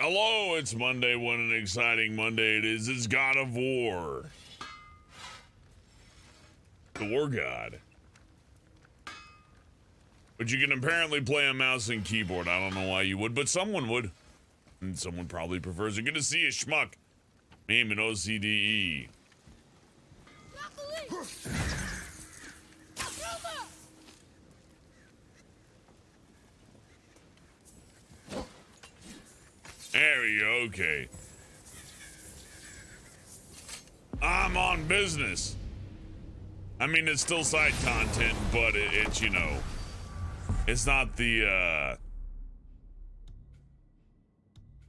Hello, it's Monday. What an exciting Monday it is. It's God of War. The War God. But you can apparently play a mouse and keyboard. I don't know why you would, but someone would. And someone probably prefers it. Good to see you, schmuck. Name and OCDE. There we go, okay. I'm on business. I mean, it's still side content, but it's, you know, it's not the,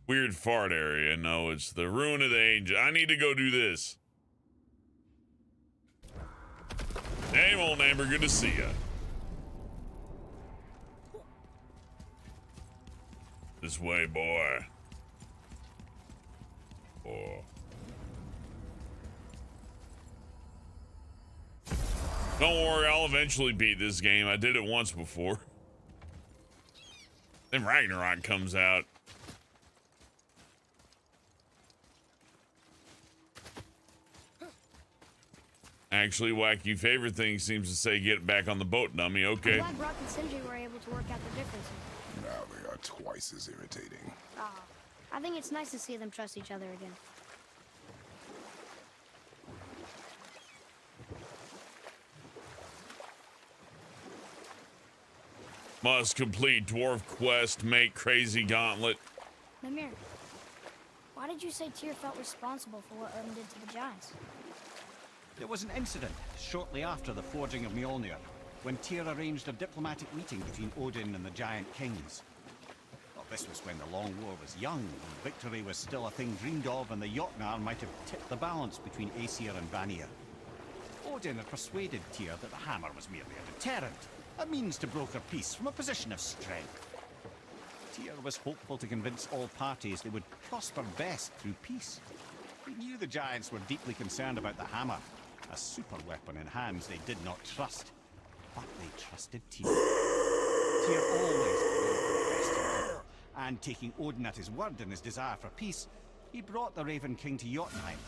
weird fart area. No, it's the Ruin of the Angel. I need to go do this. Hey, old neighbor, good to see ya. This way, boy. Oh. Don't worry, I'll eventually beat this game. I did it once before. Then Ragnarok comes out. Actually, Wacky Favorite Thing seems to say get back on the boat, dummy. Okay. I'm glad Brok and Sindri were able to work out the differences. Now they are twice as irritating. I think it's nice to see them trust each other again. Must complete Dwarf quest, make crazy Gauntlet. Mimir, why did you say Tyr felt responsible for what Odin did to the giants? There was an incident shortly after the forging of Mjolnir, when Tyr arranged a diplomatic meeting between Odin and the giant kings. Well, this was when the Long War was young, and victory was still a thing dreamed of, and the Jotnar might have tipped the balance between Aesir and Vanir. Odin had persuaded Tyr that the hammer was merely a deterrent, a means to broker peace from a position of strength. Tyr was hopeful to convince all parties they would prosper best through peace. He knew the giants were deeply concerned about the hammer, a super weapon in hands they did not trust. But they trusted Tyr. Tyr always believed the best in people, and taking Odin at his word in his desire for peace, he brought the Raven King to Jotunheim.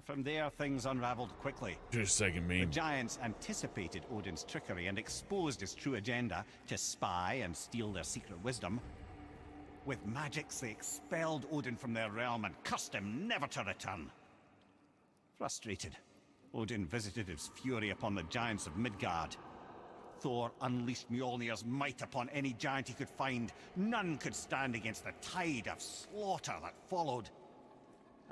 From there, things unraveled quickly. Just a second, The meme. giants anticipated Odin's trickery and exposed his true agenda to spy and steal their secret wisdom. With magics, they expelled Odin from their realm and cursed him never to return. Frustrated, Odin visited his fury upon the giants of Midgard. Thor unleashed Mjolnir's might upon any giant he could find. None could stand against the tide of slaughter that followed.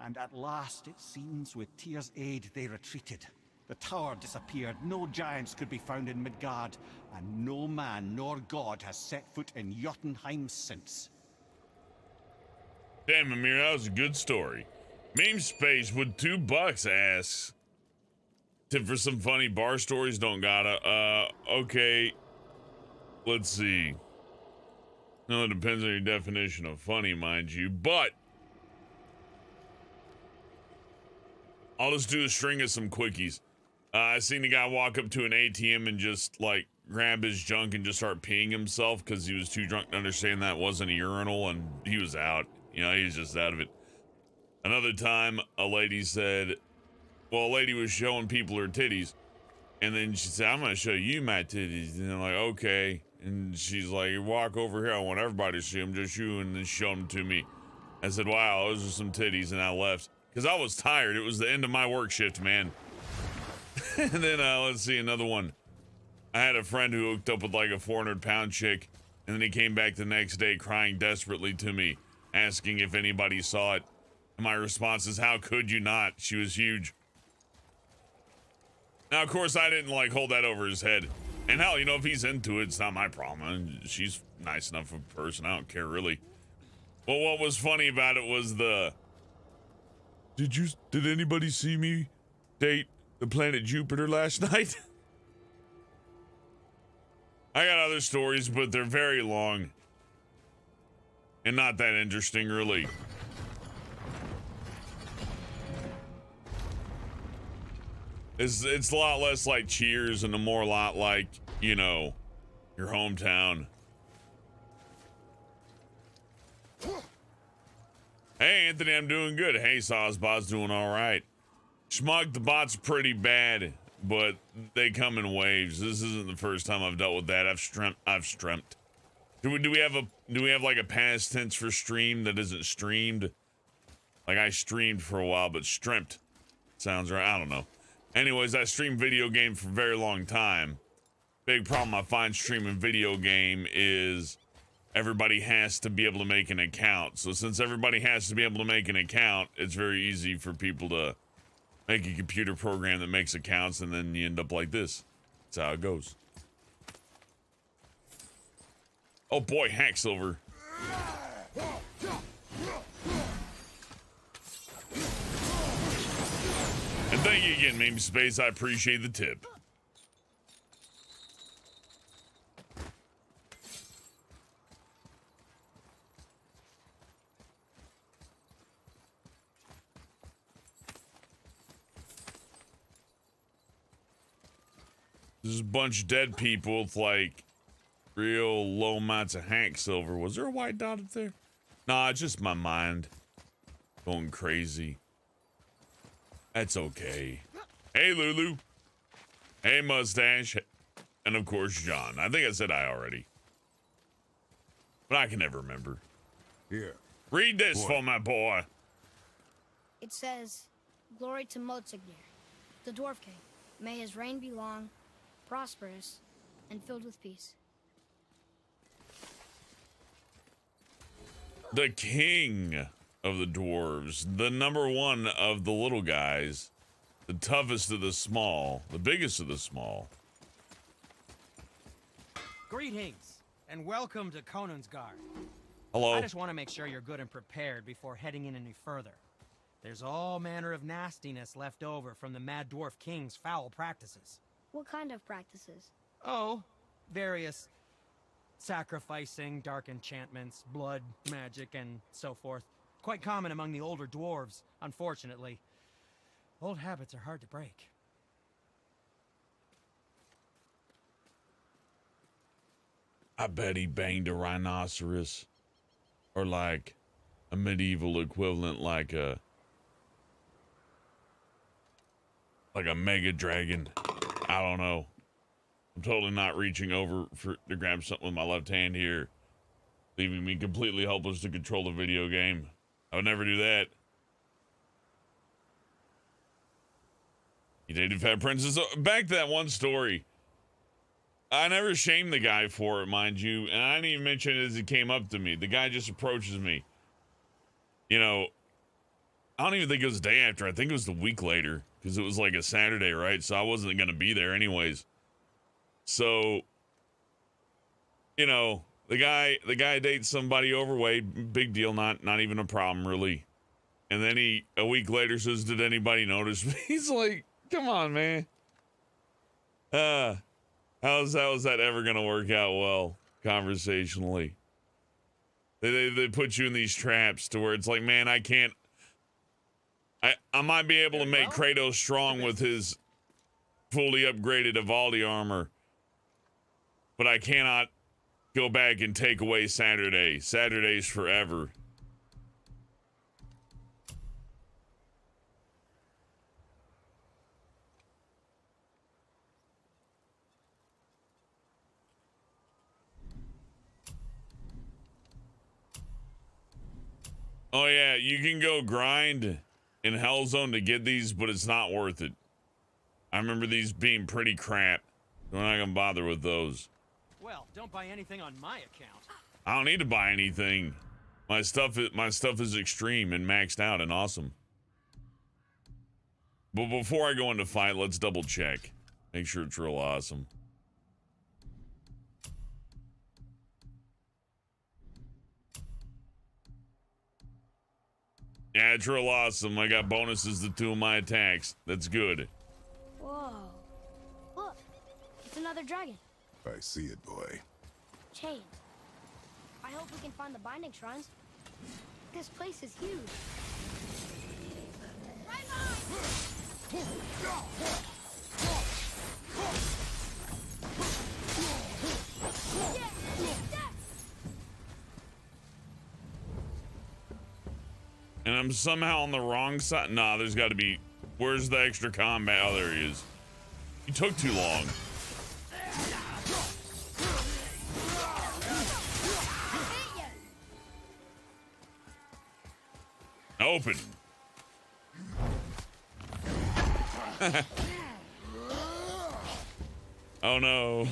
And at last, it seems, with Tyr's aid, they retreated. The tower disappeared, no giants could be found in Midgard, and no man nor god has set foot in Jotunheim since. Damn, Mimir, that was a good story. Meme Space with $2 asks. Tip for some funny bar stories, don't gotta. Okay. Let's see. No, it depends on your definition of funny, mind you, but I'll just do a string of some quickies. I seen the guy walk up to an ATM and just like grab his junk and just start peeing himself because he was too drunk to understand that wasn't a urinal, and he was out. You know, he was just out of it. Another time, a lady said, well, a lady was showing people her titties, and then she said, I'm gonna show you my titties. And I'm like, okay. And she's like, walk over here, I want everybody to see them, just you, and then show them to me. I said, wow, those are some titties, and I left. Because I was tired. It was the end of my work shift, man. And then, let's see, another one. I had a friend who hooked up with like a 400-pound chick, and then he came back the next day crying desperately to me, asking if anybody saw it. And my response is, how could you not? She was huge. Now, of course, I didn't like hold that over his head. And hell, you know, if he's into it, it's not my problem. She's nice enough of a person. I don't care, really. Well, what was funny about it was the... Did anybody see me date the planet Jupiter last night? I got other stories, but they're very long. And not that interesting, really. It's a lot less like Cheers and a more lot like, you know, your hometown. Anthony, I'm doing good. Hey, Saucebot's doing all right. Schmuck, the bot's pretty bad, but they come in waves. This isn't the first time I've dealt with that. I've streamt. Do we have like a past tense for stream that isn't streamed? Like I streamed for a while, but streamt sounds right. I don't know. Anyways, I streamed video game for a very long time. Big problem I find streaming video game is everybody has to be able to make an account. So since everybody has to be able to make an account, it's very easy for people to make a computer program that makes accounts, and then you end up like this. That's how it goes. Oh boy, hack silver. And thank you again, Meme Space. I appreciate the tip. There's a bunch of dead people with like real low amounts of hack silver. Was there a white dot up there? Nah, it's just my mind going crazy. That's okay. Hey, Lulu. Hey, Mustache. And of course, John. I think I said hi already. But I can never remember. Here. Read this for my boy. It says, "Glory to Motsignir, the Dwarf King. May his reign be long, prosperous, and filled with peace." The king of the dwarves, the number one of the little guys, the toughest of the small, the biggest of the small. Greetings, and welcome to Conan's Guard. Hello. I just want to make sure you're good and prepared before heading in any further. There's all manner of nastiness left over from the Mad Dwarf King's foul practices. What kind of practices? Oh, various sacrificing, dark enchantments, blood, magic, and so forth. Quite common among the older dwarves, unfortunately. Old habits are hard to break. I bet he banged a rhinoceros. Or like a medieval equivalent, like a mega dragon. I don't know. I'm totally not reaching over to grab something with my left hand here, leaving me completely helpless to control the video game. I would never do that. You dated Fat Princess. Back to that one story. I never shamed the guy for it, mind you, and I didn't even mention it as he came up to me. The guy just approaches me. You know, I don't even think it was the day after. I think it was the week later, because it was like a Saturday, right? So I wasn't going to be there anyways. So, you know, the guy dates somebody overweight, big deal, not even a problem really. And then he a week later says, "Did anybody notice me?" He's like, "Come on, man. How is that ever gonna work out well conversationally?" They put you in these traps to where it's like, man, I can't. I might be able to make Kratos strong with his fully upgraded Evaldi armor, but I cannot go back and take away Saturday. Saturday's forever. Oh yeah, you can go grind in Hellzone to get these, but it's not worth it. I remember these being pretty crap. We're not gonna bother with those. Well, don't buy anything on my account. I don't need to buy anything. My stuff is extreme and maxed out and awesome. But before I go into fight, let's double check. Make sure it's real awesome. Yeah, it's real awesome. I got bonuses to 2 of my attacks. That's good. Whoa. Look, it's another dragon. I see it, boy. Chained. I hope we can find the binding shrines. This place is huge. Right And I'm somehow on the wrong side. Nah, there's got to be. Where's the extra combat? Oh, there he is. He took too long. Open. Oh no.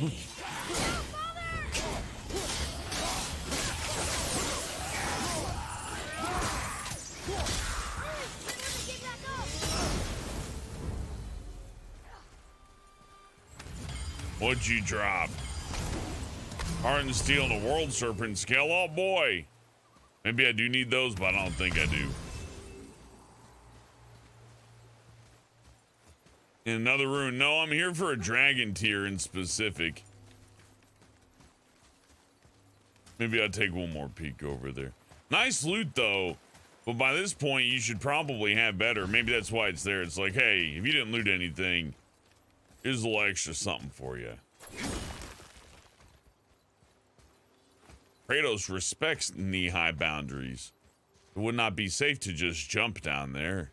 What'd you drop? Heart and steel and a world serpent scale. Oh boy. Maybe I do need those, but I don't think I do. In another rune. No, I'm here for a dragon tier in specific. Maybe I'll take one more peek over there. Nice loot though. But by this point, you should probably have better. Maybe that's why it's there. It's like, hey, if you didn't loot anything, here's a little extra something for you. Kratos respects knee-high boundaries. It would not be safe to just jump down there.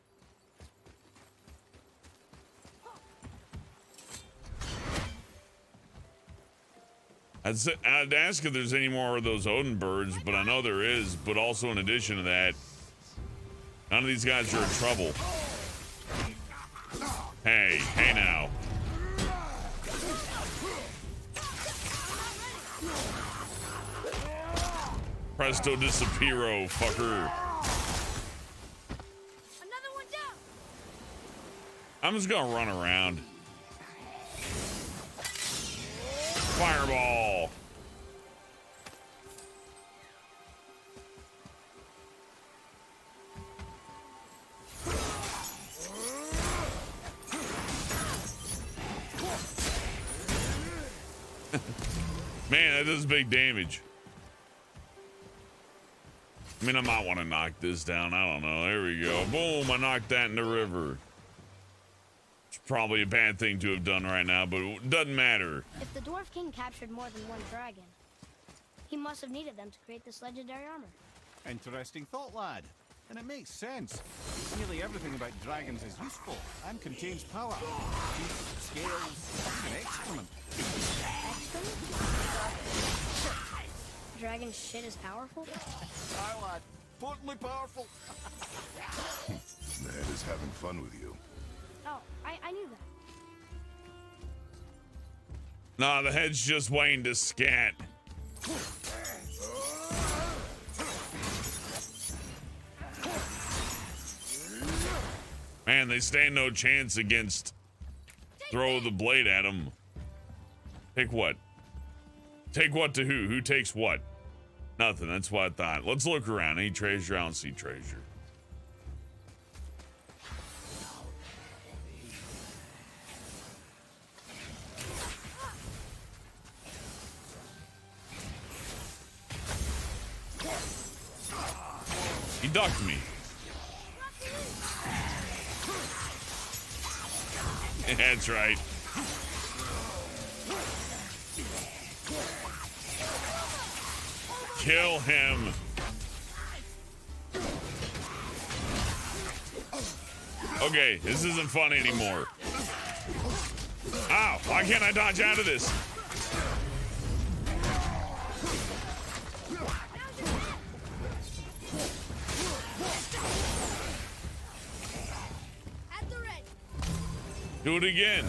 I'd ask if there's any more of those Odin birds, but I know there is. But also in addition to that, none of these guys are in trouble. Hey now. Presto disappearo, fucker. Another one down. I'm just gonna run around. Fireball. Man, that does big damage. I mean, I might want to knock this down. I don't know. There we go. Boom, I knocked that in the river. It's probably a bad thing to have done right now, but it doesn't matter. If the Dwarf King captured more than one dragon, he must have needed them to create this legendary armor. Interesting thought, lad. And it makes sense. Nearly everything about dragons is useful and contains power. Teeth, scales, even excrement. Excellent. Dragon shit is powerful? Aye, lad. Totally powerful. The head is having fun with you. Oh, I knew that. Nah, the head's just waiting to scat. Man, they stand no chance against throw the blade at him. Take what? Take what to who? Who takes what? Nothing, that's what I thought. Let's look around. Any treasure? I don't see treasure. He ducked me. That's right. Kill him. Okay, this isn't fun anymore. Ow, why can't I dodge out of this? Do it again.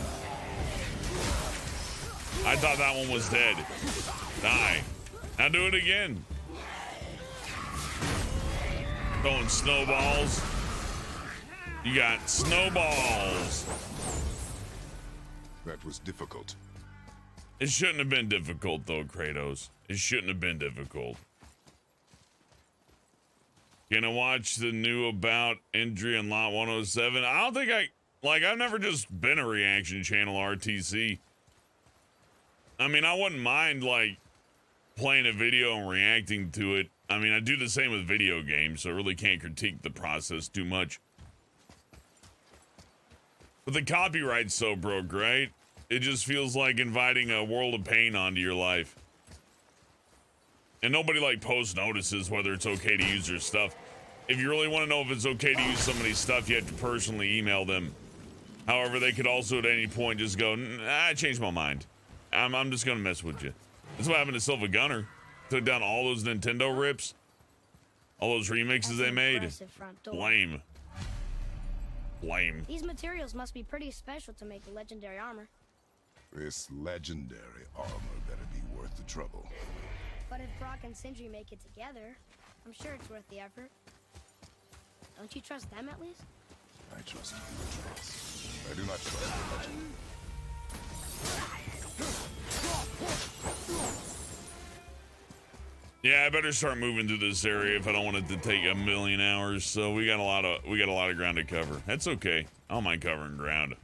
I thought that one was dead. Die. Now do it again. Throwing snowballs. You got snowballs. That was difficult. It shouldn't have been difficult though, Kratos. It shouldn't have been difficult. Gonna watch the new About Indri and Lot 107. I don't think I've never just been a reaction channel RTC. I mean, I wouldn't mind, like, playing a video and reacting to it. I mean, I do the same with video games, so I really can't critique the process too much. But the copyright's so broke, right? It just feels like inviting a world of pain onto your life. And nobody, like, posts notices whether it's okay to use their stuff. If you really want to know if it's okay to use somebody's stuff, you have to personally email them. However, they could also at any point just go, I changed my mind. I'm just gonna mess with you. That's what happened to Silva Gunner. Took down all those Nintendo rips. All those remixes they made. Lame. Lame. These materials must be pretty special to make legendary armor. This legendary armor better be worth the trouble. But if Brok and Sindri make it together, I'm sure it's worth the effort. Don't you trust them at least? I trust you, Atreus. I do not trust the legend. Yeah, I better start moving through this area if I don't want it to take a million hours. So we got a lot of ground to cover. That's okay. I don't mind covering ground.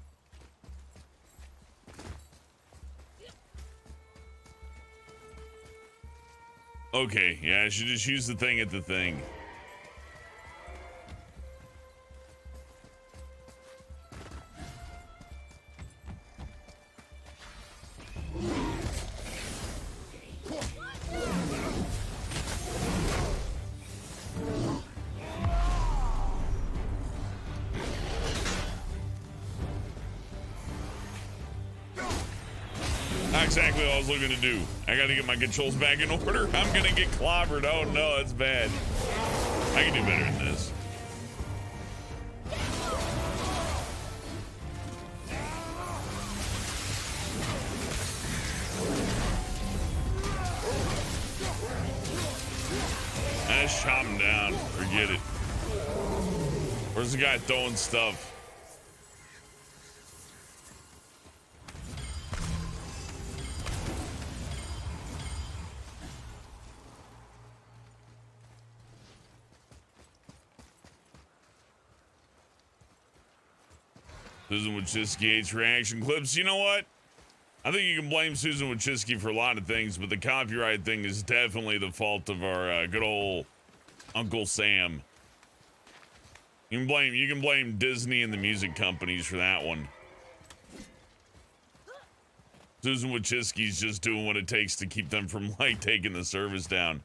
Okay, yeah, I should just use the thing at the thing. Not exactly what I was looking to do. I gotta get my controls back in order. I'm gonna get clobbered. Oh no, that's bad. I can do better than this. Just chop him down. Forget it. Where's the guy throwing stuff? Susan Wojcicki hates reaction clips. You know what? I think you can blame Susan Wojcicki for a lot of things, but the copyright thing is definitely the fault of our good old Uncle Sam. You can blame Disney and the music companies for that one. Susan Wojcicki's just doing what it takes to keep them from like taking the service down.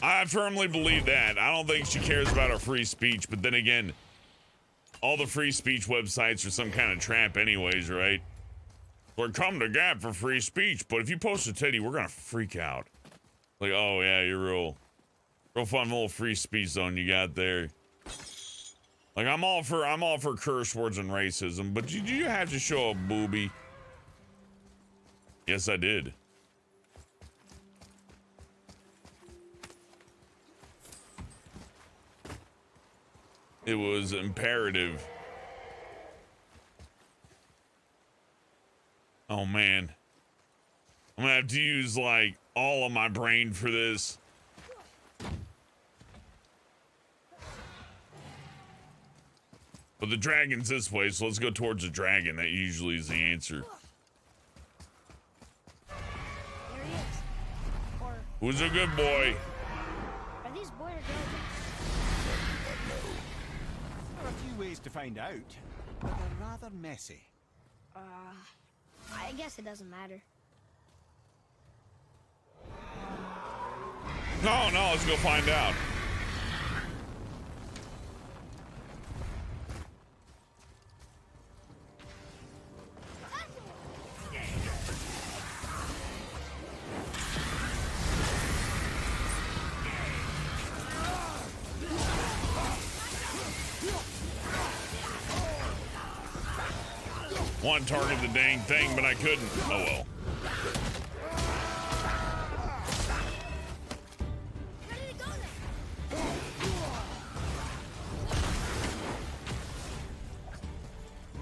I firmly believe that. I don't think she cares about our free speech, but then again, all the free speech websites are some kind of trap anyways, right? We're coming to Gap for free speech, but if you post a titty, we're gonna freak out. Like, oh yeah, you're real fun little free speech zone you got there. Like, I'm all for curse words and racism, but did you have to show a boobie? Yes, I did. It was imperative. Oh man. I'm gonna have to use like all of my brain for this. But the dragon's this way, so let's go towards the dragon. That usually is the answer. There he is. Or Who's a good boy? are these boy or girl? There are a few ways to find out, but they're rather messy. I guess it doesn't matter. No, let's go find out. Want to target the dang thing, but I couldn't. Oh well. Where did it go then?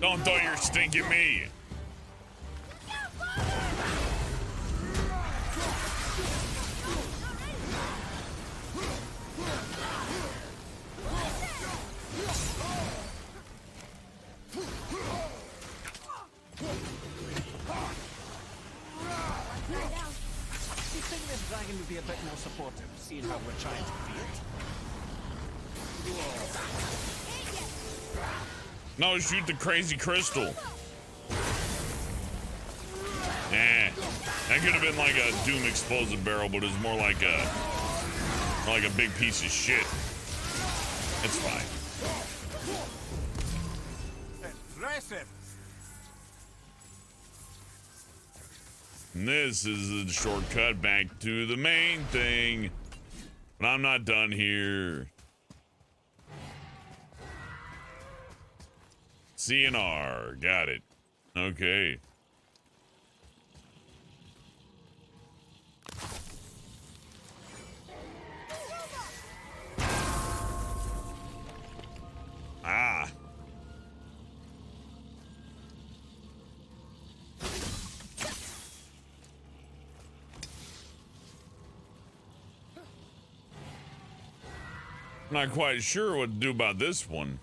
Don't throw your stink at me. Dragon would be a bit more supportive, seeing how we're trying to beat it. No, shoot the crazy crystal. That could have been like a Doom explosive barrel, but it was more like a Like a big piece of shit. It's fine. Impressive. And this is a shortcut back to the main thing. But I'm not done here. C and R. Got it. Okay. Ah. Not quite sure what to do about this one.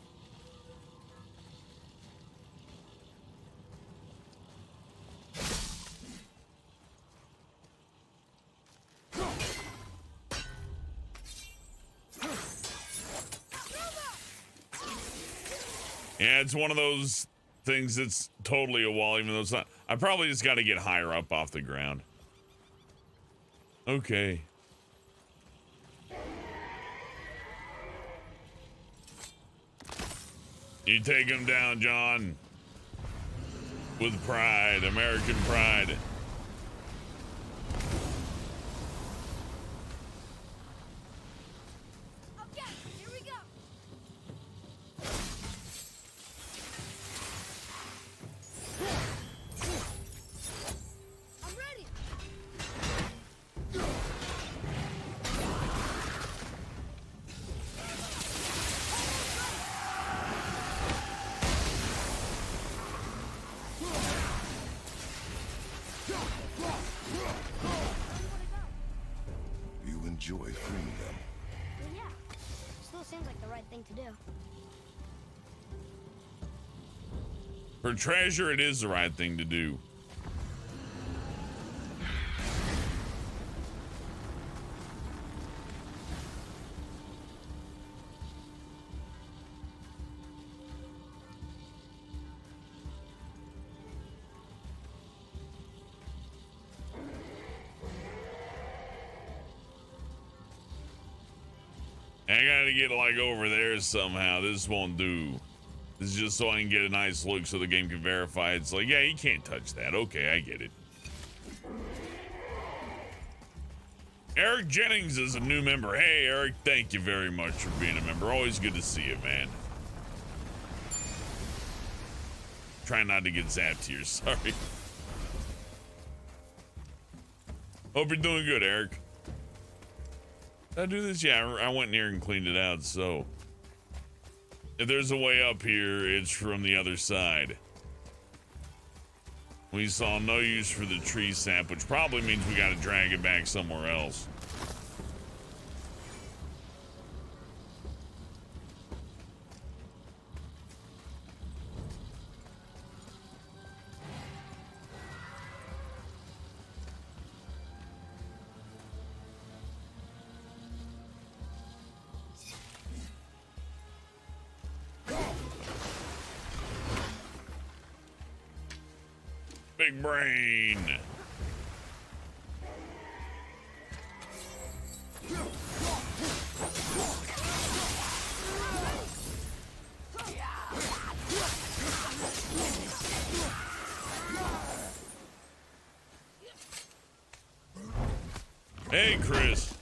Yeah, it's one of those things that's totally a wall, even though it's not. I probably just got to get higher up off the ground. Okay. You take him down, John. With pride, American pride. Okay, here we go. I'm ready. You enjoy freeing them. Well, yeah. Still seems like the right thing to do. For treasure, it is the right thing to do. I gotta get like over there somehow. This won't do. This is just so I can get a nice look so the game can verify. It's like, yeah, you can't touch that. Okay, I get it. Eric Jennings is a new member. Hey, Eric, thank you very much for being a member. Always good to see you, man. Try not to get zapped here. Sorry. Hope you're doing good, Eric. Did I do this? Yeah, I went in here and cleaned it out, so. If there's a way up here, it's from the other side. We saw no use for the tree sap, which probably means we gotta drag it back somewhere else. Big brain. Hey, Chris.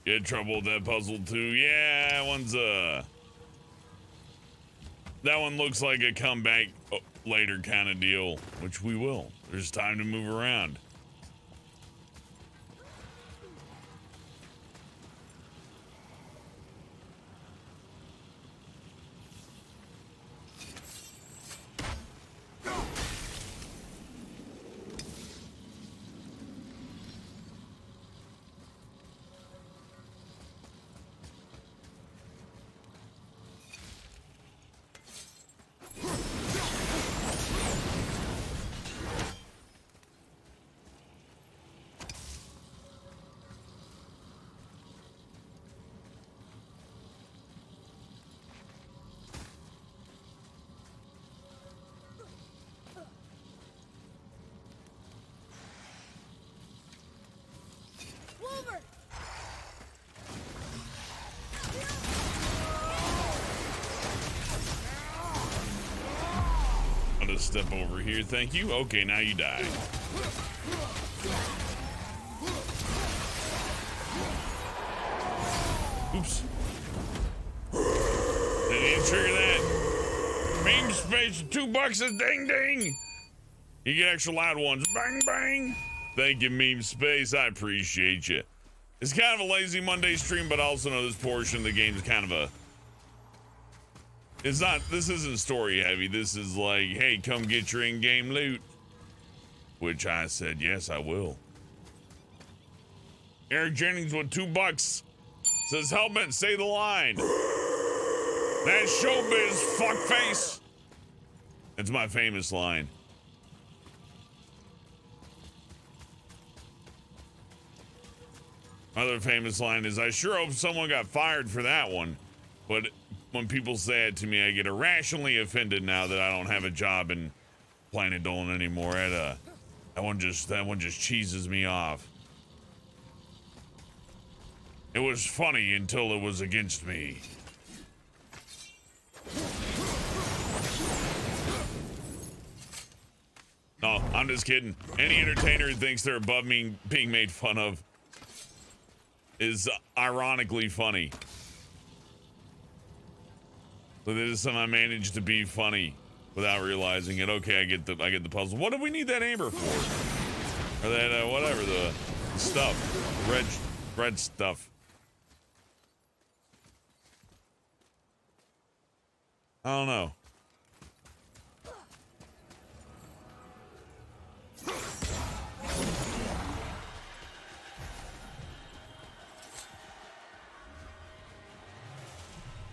You had trouble with that puzzle too? Yeah, that one looks like a comeback later kind of deal, which we will. There's time to move around. Wolver! I'm gonna step over here, thank you. Okay, now you die. Oops. Didn't even trigger that. Meme space for $2 is ding ding. You get extra loud ones. Bang bang. Thank you, Meme Space. I appreciate you. It's kind of a lazy Monday stream, but I also know this portion of the game is kind of a. It's not. This isn't story heavy. This is like, hey, come get your in-game loot. Which I said, yes, I will. Eric Jennings with $2 says, Helmet, say the line. That's showbiz, fuckface. That's my famous line. Other famous line is, I sure hope someone got fired for that one. But when people say it to me, I get irrationally offended now that I don't have a job in Planet Dolan anymore. That one just cheeses me off. It was funny until it was against me. No, I'm just kidding. Any entertainer who thinks they're above me being made fun of is ironically funny. But this is something I managed to be funny without realizing it. Okay, I get the puzzle. What do we need that amber for? Or that whatever the stuff, red stuff. I don't know.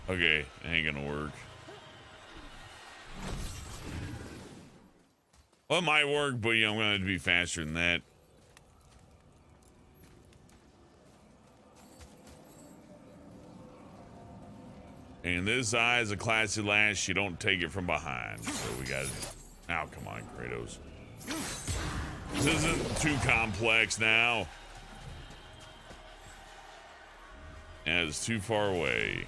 Okay, ain't gonna work. Well, it might work, but you know, I'm gonna have to be faster than that. And this eye is a classy lass. You don't take it from behind. So we got it. Now, come on, Kratos. This isn't too complex now. And it's too far away.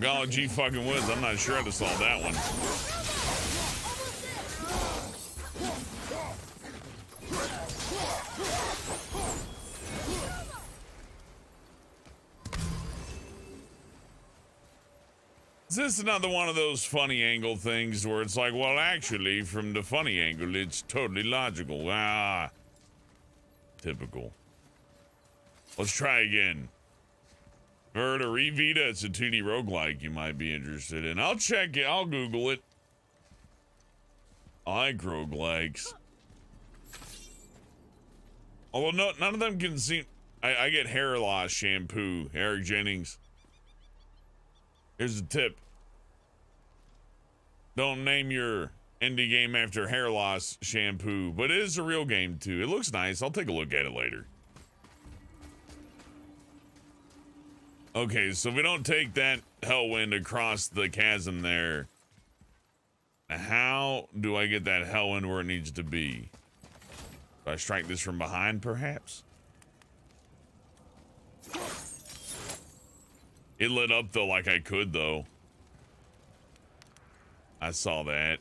Oh, gee fucking whiz, I'm not sure how to solve that one. Is this another one of those funny angle things where it's like, well, actually, from the funny angle, it's totally logical. Ah, typical. Let's try again. Heard a Revita, it's a 2D roguelike you might be interested in. I'll check it, I'll Google it. I like roguelikes. Although none of them can seem... I get hair loss shampoo, Eric Jennings. Here's a tip. Don't name your indie game after hair loss shampoo, but it is a real game too. It looks nice, I'll take a look at it later. Okay, so if we don't take that Hellwind across the chasm there, how do I get that Hellwind where it needs to be? Do I strike this from behind, perhaps? It lit up, though, like I could, though. I saw that.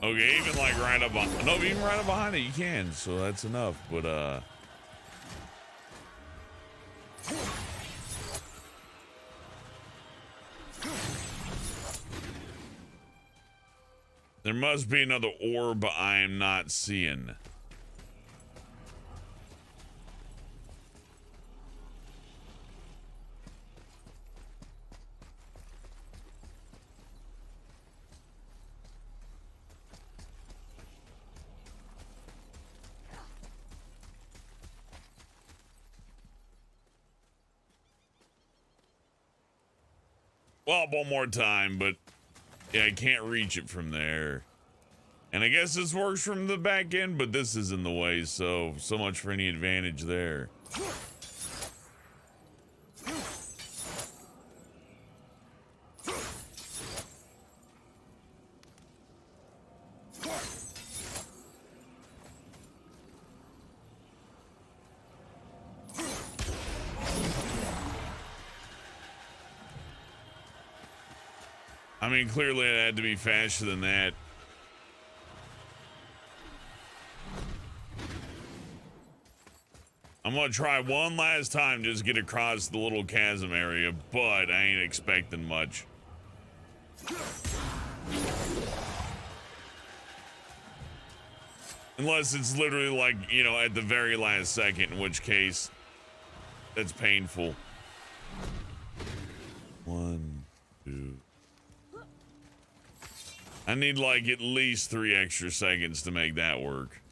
Okay, even like right up on, no, even right up behind it, you can, so that's enough, but there must be another orb I am not seeing. Well, one more time, but yeah, I can't reach it from there. And I guess this works from the back end, but this is in the way, so much for any advantage there. I mean, clearly it had to be faster than that. I'm gonna try one last time, just get across the little chasm area, but I ain't expecting much. Unless it's literally like, you know, at the very last second, in which case, that's painful. 1, 2. I need like at least 3 extra seconds to make that work.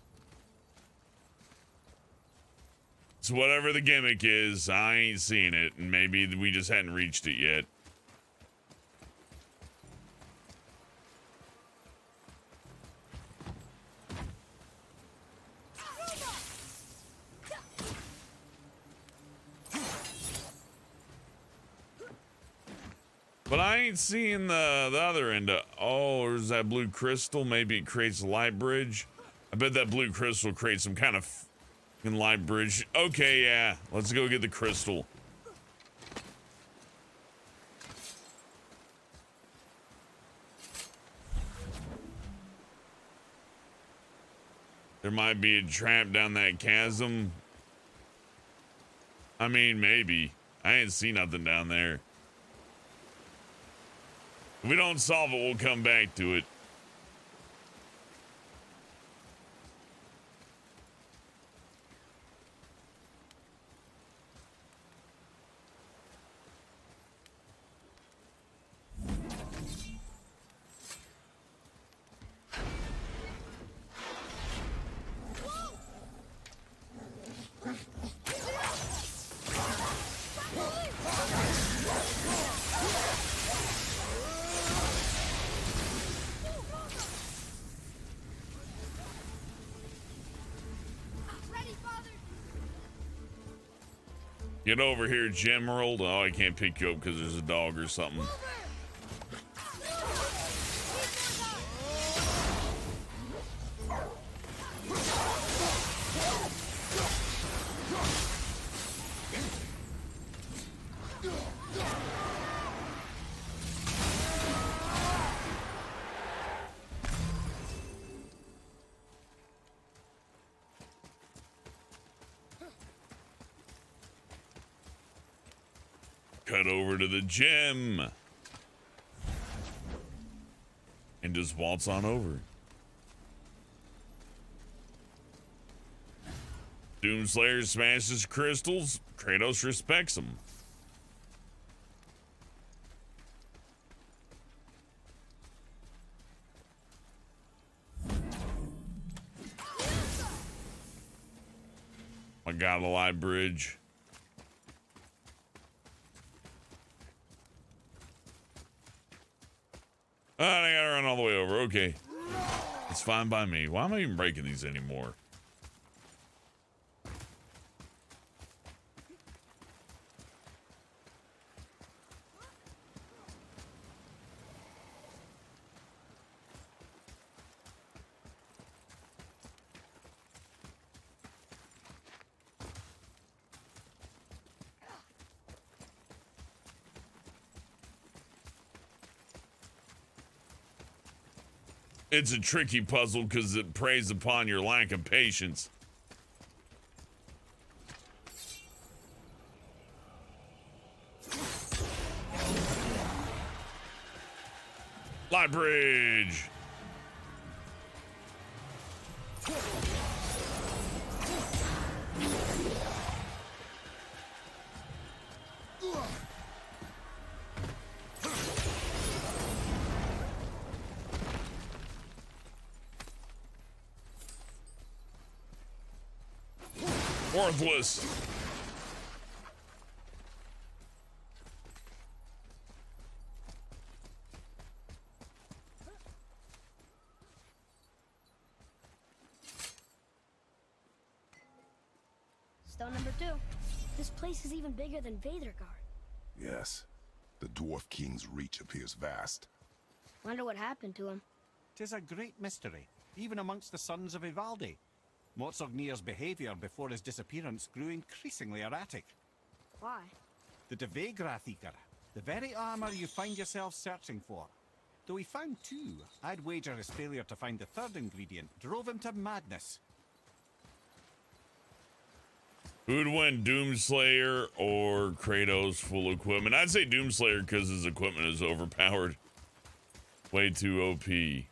So whatever the gimmick is, I ain't seeing it, and maybe we just hadn't reached it yet. But I ain't seeing the other end of, oh, there's that blue crystal. Maybe it creates a light bridge. I bet that blue crystal creates some kind of fucking light bridge. Okay, yeah. Let's go get the crystal. There might be a trap down that chasm. I mean, maybe. I ain't seen nothing down there. If we don't solve it, we'll come back to it. Get over here, Gemerald. Oh, I can't pick you up because there's a dog or something. Cut over to the gym and just waltz on over. Doomslayer smashes crystals. Kratos respects him. I got a light bridge. Oh, I gotta run all the way over. Okay. It's fine by me. Why am I even breaking these anymore? It's a tricky puzzle because it preys upon your lack of patience. Light bridge. Worthless. Stone number 2. This place is even bigger than Vadergard. Yes. The Dwarf King's reach appears vast. Wonder what happened to him. 'Tis a great mystery, even amongst the sons of Ivaldi. Motsognir's behavior before his disappearance grew increasingly erratic. Why? The Devegrathikar, the very armor you find yourself searching for. Though he found 2, I'd wager his failure to find the 3rd ingredient drove him to madness. Who'd win, Doomslayer or Kratos full equipment? I'd say Doomslayer because his equipment is overpowered. Way too OP.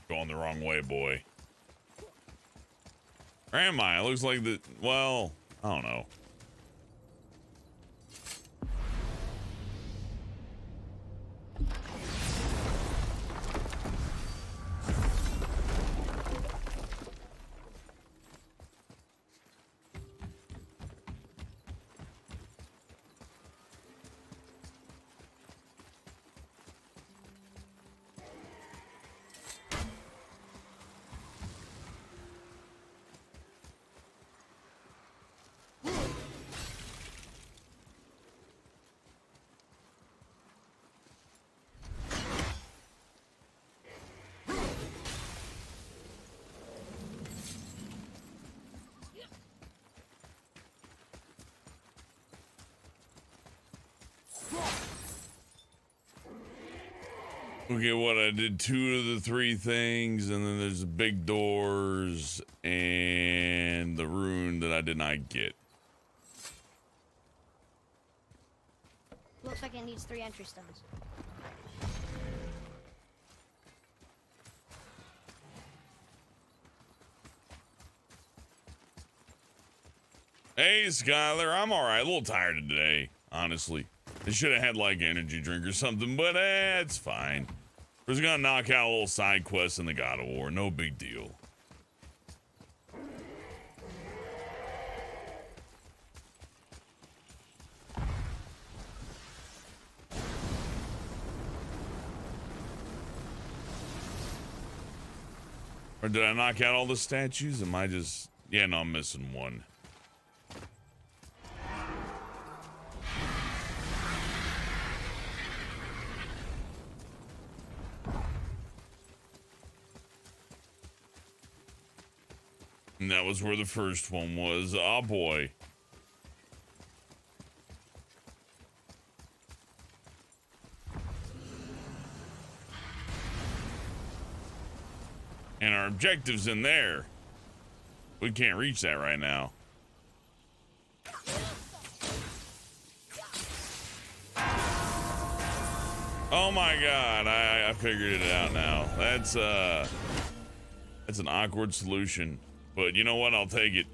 Going the wrong way, boy. Or am I? It looks like the... Well, I don't know. Okay, what I did 2 of the 3 things, and then there's the big doors and the rune that I did not get. Looks like it needs 3 entry stones. Hey, Skylar, I'm all right. A little tired today, honestly. I should have had like an energy drink or something, but it's fine. We're just gonna knock out a little side quest in the God of War. No big deal. Or did I knock out all the statues? Am I just... Yeah, no, I'm missing one. And that was where the first one was. Oh, boy. And our objective's in there. We can't reach that right now. Oh my god, I figured it out now. That's an awkward solution. But you know what? I'll take it.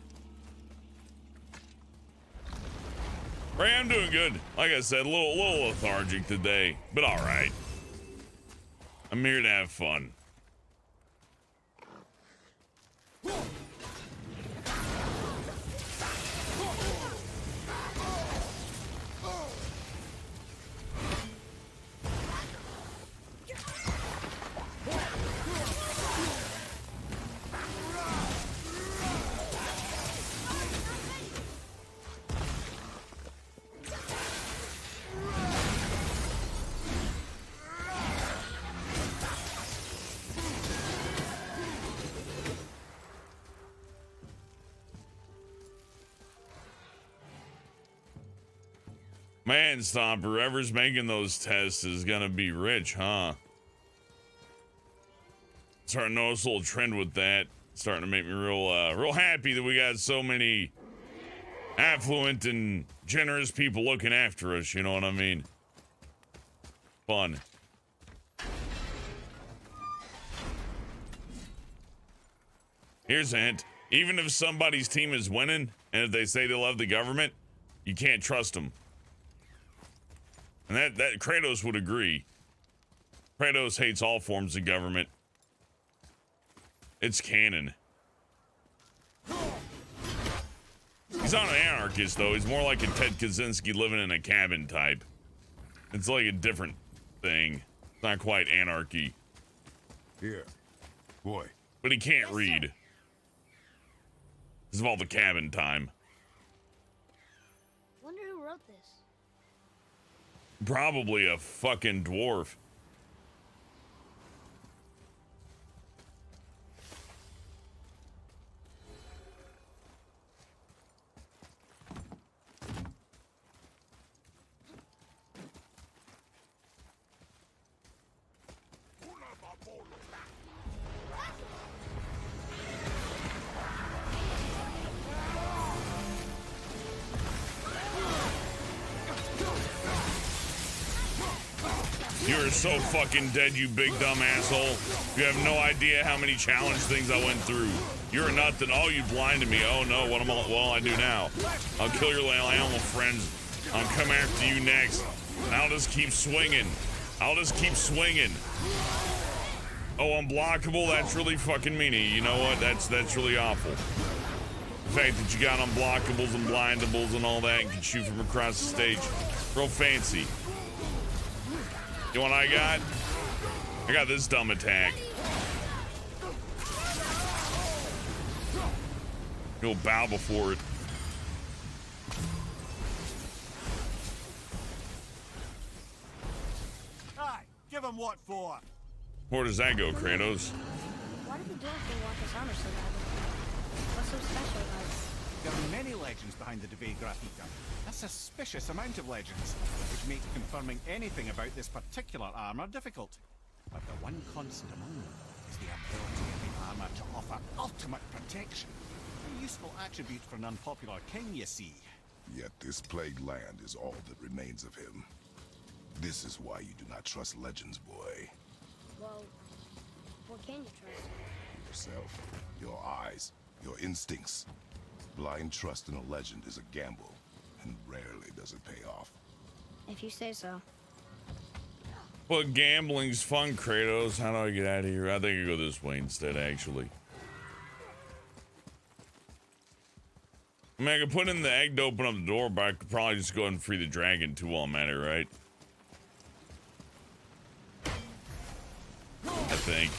Ray, I'm doing good. Like I said, a little lethargic today, but all right. I'm here to have fun. Man, Stomper, whoever's making those tests is gonna be rich, huh? Starting to notice a little trend with that. Starting to make me real happy that we got so many affluent and generous people looking after us, you know what I mean? Fun. Here's a hint. Even if somebody's team is winning, and if they say they love the government, you can't trust them. And that Kratos would agree. Kratos hates all forms of government. It's canon. He's not an anarchist, though. He's more like a Ted Kaczynski living in a cabin type. It's like a different thing. It's not quite anarchy. Here, boy. But he can't read. This is all the cabin time. Wonder who wrote this. Probably a fucking dwarf. You're so fucking dead, you big dumb asshole. You have no idea how many challenge things I went through. You're nothing. Oh, you blinded me. Oh no, what'll I do now? I'll kill your animal friends. I'll come after you next. I'll just keep swinging. I'll just keep swinging. Oh, unblockable? That's really fucking meanie. You know what? That's really awful. The fact that you got unblockables and blindables and all that and can shoot from across the stage. Real fancy. You know what I got? I got this dumb attack. You'll bow before it. Aye, give him what for. Where does that go, Kratos? Why did the dwarf thing want this armor so badly? What's so special about it? There are many legends behind the Debate Graffita. A suspicious amount of legends, which makes confirming anything about this particular armor difficult. But the one constant among them is the ability of the armor to offer ultimate protection. A useful attribute for an unpopular king, you see. Yet this plagued land is all that remains of him. This is why you do not trust legends, boy. Well, what can you trust? Yourself, your eyes, your instincts. Blind trust in a legend is a gamble, and rarely does it pay off. If you say so. But gambling's fun, Kratos. How do I get out of here? I think I go this way instead, actually. I mean, I could put in the egg to open up the door, but I could probably just go ahead and free the dragon too while I'm at it, right? I think.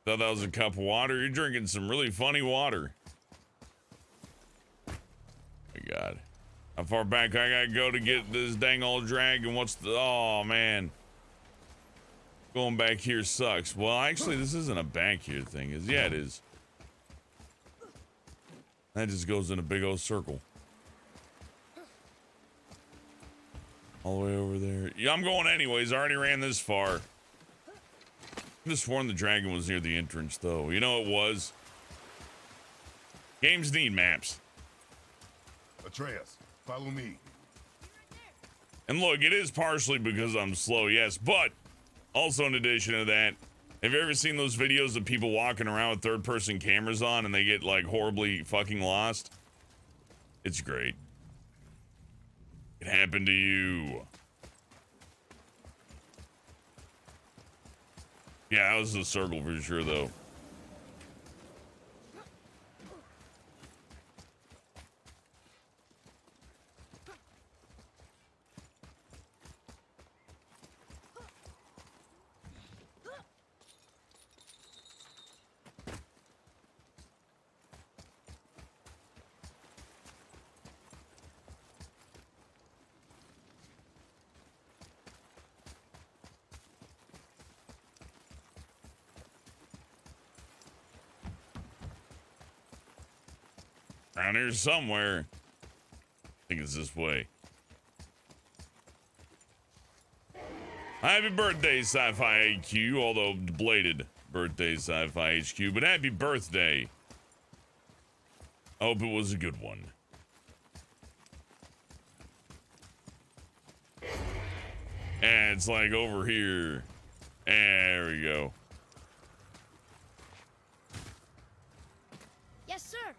Thought that was a cup of water. You're drinking some really funny water. My God. How far back I gotta go to get this dang old dragon? What's the... Oh, man. Going back here sucks. Well, actually, this isn't a back here thing. Yeah, it is. That just goes in a big old circle. All the way over there. Yeah, I'm going anyways. I already ran this far. I just sworn the dragon was near the entrance, though. You know it was. Games need maps. Atreus, follow me. And look, it is partially because I'm slow, yes, but also in addition to that, have you ever seen those videos of people walking around with third-person cameras on and they get, like, horribly fucking lost? It's great. It happened to you. Yeah, that was a circle for sure, though. Around here somewhere. I think it's this way. Happy birthday, Sci-Fi HQ, although belated birthday, Sci-Fi HQ, but happy birthday. I hope it was a good one. And it's like over here. There we go. Yes, sir.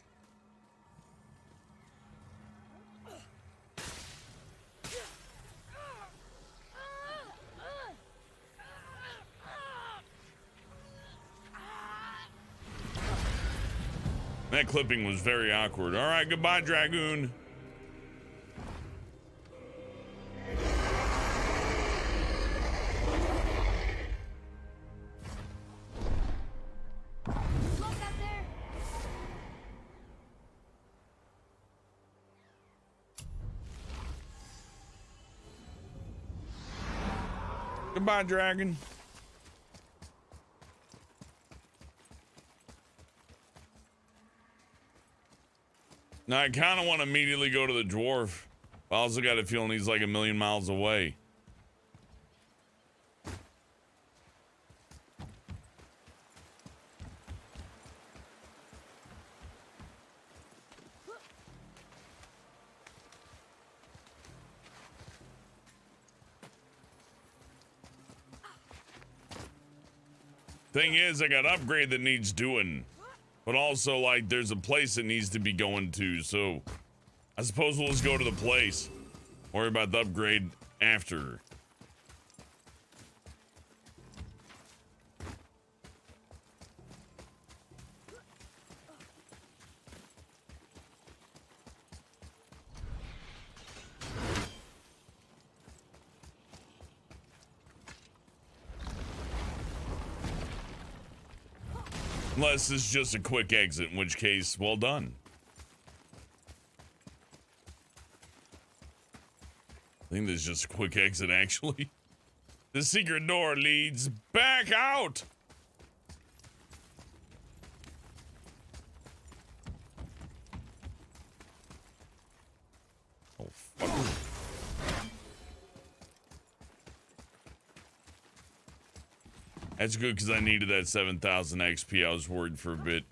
That clipping was very awkward. All right, goodbye, Dragoon. Look out there! Goodbye, dragon. Now, I kind of want to immediately go to the dwarf. I also got a feeling he's like a million miles away. Thing is, I got upgrade that needs doing. But also, like, there's a place that needs to be going to, so I suppose we'll just go to the place. Worry about the upgrade after. Unless this is just a quick exit, in which case, well done. I think this is just a quick exit, actually. The secret door leads back out! Oh, fuck. That's good because I needed that 7,000 XP. I was worried for a bit.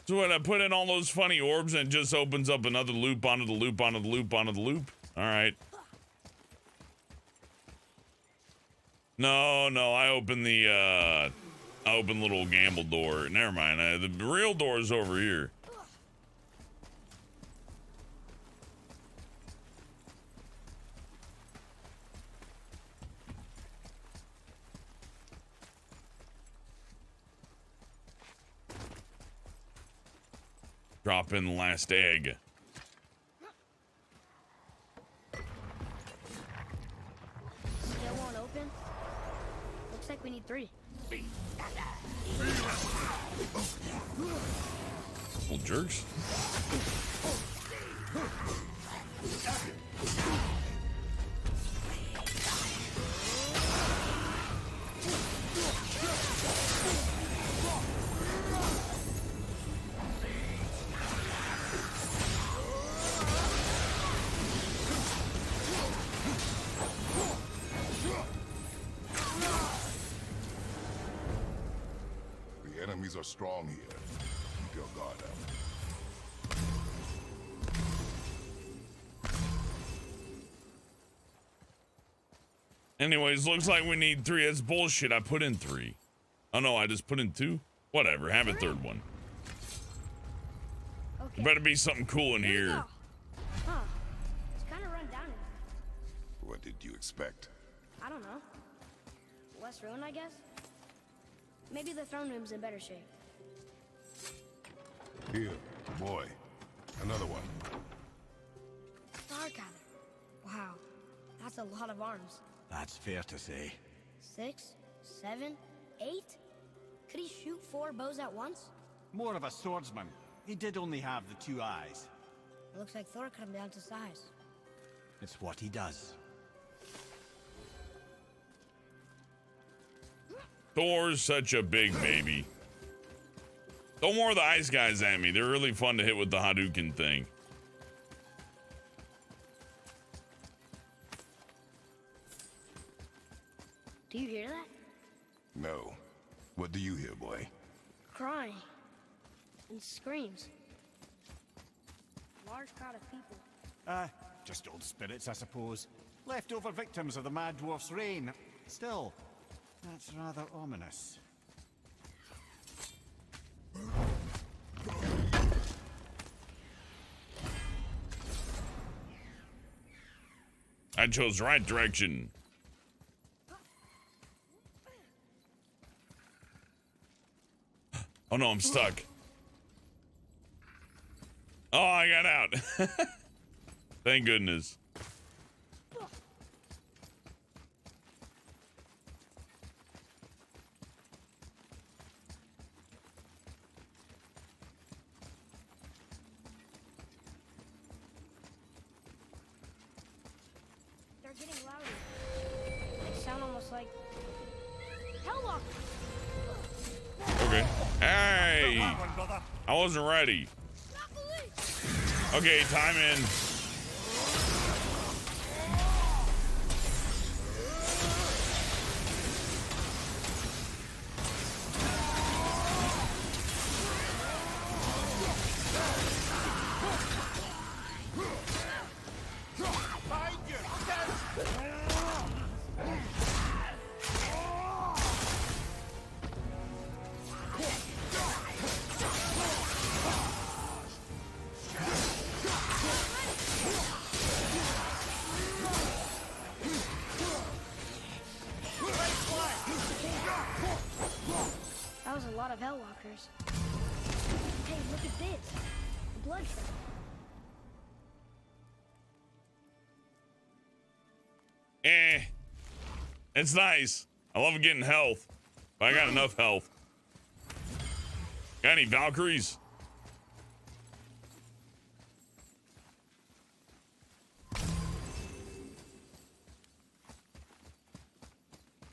So when I put in all those funny orbs and it just opens up another loop onto the loop onto the loop onto the loop. All right. No, I opened the little gamble door. Never mind. The real door is over here. Drop in the last egg. Still won't open? Looks like we need 3. Little jerks. Enemies are strong here. Keep your guard up. Anyways, looks like we need 3. That's bullshit. I put in 3. Oh no, I just put in 2. Whatever. Have a 3rd one. Okay. Better be something cool in Here we here. go. Huh. It's kind of run down in here. What did you expect? I don't know. Less ruin, I guess? Maybe the throne room's in better shape. Here, boy. Another one. Star gather. Wow. That's a lot of arms. That's fair to say. 6, 7, 8? Could he shoot 4 bows at once? More of a swordsman. He did only have the 2 eyes. It looks like Thor cut him down to size. It's what he does. Thor's such a big baby. Throw more of the ice guys at me. They're really fun to hit with the Hadouken thing. Do you hear that? No. What do you hear, boy? Crying. And screams. Large crowd of people. Just old spirits, I suppose. Leftover victims of the Mad Dwarf's reign. Still, that's rather ominous. I chose the right direction. Oh no, I'm stuck. Oh, I got out. Thank goodness. They're getting louder. They sound almost like Hellwalkers. Okay. Hey! I wasn't ready. Okay, time in. That was a lot of Hellwalkers. Hey, look at this. The blood trail. It's nice. I love getting health. But I got enough health. Got any Valkyries?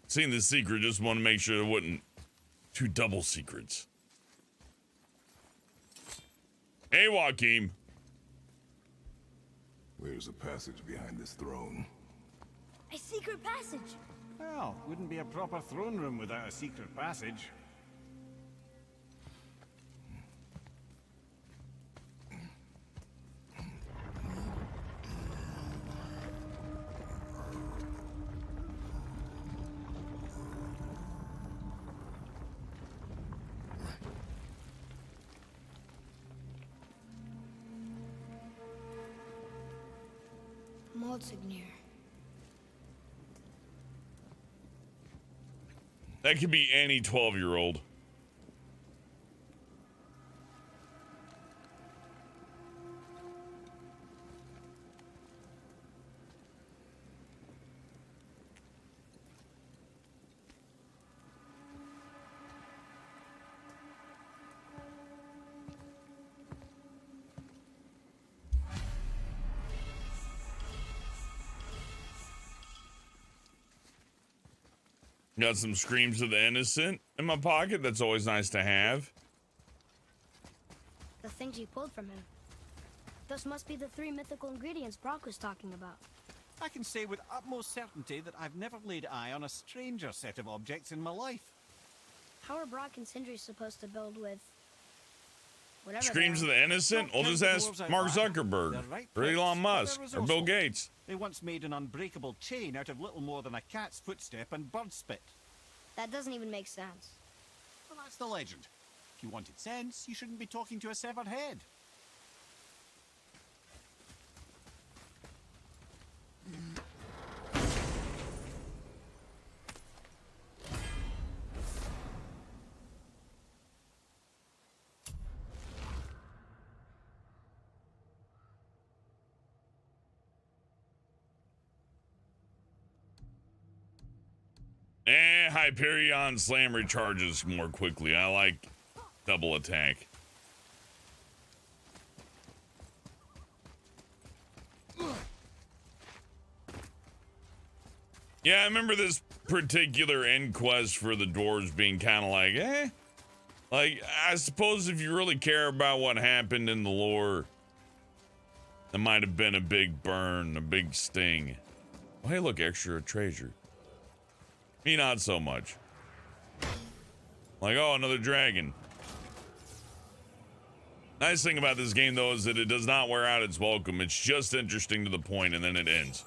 Seeing the secret, just want to make sure there wasn't two double secrets. Hey, Joaquin. Where's the passage behind this throne? A secret passage. Well, wouldn't be a proper throne room without a secret passage. Motsognir. That could be any 12-year-old. Got some Screams of the Innocent in my pocket. That's always nice to have. The things you pulled from him. Those must be the 3 mythical ingredients Brok was talking about. I can say with utmost certainty that I've never laid eye on a stranger set of objects in my life. How are Brok and Sindri supposed to build with whatever? Screams of they are? the Innocent? We'll just ask Mark Zuckerberg, or Elon Musk, or Bill Gates. They once made an unbreakable chain out of little more than a cat's footstep and bird spit. That doesn't even make sense. Well, that's the legend. If you wanted sense, you shouldn't be talking to a severed head. Hyperion Slam recharges more quickly. I like double attack. Yeah, I remember this particular end quest for the dwarves being kind of like, Like, I suppose if you really care about what happened in the lore, there might have been a big burn, a big sting. Oh, hey, look, extra treasure. Me, not so much. Like, oh, another dragon. Nice thing about this game, though, is that it does not wear out its welcome. It's just interesting to the point, and then it ends.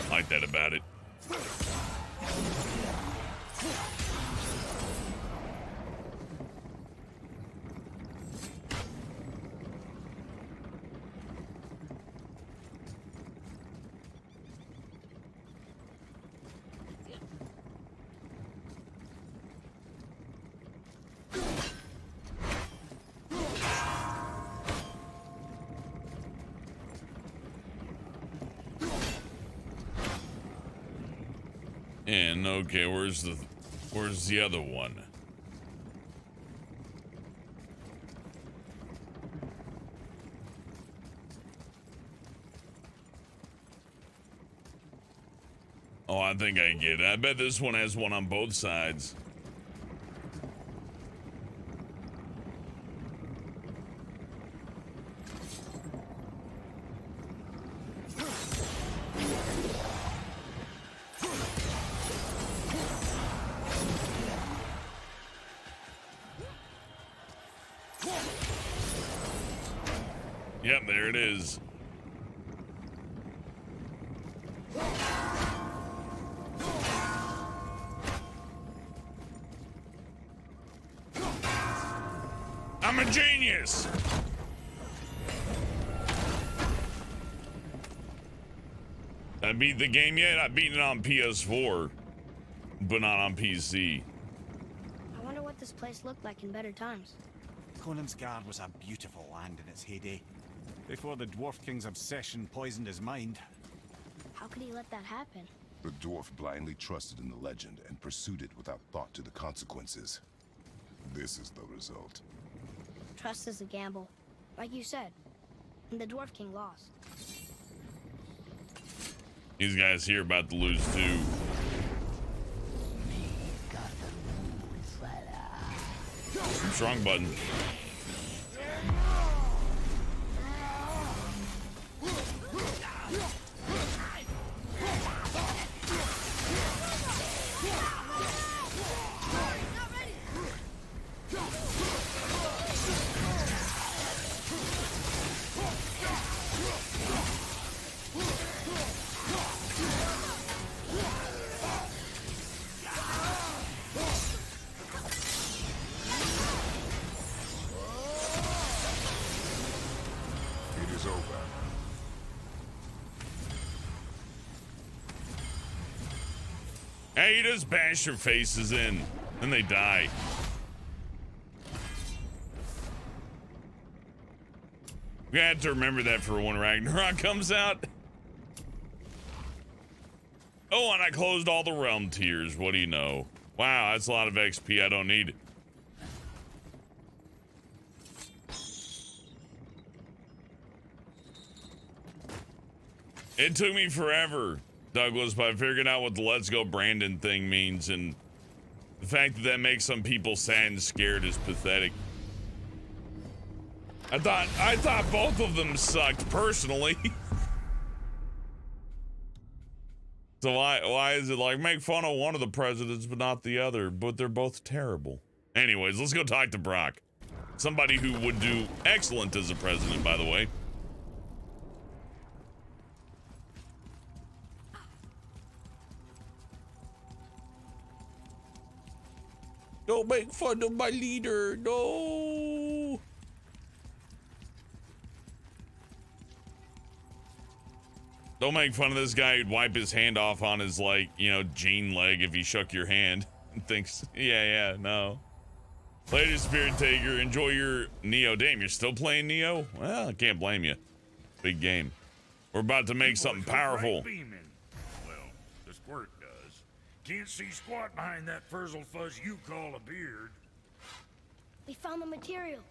I like that about it. And okay, where's the other one? Oh, I think I get it. I bet this one has one on both sides. Yep, there it is. I'm a genius. I beat the game yet? I beat it on PS4, but not on PC. I wonder what this place looked like in better times. Conan's Guard was a beautiful land in its heyday, before the Dwarf King's obsession poisoned his mind. How could he let that happen? The dwarf blindly trusted in the legend and pursued it without thought to the consequences. This is the result. Trust is a gamble, like you said. And the Dwarf King lost. These guys here about to lose too. Strong button. Hey, you just bash their faces in, then they die. We have to remember that for when Ragnarok comes out. Oh, and I closed all the realm tiers. What do you know? Wow, that's a lot of XP I don't need. It took me forever, Douglas, but I figured out what the Let's Go Brandon thing means, and the fact that that makes some people sad and scared is pathetic. I thought both of them sucked personally. So why is it like make fun of one of the presidents but not the other, but they're both terrible? Anyways, let's go talk to Brok. Somebody who would do excellent as a president, by the way. Don't make fun of my leader, no! Don't make fun of this guy who'd wipe his hand off on his, like, you know, jean leg if he shook your hand and thinks, yeah, no. Later, Spirit Taker, enjoy your Neo. Damn, you're still playing Neo? Well, I can't blame you. Big game. We're about to make something powerful. Well, the squirt does. Can't see squat behind that frizzled fuzz you call a beard. We found the materials.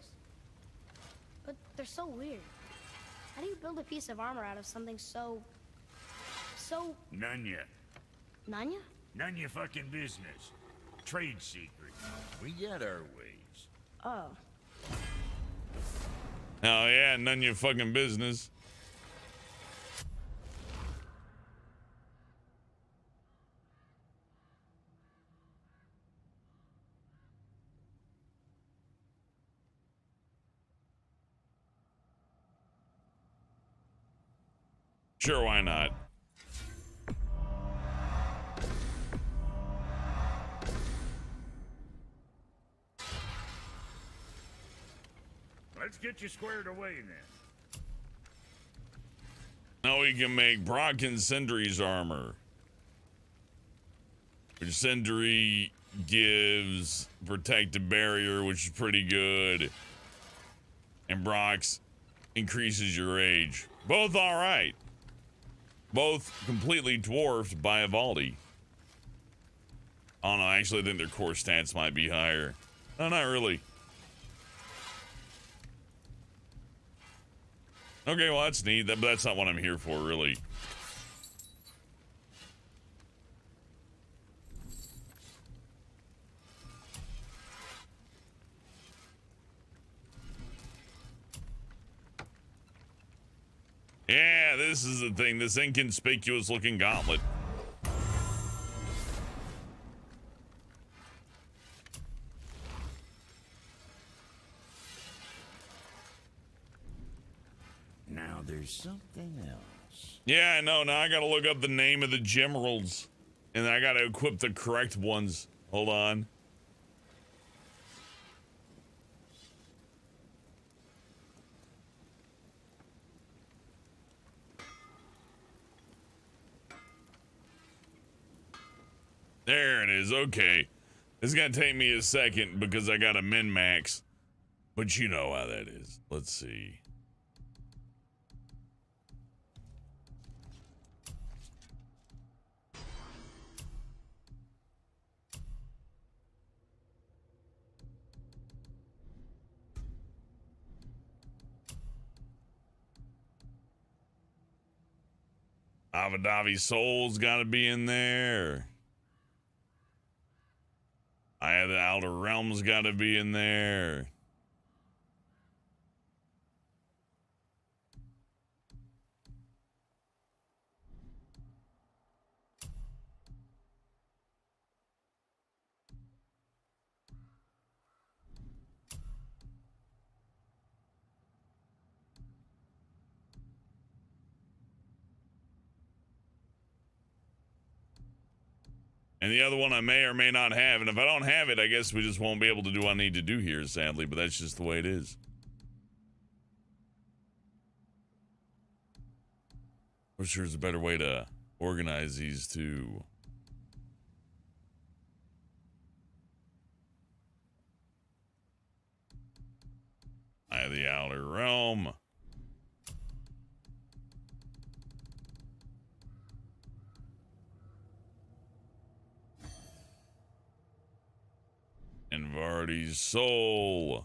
But they're so weird. How do you build a piece of armor out of something so... None yet. Nanya? None your fucking business. Trade secret. We got our ways. Oh. Oh yeah, none of your fucking business. Sure, why not? Let's get you squared away then. Now we can make Brok and Sindri's armor. Which Sindri gives protective barrier, which is pretty good. And Brok's increases your age. Both alright. Both completely dwarfed by Evaldi. I don't know. Actually, I think their core stats might be higher. No, not really. Okay, well, that's neat. But that's not what I'm here for, really. Yeah, this is the thing. This inconspicuous looking gauntlet. Now there's something else. Yeah, I know. Now I gotta look up the name of the gemeralds. And I gotta equip the correct ones. Hold on. There it is. Okay. It's gonna take me a second because I got a min-max. But you know how that is. Let's see. Avadavi Soul's gotta be in there. I have the Outer Realms gotta be in there. And the other one I may or may not have. And if I don't have it, I guess we just won't be able to do what I need to do here, sadly. But that's just the way it is. I'm sure there's a better way to organize these two. I have the Outer Realm. And Vardy's Soul.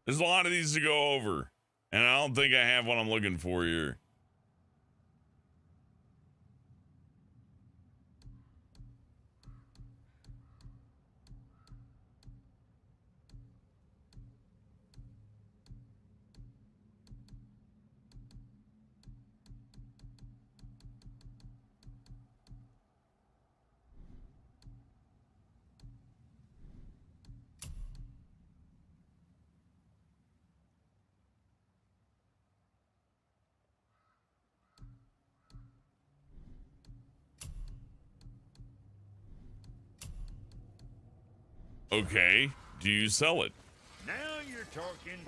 There's a lot of these to go over. And I don't think I have what I'm looking for here. Okay, do you sell it? Now you're talking.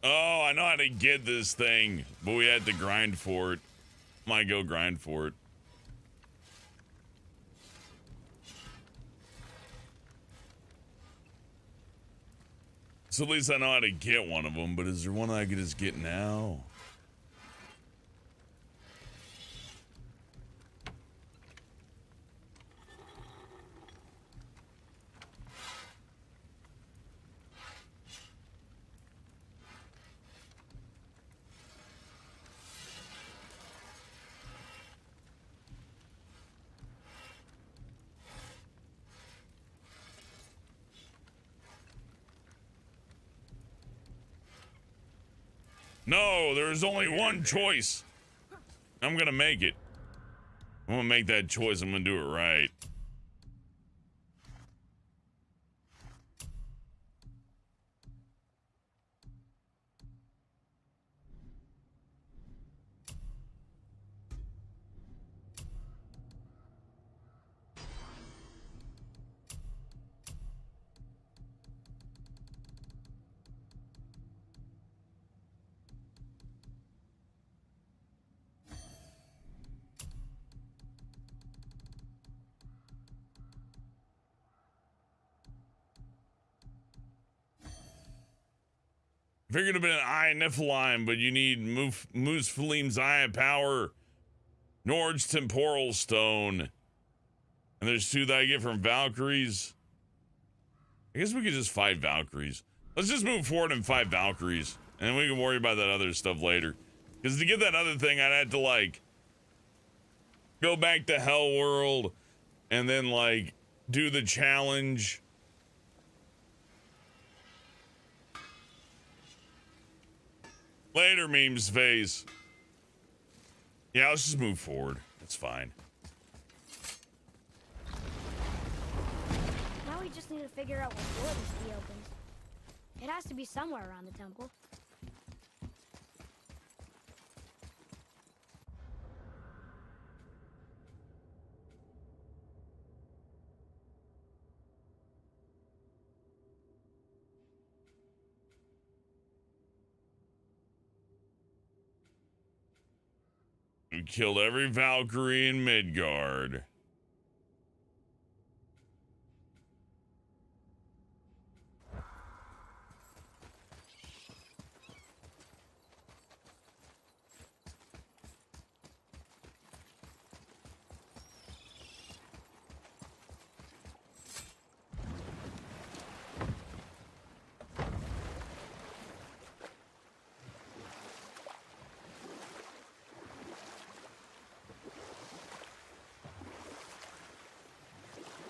Oh, I know how to get this thing, but we had to grind for it. Might go grind for it. So at least I know how to get one of them, but is there one I could just get now? No, there's only one choice. I'm gonna make it. I'm gonna make that choice. I'm gonna do it right. Figured it'd been an Eye Nephilim, but you need Musphelim's Eye of Power, Nord's Temporal Stone, and there's 2 that I get from Valkyries. I guess we could just fight Valkyries. Let's just move forward and fight Valkyries, and we can worry about that other stuff later. Because to get that other thing, I'd have to, like, go back to Hell World, and then, like, do the challenge. Later, memes phase. Yeah, let's just move forward. That's fine. Now we just need to figure out what door this key opens. It has to be somewhere around the temple. We killed every Valkyrie in Midgard.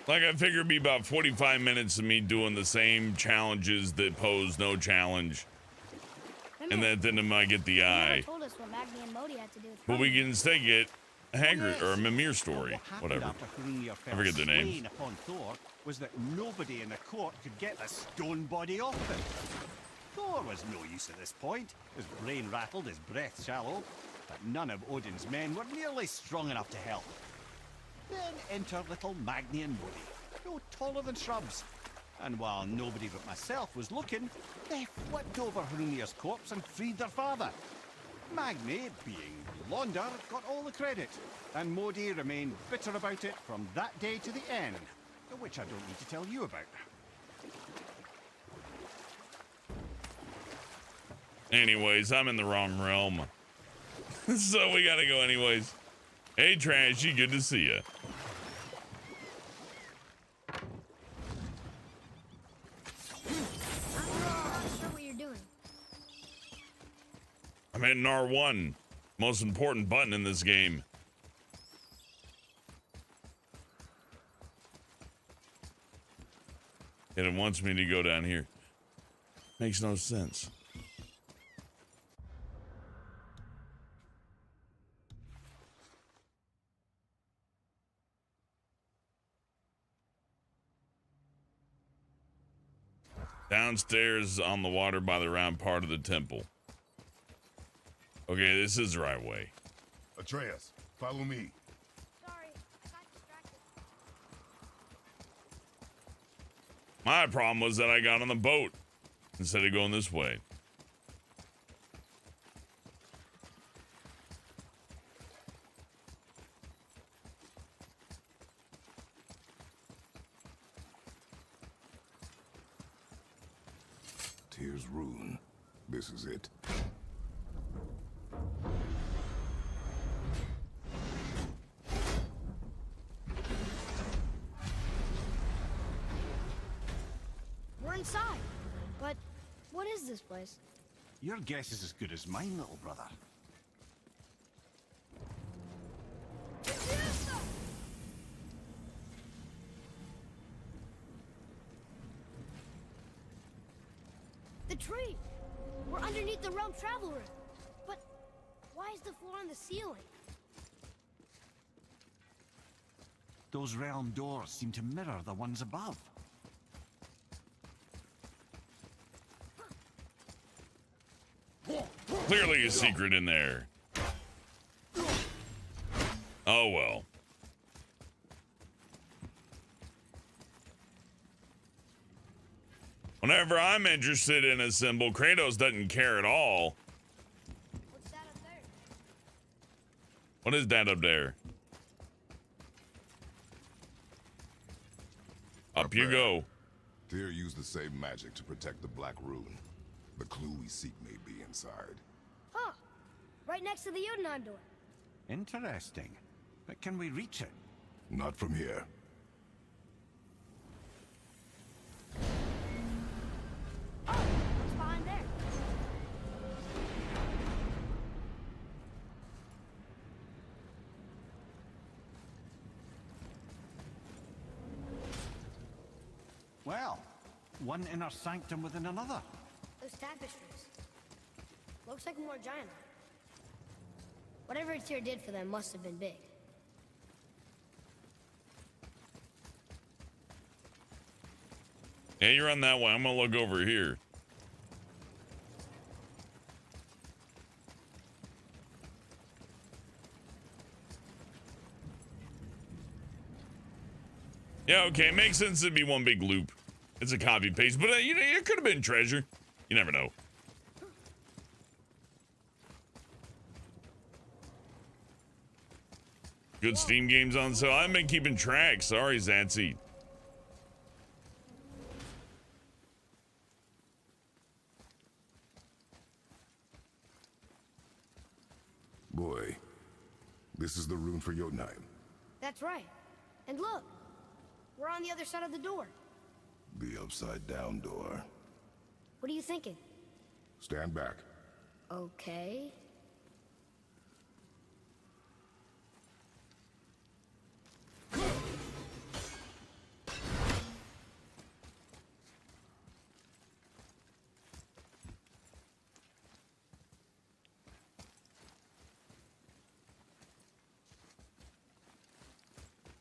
Like, I figured it'd be about 45 minutes of me doing the same challenges that pose no challenge. And then I might get the eye. Told us what Magni and Modi had to do with But we can instead get a Hagrid or a Mimir story. What Whatever. happened after Hrungnir fell I forget their names. slain upon Thor was that nobody in the court could get the stone body off him. Thor was no use at this point. His brain rattled, his breath shallow, but none of Odin's men were nearly strong enough to help. Then enter little Magni and Modi, no taller than shrubs. And while nobody but myself was looking, they flipped over Hrungnir's corpse and freed their father. Magni, being blonder, got all the credit, and Modi remained bitter about it from that day to the end, which I don't need to tell you about. Anyways, I'm in the wrong realm. So we gotta go anyways. Hey, Trashy, good to see ya. I'm not sure what you're doing. I'm hitting R1. Most important button in this game. And it wants me to go down here. Makes no sense. Downstairs on the water by the round part of the temple. Okay, this is the right way. Atreus, follow me. Sorry, I got distracted. My problem was that I got on the boat instead of going this way. Tyr's rune. This is it. We're inside. But what is this place? Your guess is as good as mine, little brother. The tree! We're underneath the realm travel room. Why is the floor on the ceiling? Those realm doors seem to mirror the ones above. Clearly a secret in there. Oh well. Whenever I'm interested in a symbol, Kratos doesn't care at all. What's that up there? What is that up there? Up you there. go. Tyr used the same magic to protect the Black Rune. The clue we seek may be inside. Huh. Right next to the Jotunheim door. Interesting. But can we reach it? Not from here. Oh, what's behind there? Well, one inner sanctum within another. Those tapestries. Looks like more giant art. Whatever Tyr did for them must have been big. Yeah, you're on that one. I'm gonna look over here. Yeah, okay, it makes sense to be one big loop. It's a copy paste, but you know, it could have been treasure. You never know. Good Steam games on sale. I've been keeping track. Sorry, Zancy. Boy, this is the rune for Jotunheim. That's right. And look, we're on the other side of the door. The upside-down door. What are you thinking? Stand back. Okay.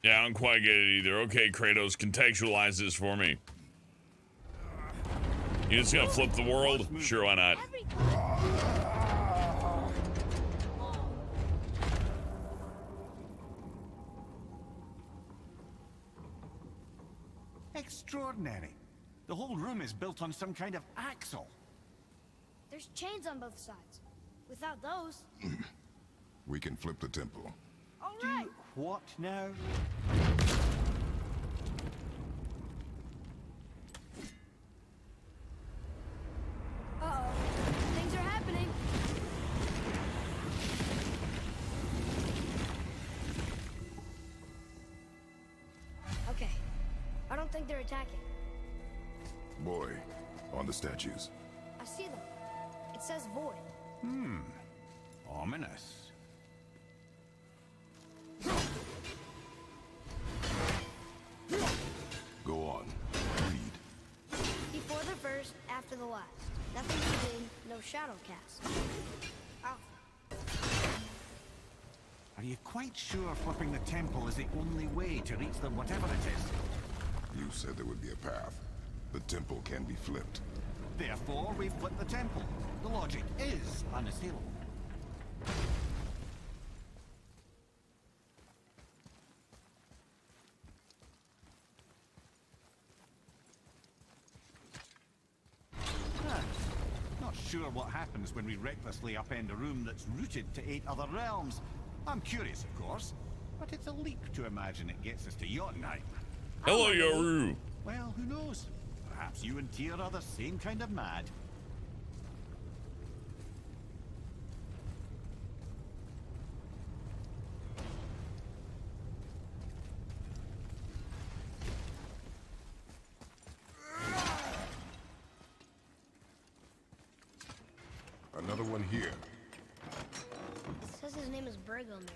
Yeah, I don't quite get it either. Okay, Kratos, contextualize this for me. You just gonna flip the world? Sure, why not? Extraordinary. The whole room is built on some kind of axle. There's chains on both sides. Without those... We can flip the temple. All right. What now? Uh-oh. Things are happening. Okay. I don't think they're attacking. Boy, on the statues. I see them. It says void. Ominous. Go on. Read. Before the first, after the last. Nothing between, no shadow cast. Ow. Are you quite sure flipping the temple is the only way to reach them, whatever it is? You said there would be a path. The temple can be flipped. Therefore, we flip the temple. The logic is unassailable. Not sure what happens when we recklessly upend a room that's rooted to 8 other realms. I'm curious, of course, but it's a leap to imagine it gets us to Jotunheim. Hello, Yoru. Well, who knows? Perhaps you and Tyr are the same kind of mad. Another one here. It says his name is Bergelmir.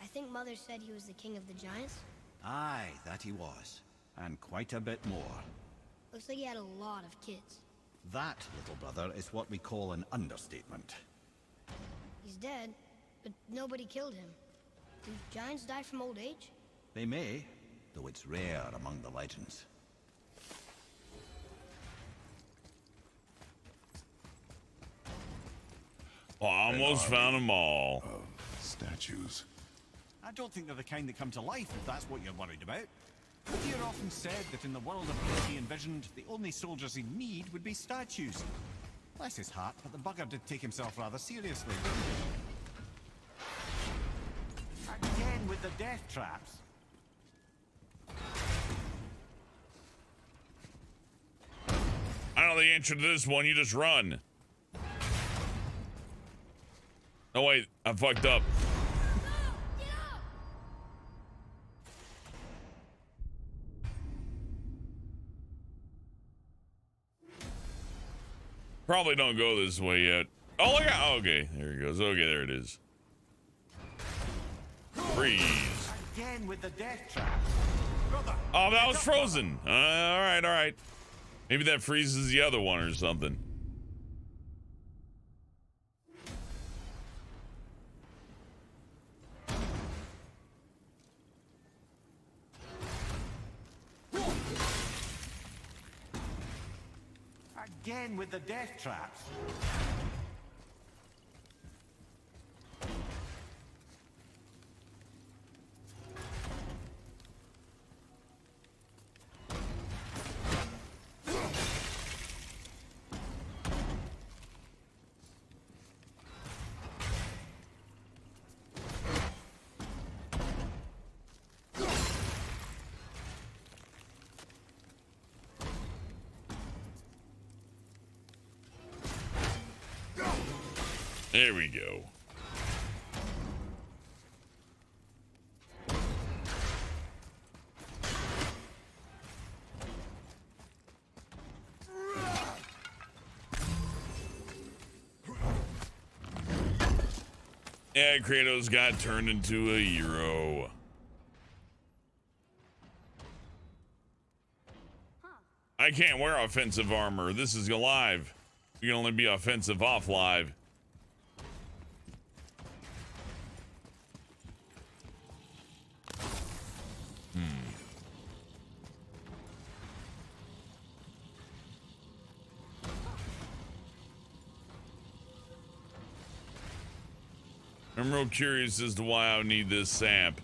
I think Mother said he was the king of the giants. Aye, that he was. And quite a bit more. Looks like he had a lot of kids. That, little brother, is what we call an understatement. He's dead, But nobody killed him. Do giants die from old age? They may, though it's rare among the legends. Well, I almost found them all. Statues. I don't think they're the kind that come to life, if that's what you're worried about. Tyr often said that in the world of what he envisioned, the only soldiers he'd need would be statues. Bless his heart, but the bugger did take himself rather seriously. Again with the death traps. I know the answer to this one. You just run. Oh wait, I fucked up. Probably don't go this way yet. Oh, look out. Okay, there it goes. Okay, there it is. Freeze. Again with the death traps. Brother, Oh, that was frozen. All right, all right. Maybe that freezes the other one or something. Again with the death traps. There we go. Yeah, Kratos got turned into a hero. I can't wear offensive armor. This is live. You can only be offensive off live. I'm real curious as to why I would need this sap.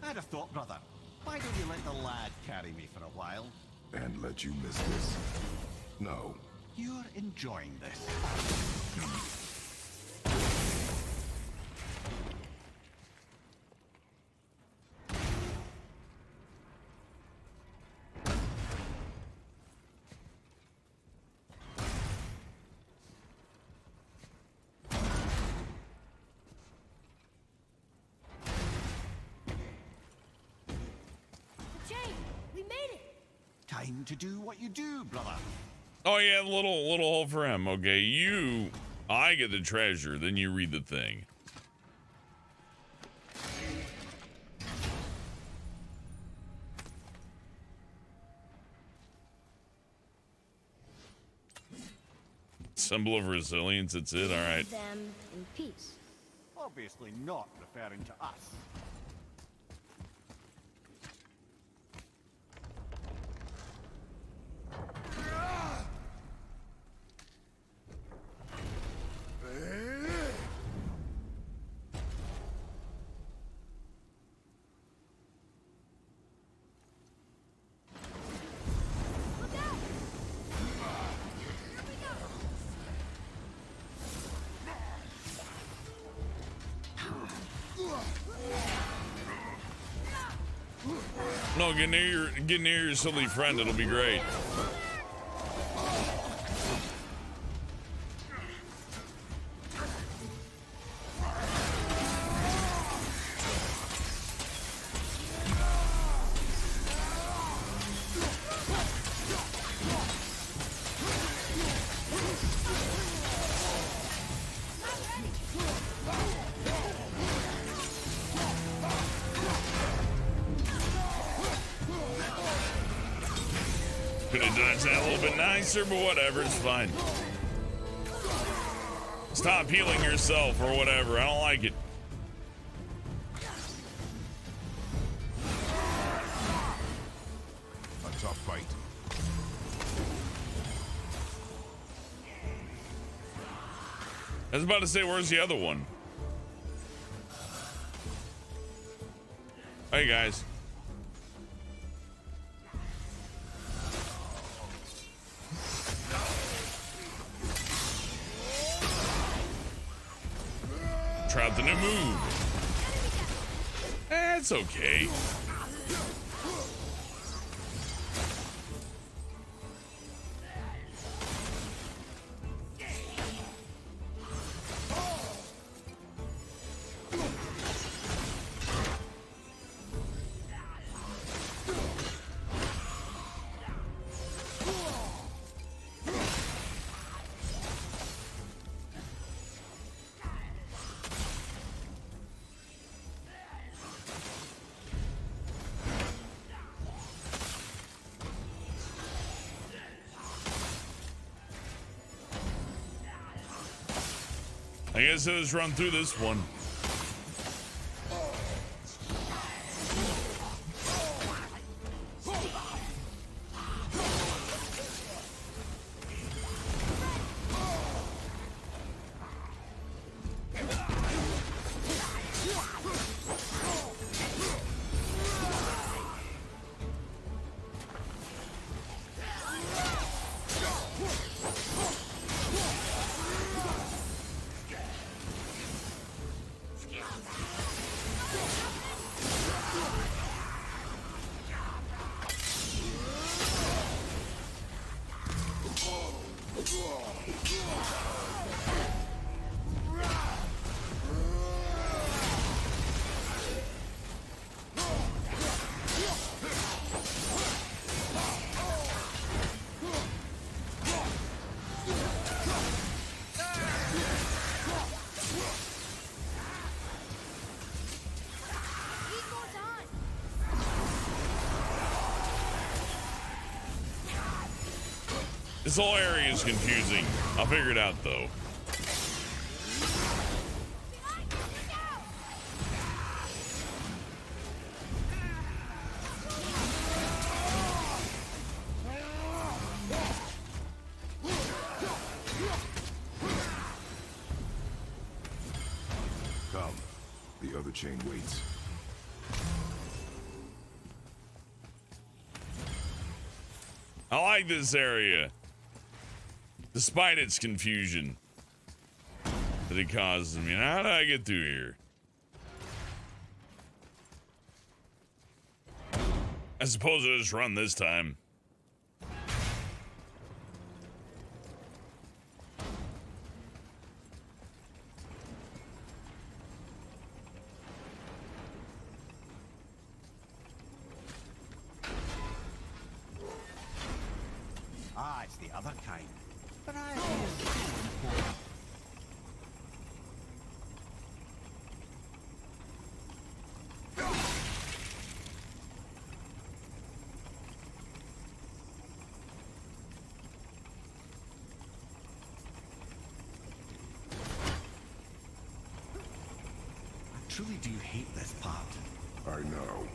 I'd have thought, brother, why don't you let the lad carry me for a while? And let you miss this? No. You're enjoying this. Time to do what you do, brother. Oh yeah, little hole for him. Okay, I get the treasure, then you read the thing. Symbol of resilience, that's it, all right. Them in peace. Obviously not referring to us. No, get near your silly friend, it'll be great. Could have done that a little bit nicer, but whatever, it's fine. Stop healing yourself or whatever. I don't like it. A tough fight. I was about to say, where's the other one? Hey, guys. Tried the new move. It's okay. I guess I'll just run through this one. This whole area is confusing. I'll figure it out, though. Come. The other chain waits. I like this area. Despite its confusion that it causes me. Now, how did I get through here? I suppose I'll just run this time. Ah, it's the other kind. But I truly do hate this part. I know.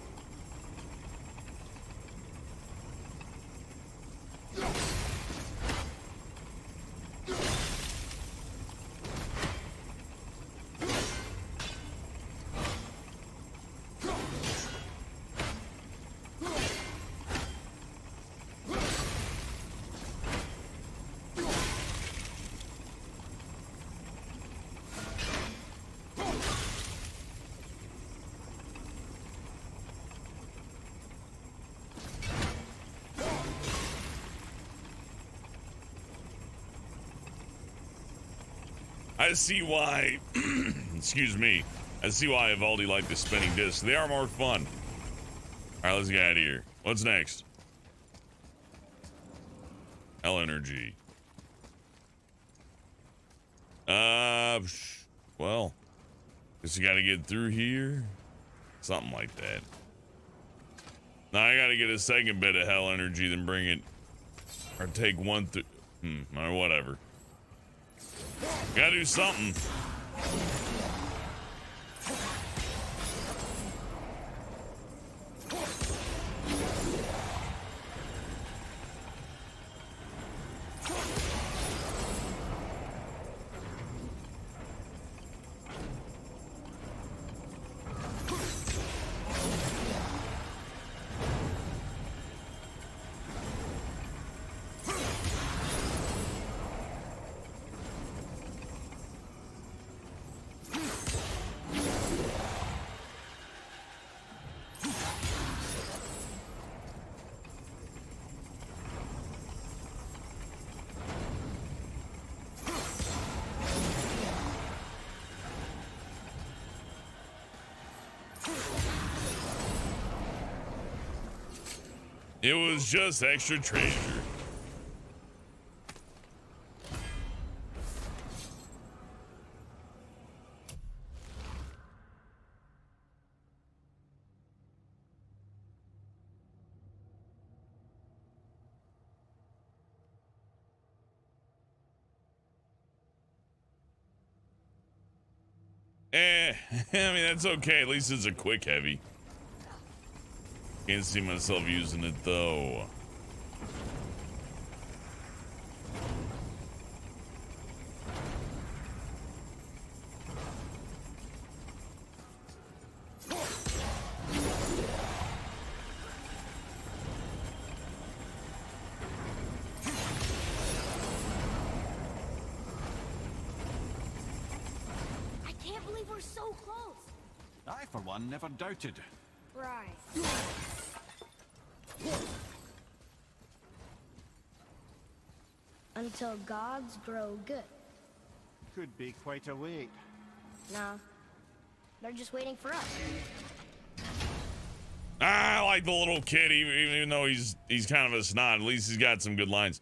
I see why, excuse me, I see why Evaldi liked the spinning discs. They are more fun. All right, let's get out of here. What's next? Hell energy. Well, guess you gotta get through here. Something like that. Now I gotta get a second bit of hell energy, then bring it Or take one through. Or whatever. Gotta do something. It was just extra treasure. I mean, that's okay. At least it's a quick heavy. Can't see myself using it though. I can't believe we're so close. I, for one, never doubted. Right. Until gods grow good. Could be quite a wait. No, they're just waiting for us. I like the little kid, even though he's kind of a snot. At least he's got some good lines.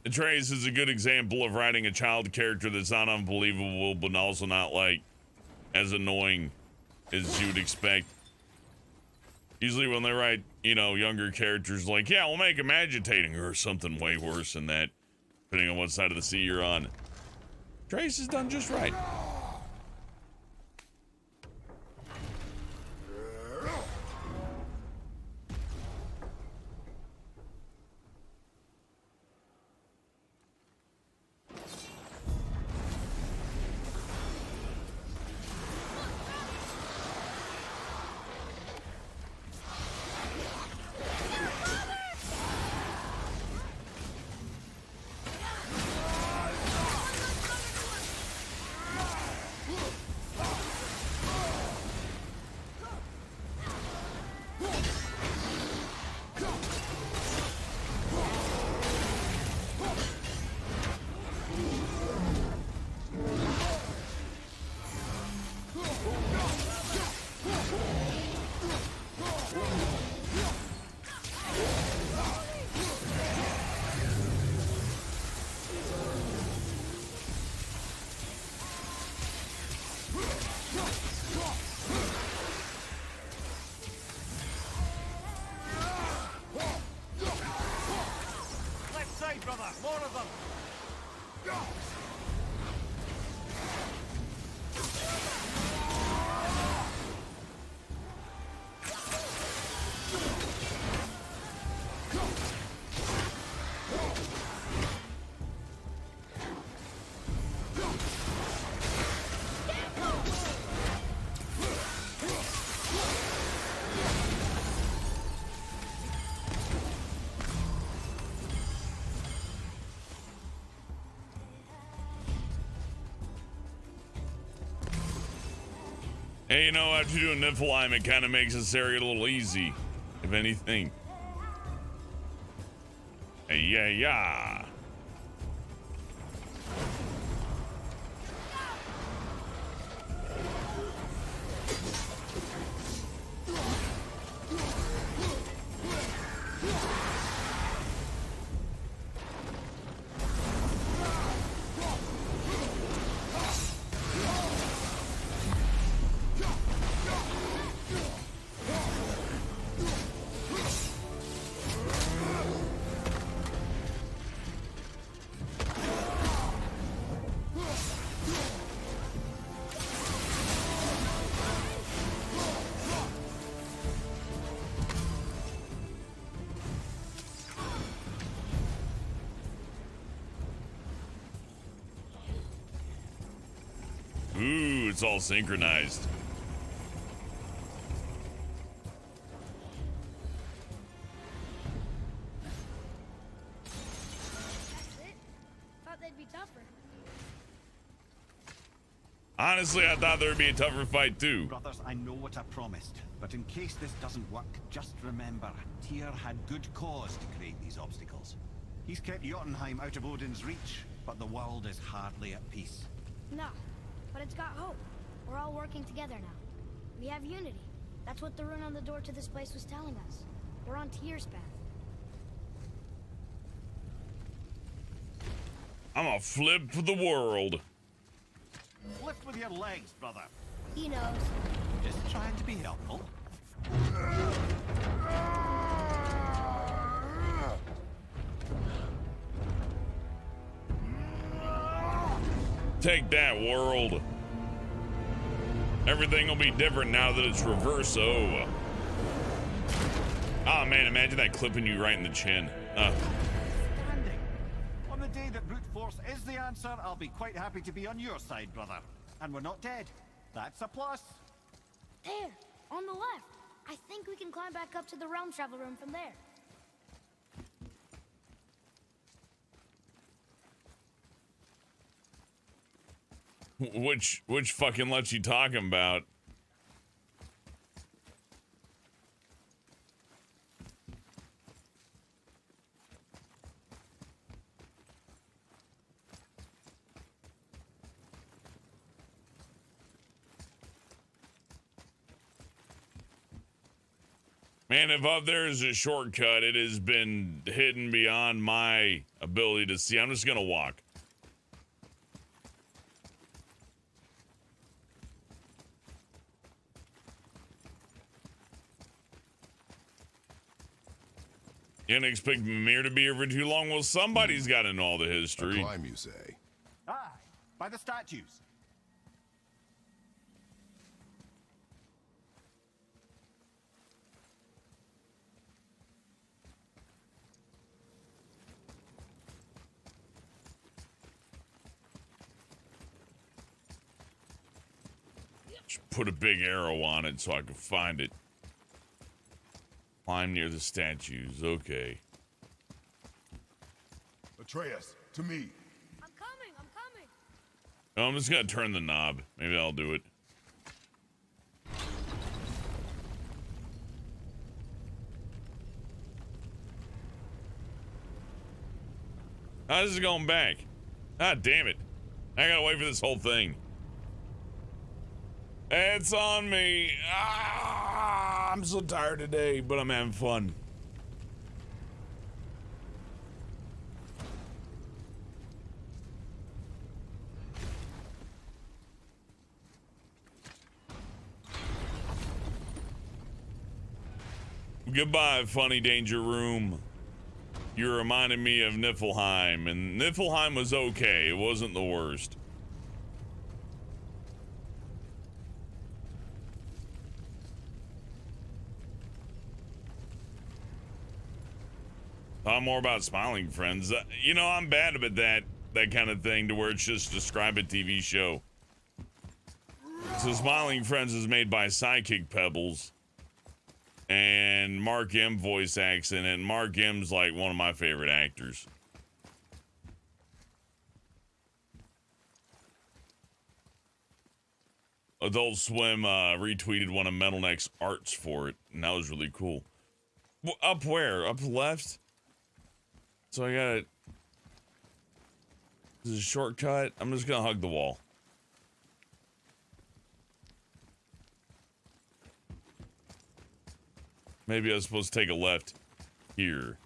Atreus is a good example of writing a child character that's not unbelievable, but also not like as annoying as you would expect. Usually when they write, you know, younger characters, like, yeah, we'll make him agitating or something way worse than that, depending on what side of the sea you're on. Trace is done just right. Hey, you know, after doing Niflheim, it kind of makes this area a little easy, if anything. Hey, yeah. it's all synchronized. That's it? Thought they'd be tougher. Honestly, I thought there would be a tougher fight too. Brothers, I know what I promised, but in case this doesn't work, just remember, Tyr had good cause to create these obstacles. He's kept Jotunheim out of Odin's reach, but the world is hardly at peace. No, but it's got hope. We're all working together now. We have unity. That's what the rune on the door to this place was telling us. We're on Tyr's path. I'm gonna flip the world. Lift with your legs, brother. He knows. Just trying to be helpful. Take that, world. Everything will be different now that it's reverso. Oh man, imagine that clipping you right in the chin. Standing. On the day that brute force is the answer, I'll be quite happy to be on your side, brother. And we're not dead. That's a plus. There, on the left. I think we can climb back up to the realm travel room from there. Which fucking lets you talking about? Man, if up there is a shortcut, it has been hidden beyond my ability to see. I'm just gonna walk. You didn't expect Mimir to be here for too long? Well, somebody's got to know all the A history. climb, you say? Aye, by the statues. Just put a big arrow on it so I can find it. Climb near the statues. Okay. Atreus, to me. I'm coming, I'm coming. Oh, I'm just gonna turn the knob. Maybe I'll do it. How is it going back? Ah, damn it. I gotta wait for this whole thing. It's on me. Ah, I'm so tired today, but I'm having fun. Goodbye, funny danger room. You reminded me of Niflheim, and Niflheim was okay. It wasn't the worst. Thought more about Smiling Friends. You know, I'm bad about that kind of thing to where it's just describe a TV show. So Smiling Friends is made by Psychic Pebbles. And Mark M voice acts in it. And Mark M's like one of my favorite actors. Adult Swim retweeted one of Metal Neck's arts for it. And that was really cool. Well, up where? Up left? So I got it. This is a shortcut. I'm just gonna hug the wall. Maybe I was supposed to take a left here.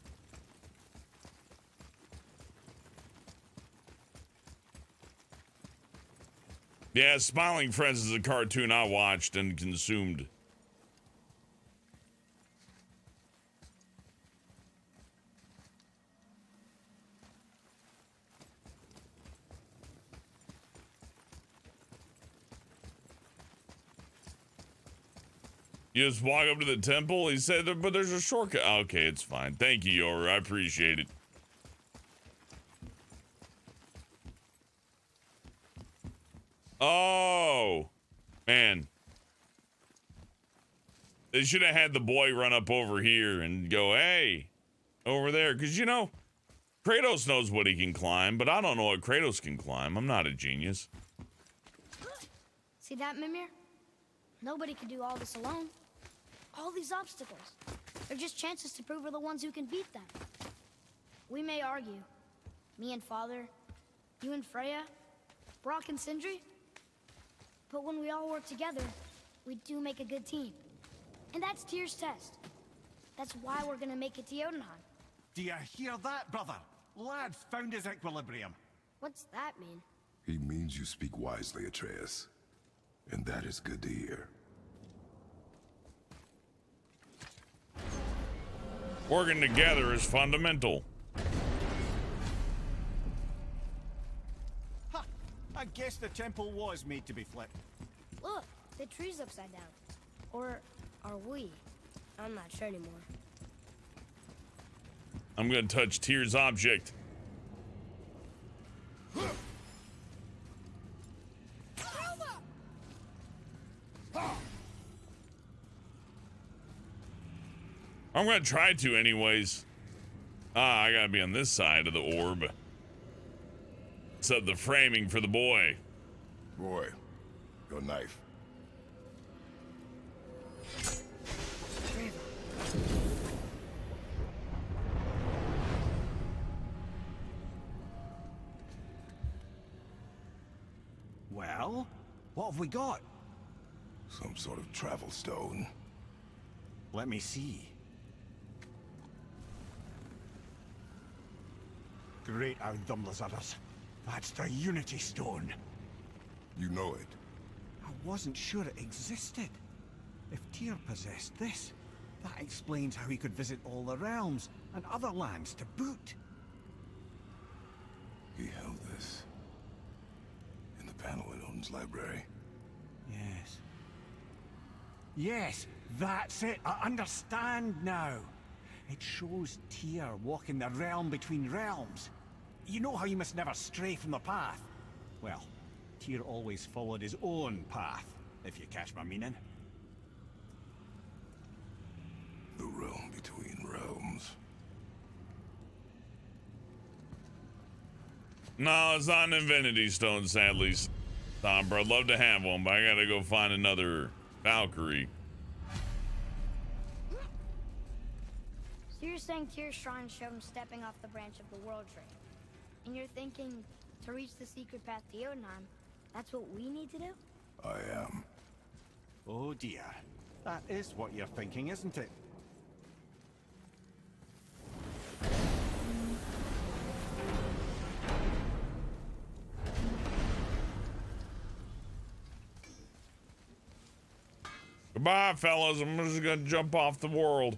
Yeah, Smiling Friends is a cartoon I watched and consumed. You just walk up to the temple? He said, but there's a shortcut. Okay, it's fine. Thank you, Yoru. I appreciate it. Oh. Man. They should have had the boy run up over here and go, hey, over there. Because, you know, Kratos knows what he can climb, but I don't know what Kratos can climb. I'm not a genius. See that, Mimir? Nobody can do all this alone. All these obstacles. They're just chances to prove we're the ones who can beat them. We may argue. Me and Father, you and Freya, Brok and Sindri. But when we all work together, we do make a good team. And that's Tyr's test. That's why we're gonna make it to Jotunheim. Do you hear that, brother? Lad's found his equilibrium. What's that mean? He means you speak wisely, Atreus. And that is good to hear. Working together is fundamental. Ha! I guess the temple was made to be flipped. Look, the tree's upside down. Or are we? I'm not sure anymore. I'm gonna touch Tyr's object. I'm gonna try to anyways. I gotta be on this side of the orb. Set up the framing for the boy. Boy, your knife. Well, what have we got? Some sort of travel stone. Let me see. Great Audumlazaras. That's the Unity Stone. You know it. I wasn't sure it existed. If Tyr possessed this, that explains how he could visit all the realms and other lands to boot. He held this in the panel in Odin's library. Yes. Yes, that's it. I understand now. It shows Tyr walking the realm between realms. You know how you must never stray from the path? Well, Tyr always followed his own path, if you catch my meaning. The realm between realms. No, it's not an Infinity Stone, sadly. Tom, bro, I'd love to have one, but I gotta go find another Valkyrie. So you're saying Tyr's shrine showed him stepping off the branch of the World Tree. And you're thinking, to reach the secret path to Jotunheim, that's what we need to do? I am. Oh dear. That is what you're thinking, isn't it? Goodbye, fellas. I'm just gonna jump off the world.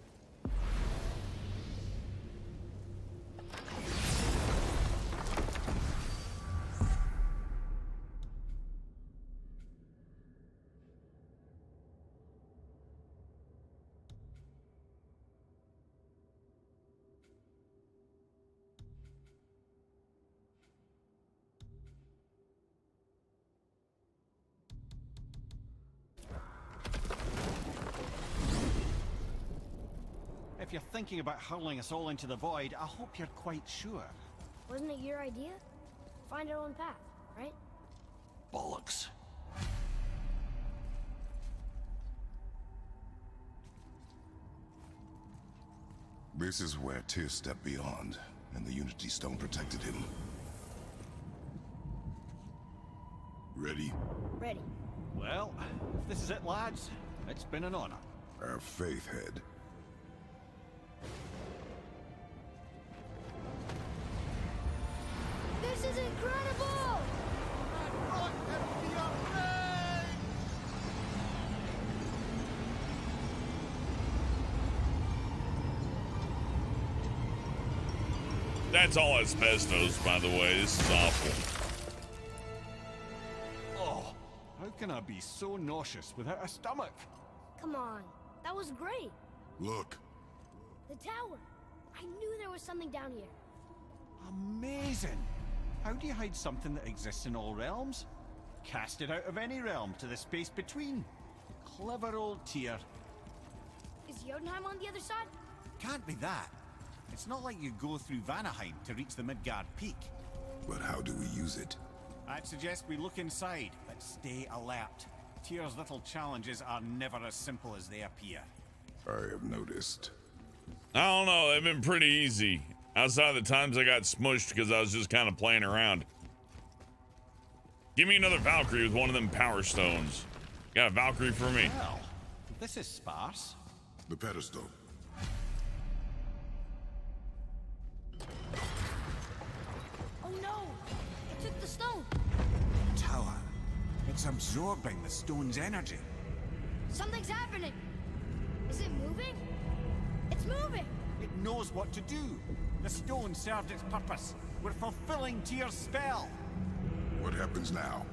If you're thinking about hurling us all into the void, I hope you're quite sure. Wasn't it your idea? Find our own path, right? Bollocks. This is where Tyr stepped beyond, and the Unity Stone protected him. Ready? Ready. Well, if this is it, lads, it's been an honor. Our faith head. This is incredible! That's all asbestos, by the way. This is awful. Oh, how can I be so nauseous without a stomach? Come on, that was great. Look. The tower. I knew there was something down here. Amazing! How do you hide something that exists in all realms? cast it out of any realm to the space between. Clever old Tyr. Is Jotunheim on the other side? Can't be that. It's not like you go through Vanaheim to reach the Midgard peak. But how do we use it? I'd suggest we look inside, but stay alert. Tyr's little challenges are never as simple as they appear. I have noticed. I don't know. They've been pretty easy. Outside of the times I got smushed because I was just kind of playing around. Give me another Valkyrie with one of them power stones. Got a Valkyrie for me. Well, this is sparse. The pedestal. Oh no! It took the stone! Tower. It's absorbing the stone's energy. Something's happening! Is it moving? It's moving! It knows what to do. The stone served its purpose. We're fulfilling Tyr's spell. What happens now?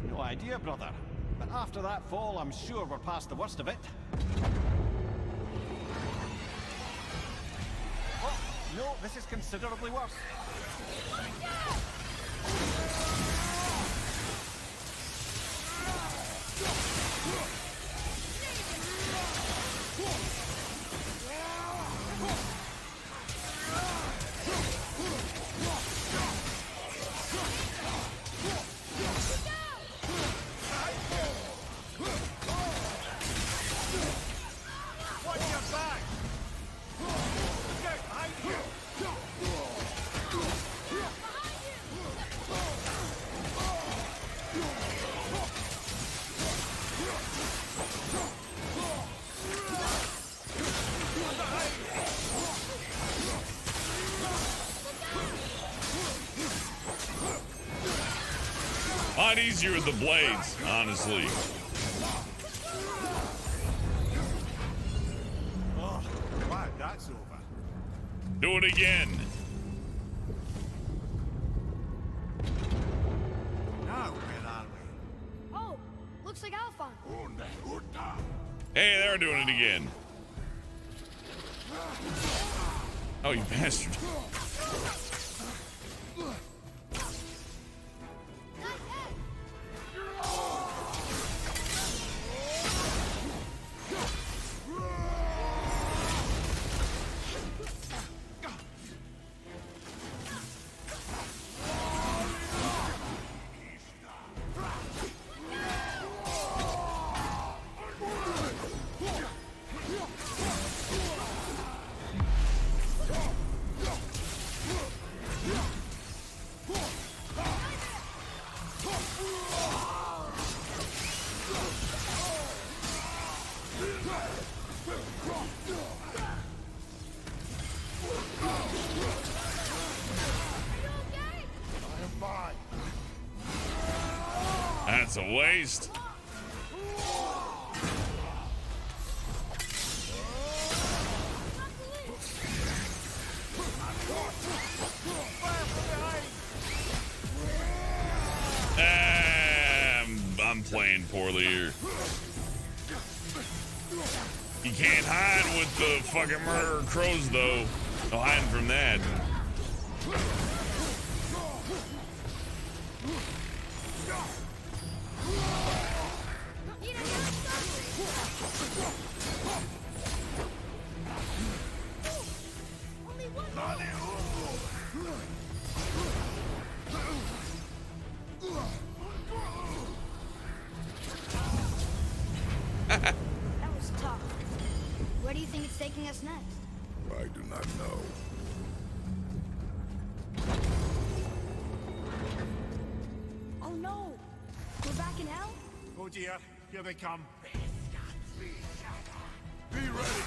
No idea, brother. But after that fall, I'm sure we're past the worst of it. Oh, no, this is considerably worse. A lot easier with the blades, honestly. Oh, wow, that's over. Do it again. Now, where are we? Oh, looks like Alphon. Hey, they're doing it again. Oh, you bastard. That's a waste. I'm playing poorly here. You can't hide with the fucking murderer crows, though. No hiding from that. That was tough. Where do you think it's taking us next? I do not know. Oh no! We're back in hell? Oh dear, here they come. Be ready!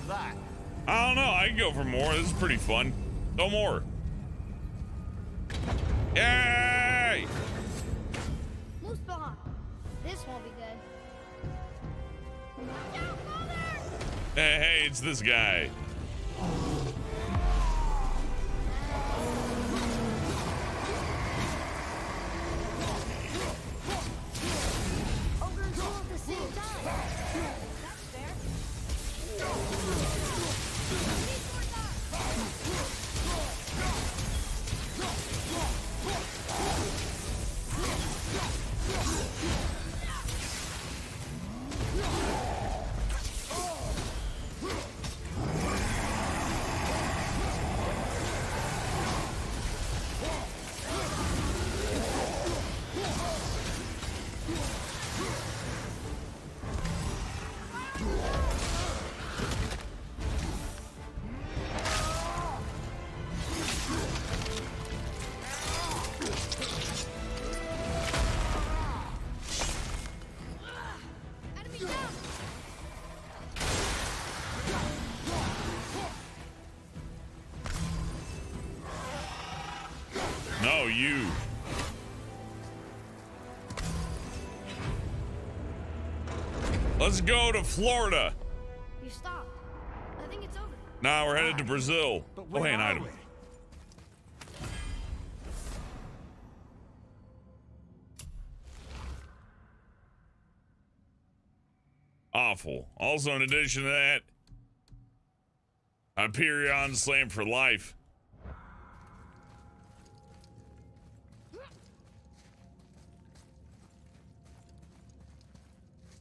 that? I don't know. I can go for more. This is pretty fun. No more. Yay! Moose behind. This won't be good. Watch out, Father! Hey, it's this guy. Ogre and Thor at the same time. That's fair. Enemy down! No, you. Let's go to Florida. You stopped. I think it's over. Now we're headed to Brazil. But Oh, where hey, an are item. we? Awful. Also, in addition to that, Hyperion slammed for life.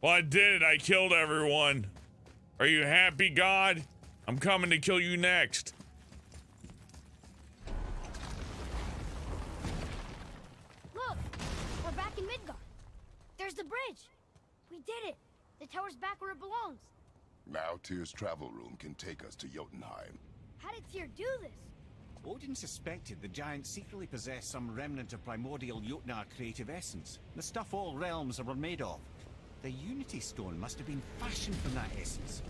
Well, I did it. I killed everyone. Are you happy, God? I'm coming to kill you next. Look! We're back in Midgard. There's the bridge. We did it. The tower's back where it belongs. Now Tyr's travel room can take us to Jotunheim. How did Tyr do this? Odin suspected the giants secretly possessed some remnant of primordial Jotnar creative essence, the stuff all realms were made of. The Unity Stone must have been fashioned from that essence.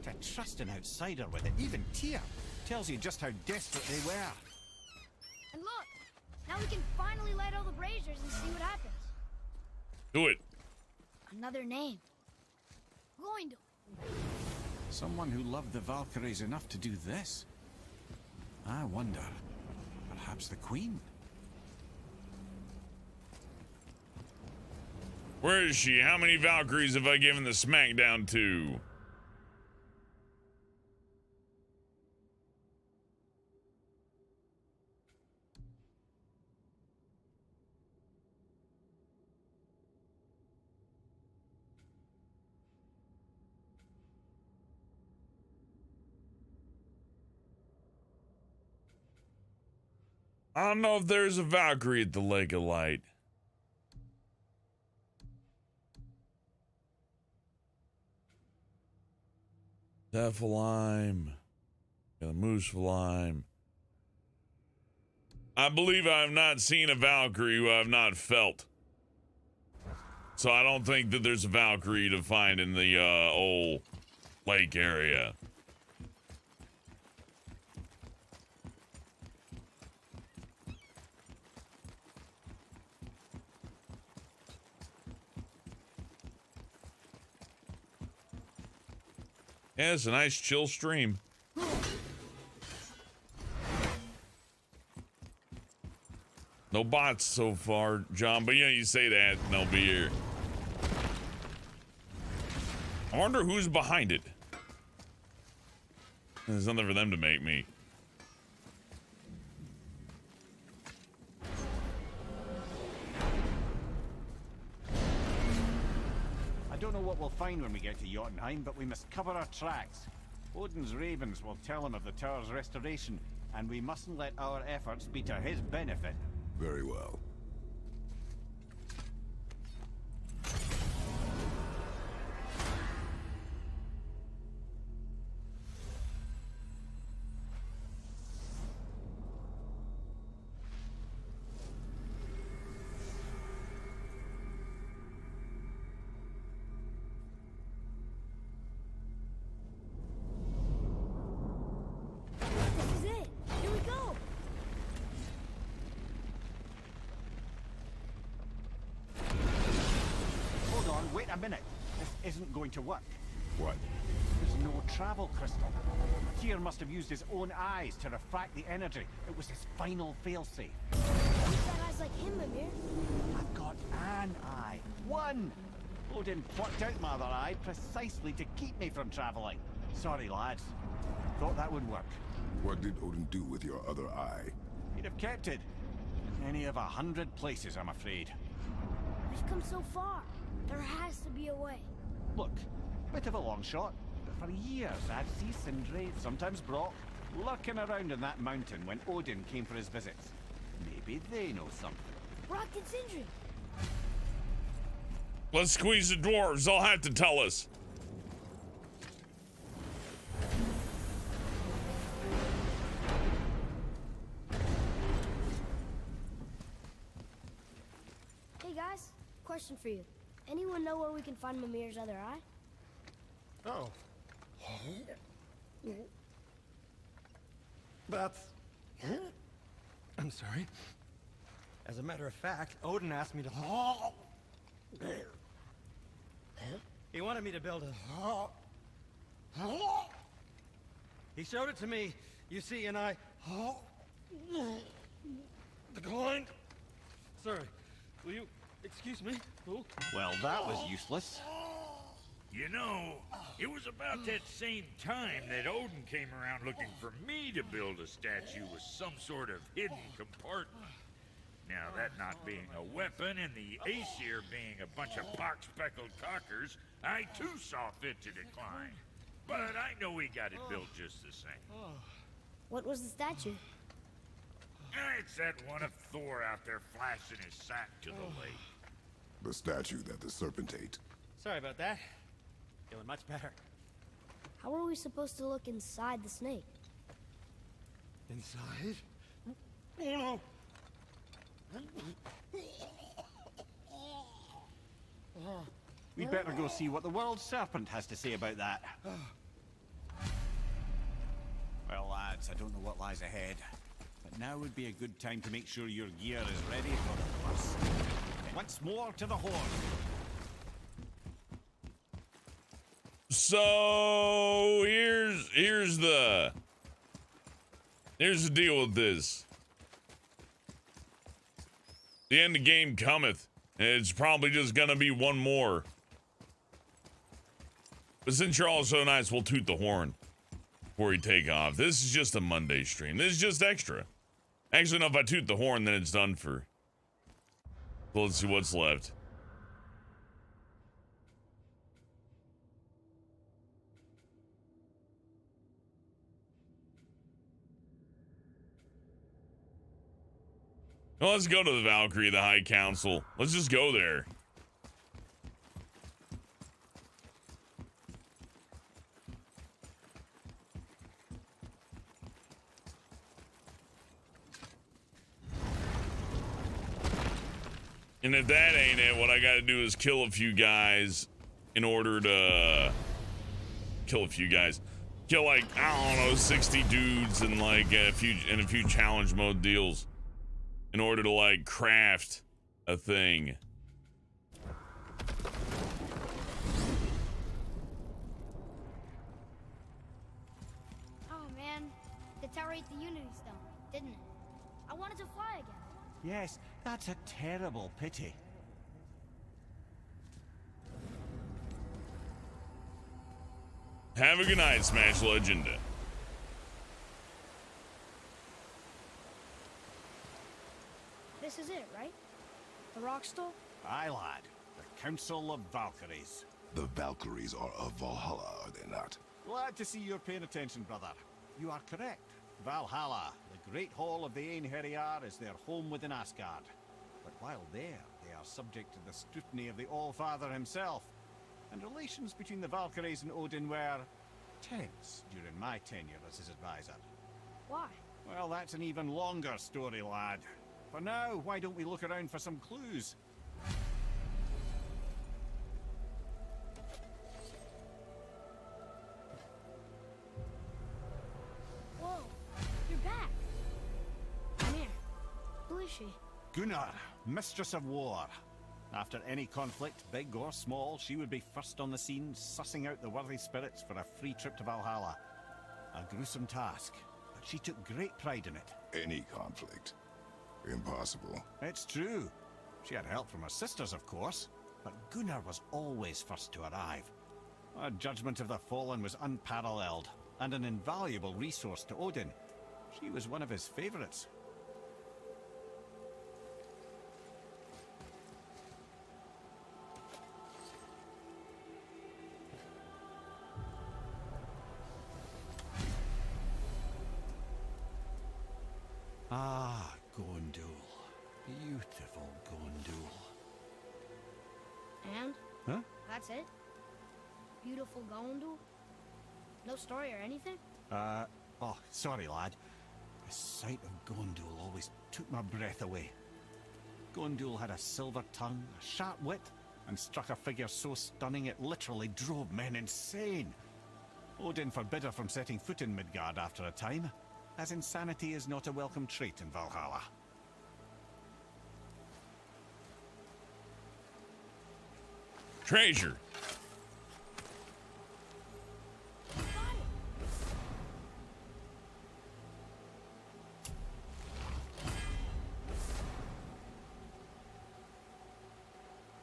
To trust an outsider with it, even Tyr, tells you just how desperate they were. And look! Now we can finally light all the braziers and see what happens. Do it. Another name. Goindel. Someone who loved the Valkyries enough to do this? I wonder, perhaps the Queen? Where is she? How many Valkyries have I given the smackdown to? I don't know if there's a Valkyrie at the Lake of Light. Nephilim. Got a Muspelheim. I believe I have not seen a Valkyrie who I have not felt. So I don't think that there's a Valkyrie to find in the old lake area. Yeah, it's a nice chill stream. No bots so far, John, but yeah, you say that and they'll be here. I wonder who's behind it. There's nothing for them to make me. I don't know what we'll find when we get to Jotunheim, but we must cover our tracks. Odin's ravens will tell him of the tower's restoration, and we mustn't let our efforts be to his benefit. Very well. minute. This isn't going to work. What? There's no travel crystal. Tyr must have used his own eyes to refract the energy. It was his final failsafe. You've got eyes like him, Mimir. I've got an eye. One! Odin plucked out my other eye precisely to keep me from traveling. Sorry, lads. Thought that would work. What did Odin do with your other eye? He'd have kept it. Any of 100 places, I'm afraid. We've come so far. There has to be a way. Look, bit of a long shot, but for years I'd see Sindri, sometimes Brok, lurking around in that mountain when Odin came for his visits. Maybe they know something. Brok and Sindri. Let's squeeze the dwarves. They'll have to tell us. Hey guys, question for you. Anyone know where we can find Mimir's other eye? Oh. That's... I'm sorry. As a matter of fact, Odin asked me to... He wanted me to build a... He showed it to me, you see, and I... Declined. Sorry, will you excuse me? Oh. Well, that was useless. You know, it was about that same time that Odin came around looking for me to build a statue with some sort of hidden compartment. Now, that not being a weapon and the Aesir being a bunch of pock-speckled cockers, I too saw fit to decline. But I know we got it built just the same. What was the statue? It's that one of Thor out there flashing his sack to the lake. The statue that the serpent ate. Sorry about that. Feeling much better. How are we supposed to look inside the snake? Inside? Oh no! We'd better go see what the world serpent has to say about that. Well, lads, I don't know what lies ahead, but now would be a good time to make sure your gear is ready for the worst. Once more to the horn. So here's the deal with this. The end of game cometh. It's probably just gonna be one more. But since you're all so nice, we'll toot the horn before we take off. This is just a Monday stream. This is just extra. Actually, no, if I toot the horn, then it's done for. So let's see what's left. Well, let's go to the Valkyrie, the High Council. Let's just go there. And if that ain't it, what I gotta do is kill a few guys in order to kill a few guys. Kill like, I don't know, 60 dudes and like a few challenge mode deals in order to like craft a thing. Oh man, the tower ate the Unity Stone, didn't it? I wanted to fly again. Yes, that's a terrible pity. Have a good night, Smash Legend. This is it, right? The rock stone? Aye, lad. The Council of Valkyries. The Valkyries are of Valhalla, are they not? Glad to see you're paying attention, brother. You are correct. Valhalla, the great hall of the Einherjar, is their home within Asgard. But while there, they are subject to the scrutiny of the All-Father himself. And relations between the Valkyries and Odin were tense during my tenure as his advisor. Why? Well, that's an even longer story, lad. For now, why don't we look around for some clues? Whoa, you're back. Mimir, who is she? Gunnar, Mistress of War. After any conflict, big or small, she would be first on the scene, sussing out the worthy spirits for a free trip to Valhalla. A gruesome task, but she took great pride in it. Any conflict. Impossible. It's true. She had help from her sisters, of course, but Gunnar was always first to arrive. Her judgment of the fallen was unparalleled, and an invaluable resource to Odin. She was one of his favorites. Ah, Gondul. Beautiful Gondul. And? Huh? That's it? Beautiful Gondul? No story or anything? Oh, sorry, lad. The sight of Gondul always took my breath away. Gondul had a silver tongue, a sharp wit, and struck a figure so stunning it literally drove men insane. Odin forbid her from setting foot in Midgard after a time, as insanity is not a welcome trait in Valhalla. Treasure.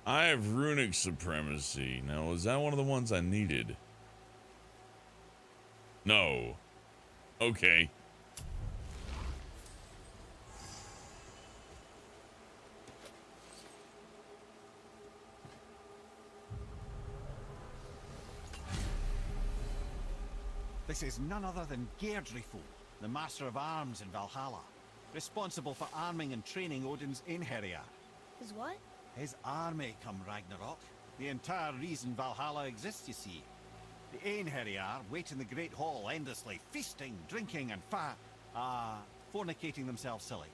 I have runic supremacy. Now, is that one of the ones I needed? No. Okay. This is none other than Geirdriful, the Master of Arms in Valhalla, responsible for arming and training Odin's Einherjar. His what? His army come Ragnarok. The entire reason Valhalla exists, you see. The Einherjar wait in the Great Hall endlessly, feasting, drinking, and fornicating themselves silly.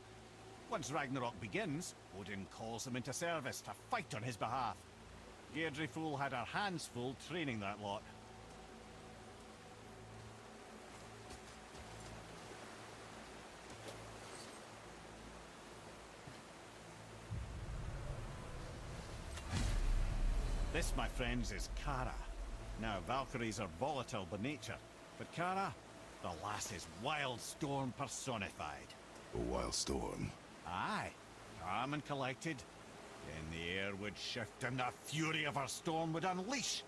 Once Ragnarok begins, Odin calls them into service to fight on his behalf. Geirdriful had her hands full training that lot. This, my friends, is Kara. Now, Valkyries are volatile by nature, but Kara, the lass is wild storm personified. A wild storm. Aye, calm and collected. Then the air would shift and the fury of her storm would unleash.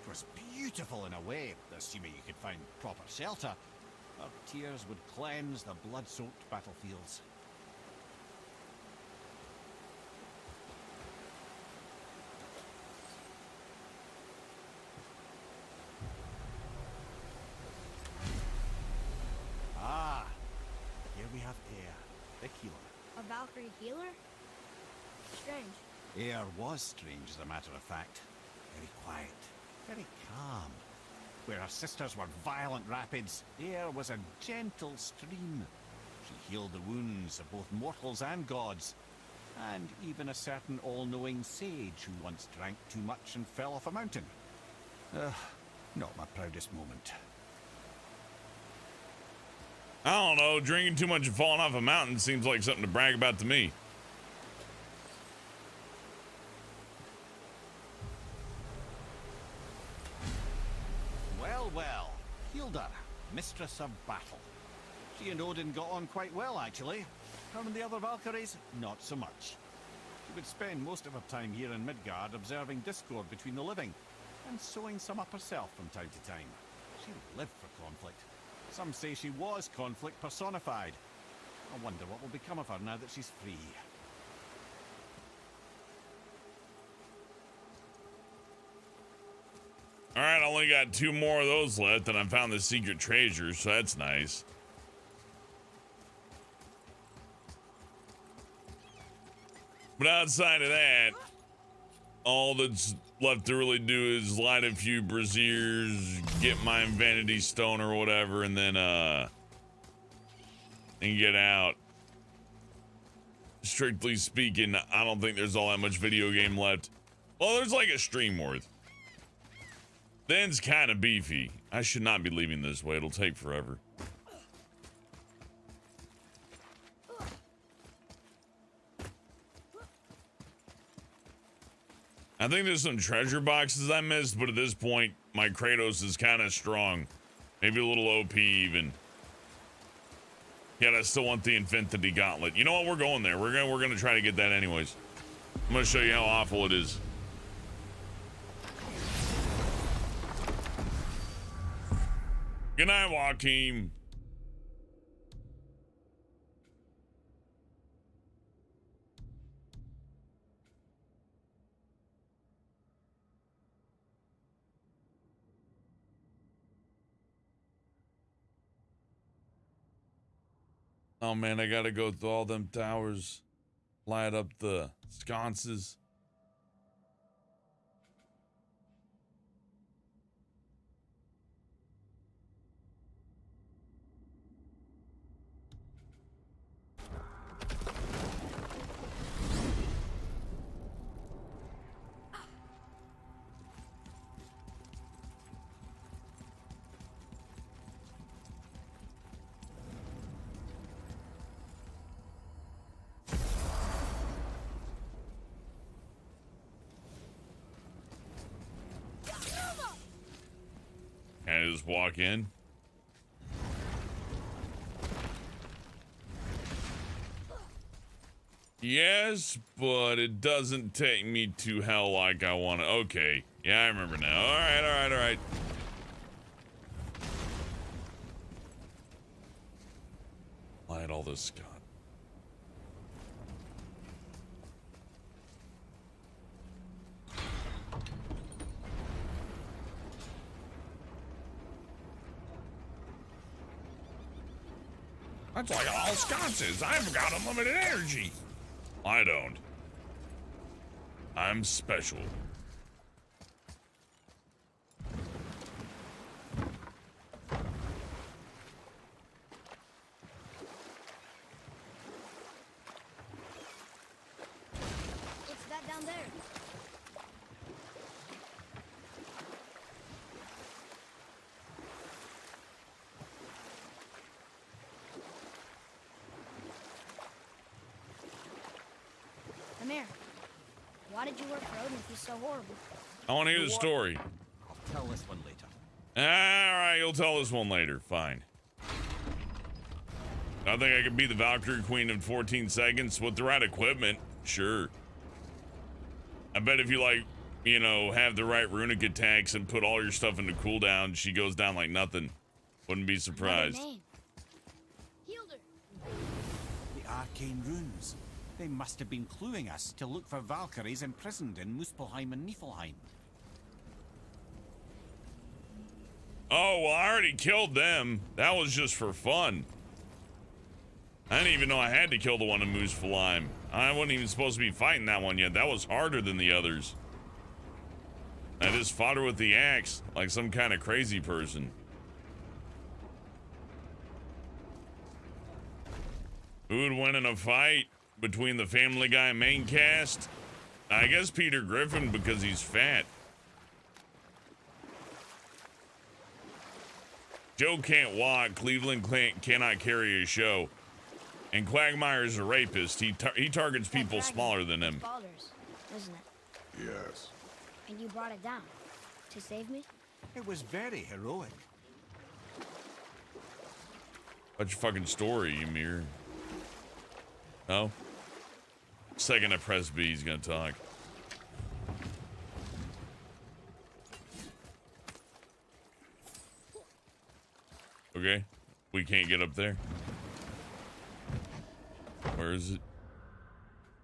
It was beautiful in a way, assuming you could find proper shelter. Her tears would cleanse the blood-soaked battlefields. The healer. A Valkyrie healer? Strange. Air was strange, as a matter of fact. Very quiet, very calm. Where her sisters were violent rapids, Air was a gentle stream. She healed the wounds of both mortals and gods, and even a certain all-knowing sage who once drank too much and fell off a mountain. Not my proudest moment. I don't know. Drinking too much and falling off a mountain seems like something to brag about to me. Well, well. Hilda, mistress of battle. She and Odin got on quite well, actually. Her and the other Valkyries, not so much. She would spend most of her time here in Midgard observing discord between the living, and sewing some up herself from time to time. She lived for conflict. Some say she was conflict personified. I wonder what will become of her now that she's free. All right, I only got 2 more of those left, and I found the secret treasure, so that's nice. But outside of that, all that's left to really do is light a few braziers, get my Infinity Stone or whatever, and then and get out. Strictly speaking, I don't think there's all that much video game left. Well, there's like a stream worth. The end's kind of beefy. I should not be leaving this way. It'll take forever. I think there's some treasure boxes I missed, but at this point, my Kratos is kind of strong. Maybe a little OP even. Yet I still want the Infinity Gauntlet. You know what? We're going there. We're gonna try to get that anyways. I'm gonna show you how awful it is. Good night, Joaquin. Oh man, I gotta go through all them towers, light up the sconces. Can I just walk in? Yes, but it doesn't take me to hell like I want to. Okay. Yeah, I remember now. All right, all right, all right. Light all this scott. That's like all sconces. I've got unlimited energy. I don't. I'm special. What's that down there? Mimir, why did you work for Odin if he's so horrible? I want to hear the story. I'll tell this one later. All right, you'll tell this one later. Fine. I think I could be the Valkyrie Queen in 14 seconds with the right equipment. Sure. I bet if you, like, you know, have the right runic attacks and put all your stuff into cooldown, she goes down like nothing. Wouldn't be surprised. Name. Healed her. The arcane runes. They must have been cluing us to look for Valkyries imprisoned in Muspelheim and Niflheim. Oh, well, I already killed them. That was just for fun. I didn't even know I had to kill the one in Muspelheim. I wasn't even supposed to be fighting that one yet. That was harder than the others. I just fought her with the axe like some kind of crazy person. Who would win in a fight between the Family Guy main cast? I guess Peter Griffin, because he's fat. Joe can't walk. Cleveland cannot carry a show. And Quagmire's a rapist. He targets people smaller than him. Baldur's, isn't it? Yes. And you brought it down to save me? It was very heroic. What's your fucking story, Ymir? No? Second I press B, he's gonna talk. Okay, we can't get up there. Where is it?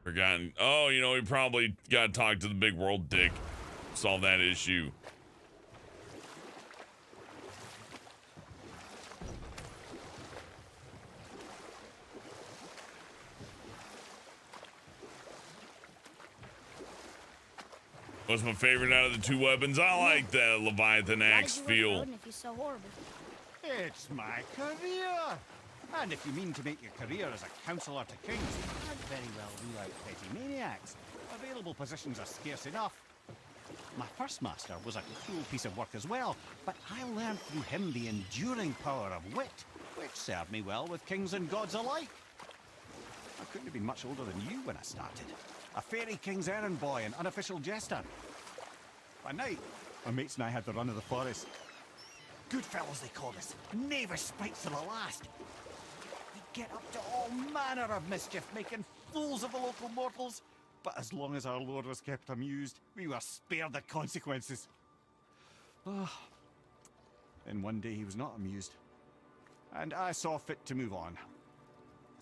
Forgotten. Oh, you know, we probably gotta talk to the big world dick. Solve that issue. What's my favorite out of the two weapons? I like the Leviathan axe feel. Odin if he's so horrible? It's my career! And if you mean to make your career as a counsellor to kings, you can't very well rule out petty maniacs. Available positions are scarce enough. My first master was a cruel piece of work as well, but I learned through him the enduring power of wit, which served me well with kings and gods alike. I couldn't have been much older than you when I started. A fairy king's errand boy and unofficial jester. By night, my mates and I had the run of the forest. Good fellows, they called us. Never spites to the last. We'd get up to all manner of mischief, making fools of the local mortals. But as long as our lord was kept amused, we were spared the consequences. Then one day he was not amused, and I saw fit to move on.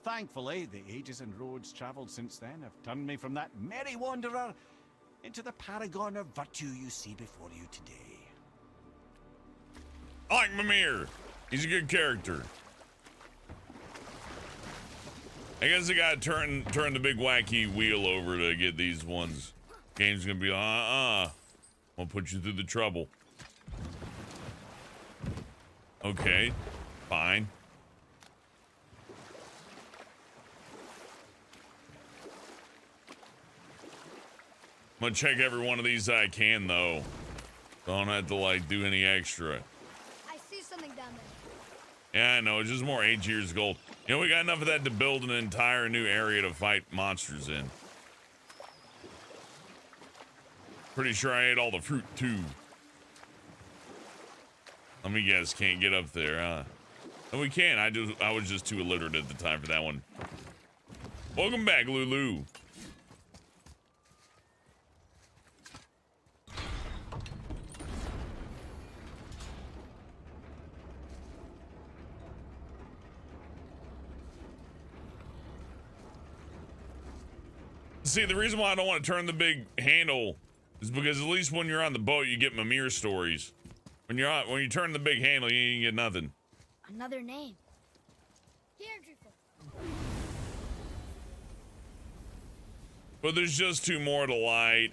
Thankfully, the ages and roads travelled since then have turned me from that merry wanderer into the paragon of virtue you see before you today. I like Mimir. He's a good character. I guess I gotta turn the big wacky wheel over to get these ones. Game's gonna be I'll put you through the trouble. Okay, fine. I'm gonna check every one of these I can though. Don't have to like do any extra. I see something down there. Yeah, I know, it's just more 8 years gold. You know, we got enough of that to build an entire new area to fight monsters in. Pretty sure I ate all the fruit too. Let me guess, can't get up there, huh? No, we can. I was just too illiterate at the time for that one. Welcome back, Lulu. See, the reason why I don't want to turn the big handle is because at least when you're on the boat, you get Mimir stories. When you turn the big handle, you ain't get nothing. Another name. Deirdre. But there's just two more to light,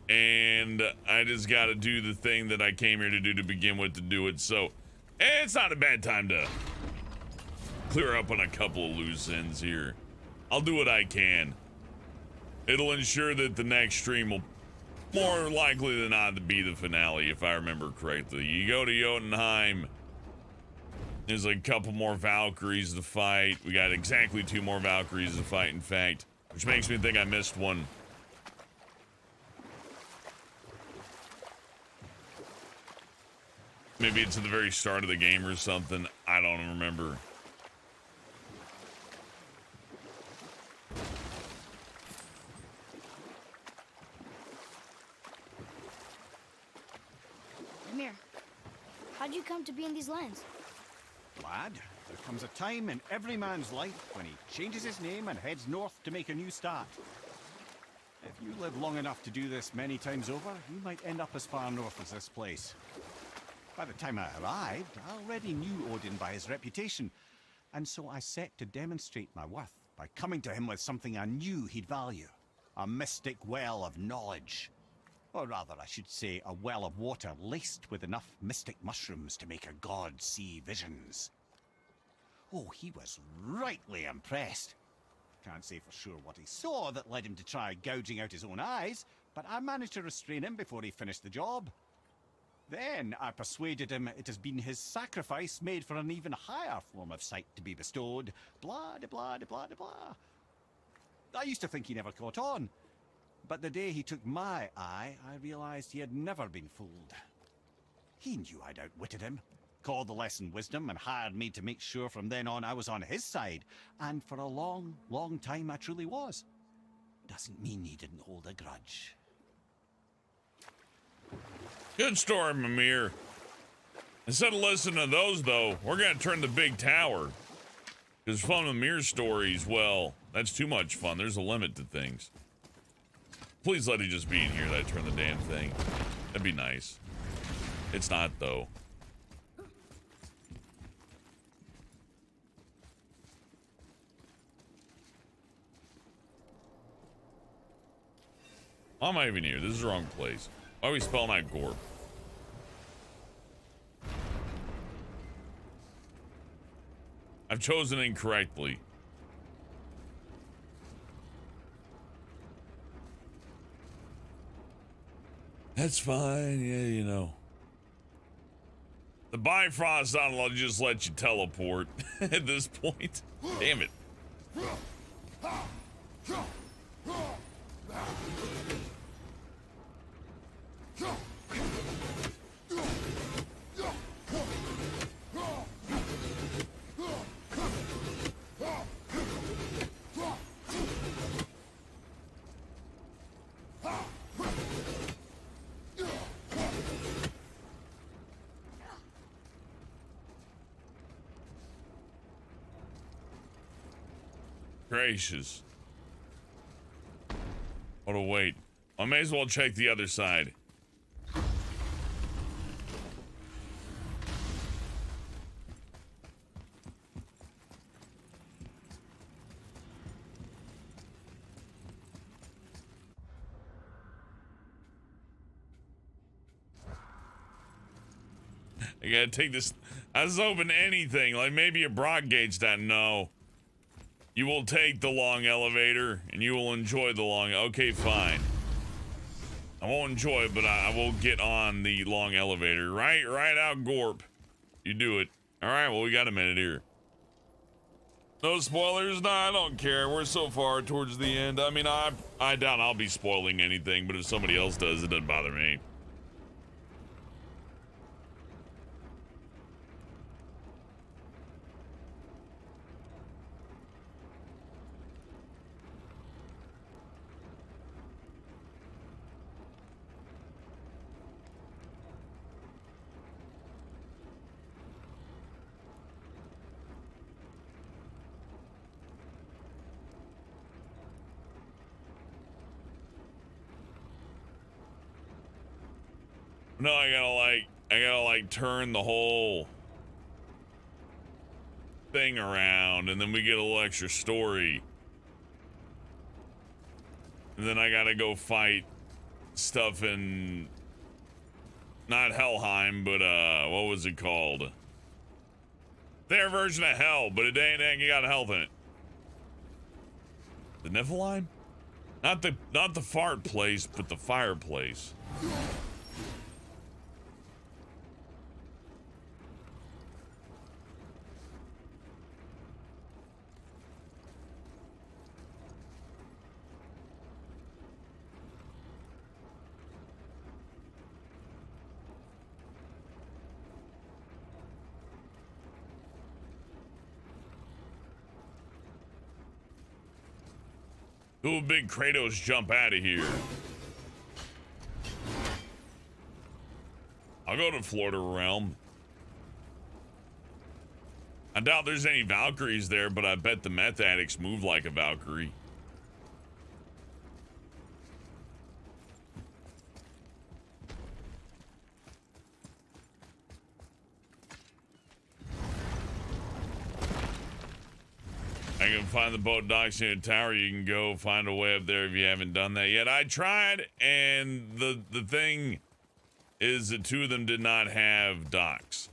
and I just got to do the thing that I came here to do to begin with to do it. So, it's not a bad time to clear up on a couple of loose ends here. I'll do what I can. It'll ensure that the next stream will more likely than not to be the finale, if I remember correctly. You go to Jotunheim. There's a couple more Valkyries to fight. We got exactly 2 more Valkyries to fight, in fact, which makes me think I missed one. Maybe it's at the very start of the game or something. I don't remember. Mimir, how'd you come to be in these lands? Lad, there comes a time in every man's life when he changes his name and heads north to make a new start. If you live long enough to do this many times over, you might end up as far north as this place. By the time I arrived, I already knew Odin by his reputation, and so I set to demonstrate my worth by coming to him with something I knew he'd value. A mystic well of knowledge. Or rather, I should say, a well of water laced with enough mystic mushrooms to make a god see visions. Oh, he was rightly impressed. Can't say for sure what he saw that led him to try gouging out his own eyes, but I managed to restrain him before he finished the job. Then I persuaded him it has been his sacrifice made for an even higher form of sight to be bestowed. Blah, de blah, de blah, de blah. I used to think he never caught on. But the day he took my eye, I realized he had never been fooled. He knew I'd outwitted him, called the lesson wisdom, and hired me to make sure from then on I was on his side. And for a long, long time I truly was. Doesn't mean he didn't hold a grudge. Good story, Mimir. Instead of listening to those, though, we're going to turn the big tower. Because fun Mimir stories, well, that's too much fun. There's a limit to things. Please let it just be in here that I turn the damn thing. That'd be nice. It's not, though. Why am I even here? This is the wrong place. Why are we spelling out gore? I've chosen incorrectly. That's fine, yeah, you know. The Bifrost will just let you teleport at this point. Damn it. Gracious. What a wait. I may as well check the other side. I gotta take this. I was hoping anything, like maybe a Brok gauge that. No. You will take the long elevator and you will enjoy the long. Okay, fine. I won't enjoy it, but I will get on the long elevator. Right out, Gorp. You do it. All right, well, we got a minute here. No spoilers? Nah, I don't care. We're so far towards the end. I mean, I doubt I'll be spoiling anything, but if somebody else does, it doesn't bother me. No, I gotta like turn the whole thing around, and then we get a little extra story. And then I gotta go fight stuff in not Helheim, but what was it called? Their version of hell, but it ain't got health in it. The Niflheim? Not the fart place, but the fireplace. Ooh, big Kratos jump out of here. I'll go to Florida Realm. I doubt there's any Valkyries there, but I bet the meth addicts move like a Valkyrie. I can find the boat docks in a tower. You can go find a way up there if you haven't done that yet. I tried, and the thing is the two of them did not have docks.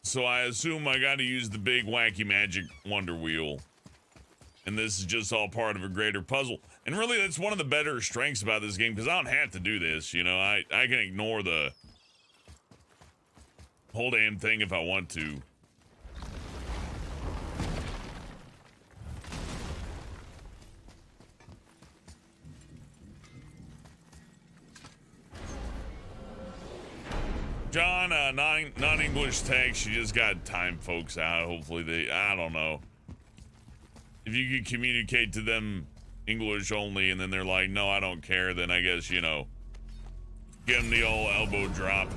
So I assume I got to use the big wacky magic wonder wheel. And this is just all part of a greater puzzle. And really, that's one of the better strengths about this game, because I don't have to do this. You know, I can ignore the whole damn thing if I want to. John, non-English text, you just got time folks out. Hopefully they, I don't know. If you could communicate to them English only and then they're like, no, I don't care, then I guess, you know, give them the old elbow drop.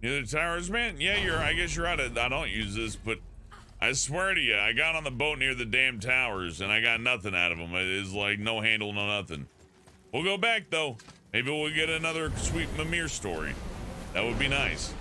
The towers, man. Yeah, I guess you're right. I don't use this, but I swear to you, I got on the boat near the damn towers and I got nothing out of them. It is like no handle, no nothing. We'll go back though. Maybe we'll get another sweet Mimir story. That would be nice.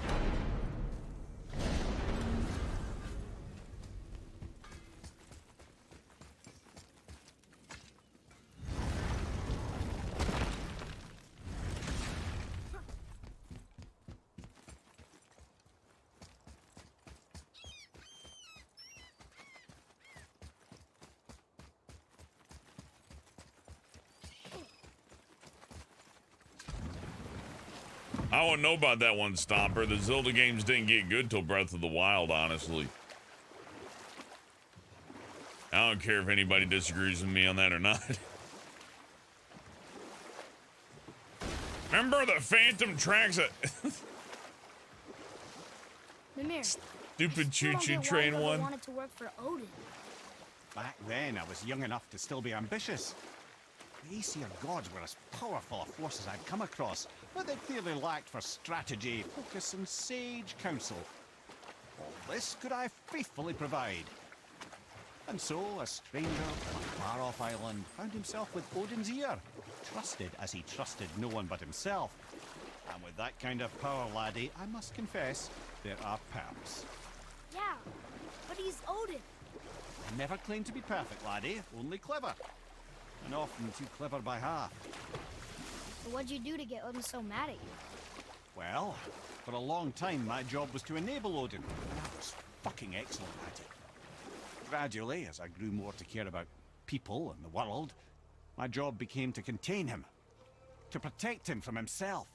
I wouldn't know about that one, Stomper. The Zelda games didn't get good till Breath of the Wild, honestly. I don't care if anybody disagrees with me on that or not. Remember the Phantom tracks at Mimir, stupid still don't choo-choo get why train you ever one? wanted to work for Odin. Back then, I was young enough to still be ambitious. The Aesir gods were as powerful a force as I'd come across, but they clearly lacked for strategy, focus, and sage counsel. All this could I faithfully provide. And so, a stranger on a far-off island found himself with Odin's ear, trusted as he trusted no one but himself. And with that kind of power, laddie, I must confess, there are perks. Yeah, but he's Odin. I never claimed to be perfect, laddie, only clever. And often too clever by half. So what'd you do to get Odin so mad at you? Well, for a long time my job was to enable Odin, and I was fucking excellent at it. Gradually, as I grew more to care about people and the world, my job became to contain him, to protect him from himself.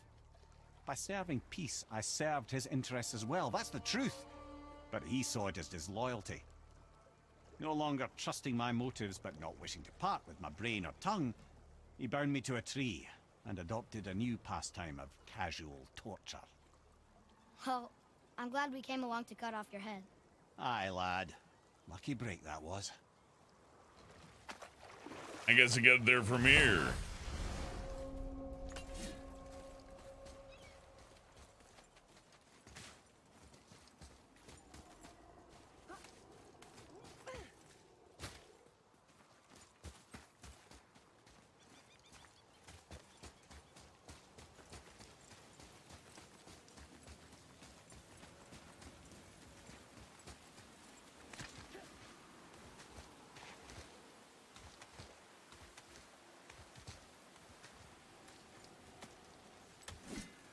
By serving peace, I served his interests as well, that's the truth. But he saw it as disloyalty. No longer trusting my motives, but not wishing to part with my brain or tongue, he bound me to a tree and adopted a new pastime of casual torture. Well, I'm glad we came along to cut off your head. Aye, lad. Lucky break that was. I guess I got there from here.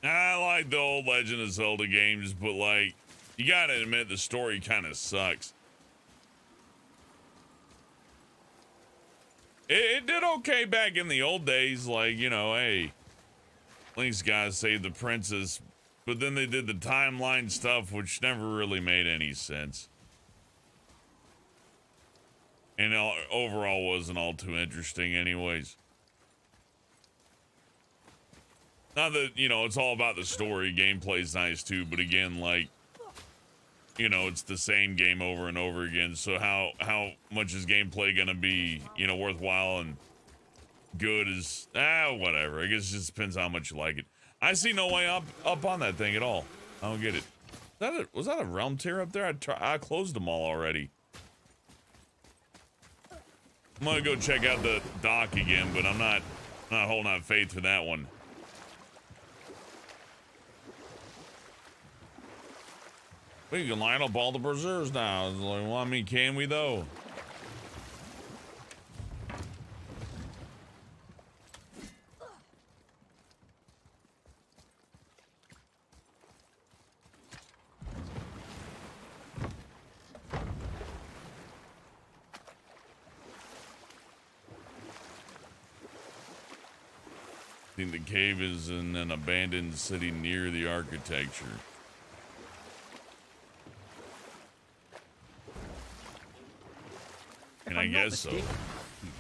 I like the old Legend of Zelda games, but like, you gotta admit the story kind of sucks. It did okay back in the old days, like, you know, hey, Link's gotta save the princess, but then they did the timeline stuff, which never really made any sense. And overall wasn't all too interesting anyways. Not that, you know, it's all about the story. Gameplay's nice too, but again, like, you know, it's the same game over and over again. So how much is gameplay gonna be, you know, worthwhile and good is whatever. I guess it just depends how much you like it. I see no way up on that thing at all. I don't get it. Was that a realm tier up there? I closed them all already. I'm gonna go check out the dock again, but I'm not holding out faith for that one. We can line up all the berserkers now. Like, well, I mean, can we though? I think the cave is in an abandoned city near the architecture. And I guess so. We've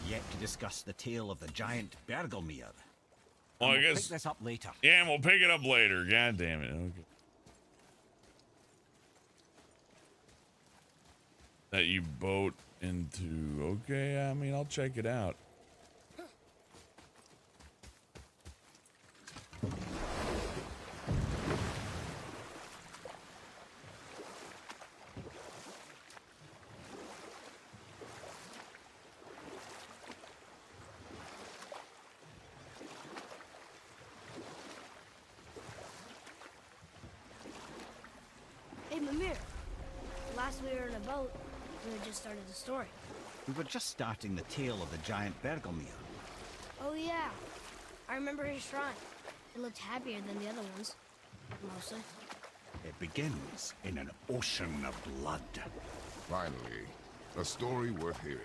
yet to discuss the tale of the giant Bergelmir. Well, I We'll guess. pick this up later. Yeah, and we'll pick it up later. God damn it. Okay. That you boat into. Okay, I mean, I'll check it out. Hey, Mimir. Last we were in a boat, we had just started the story. We were just starting the tale of the giant Bergelmir. Oh, yeah. I remember his shrine. It looked happier than the other ones. Mostly. It begins in an ocean of blood. Finally, a story worth hearing.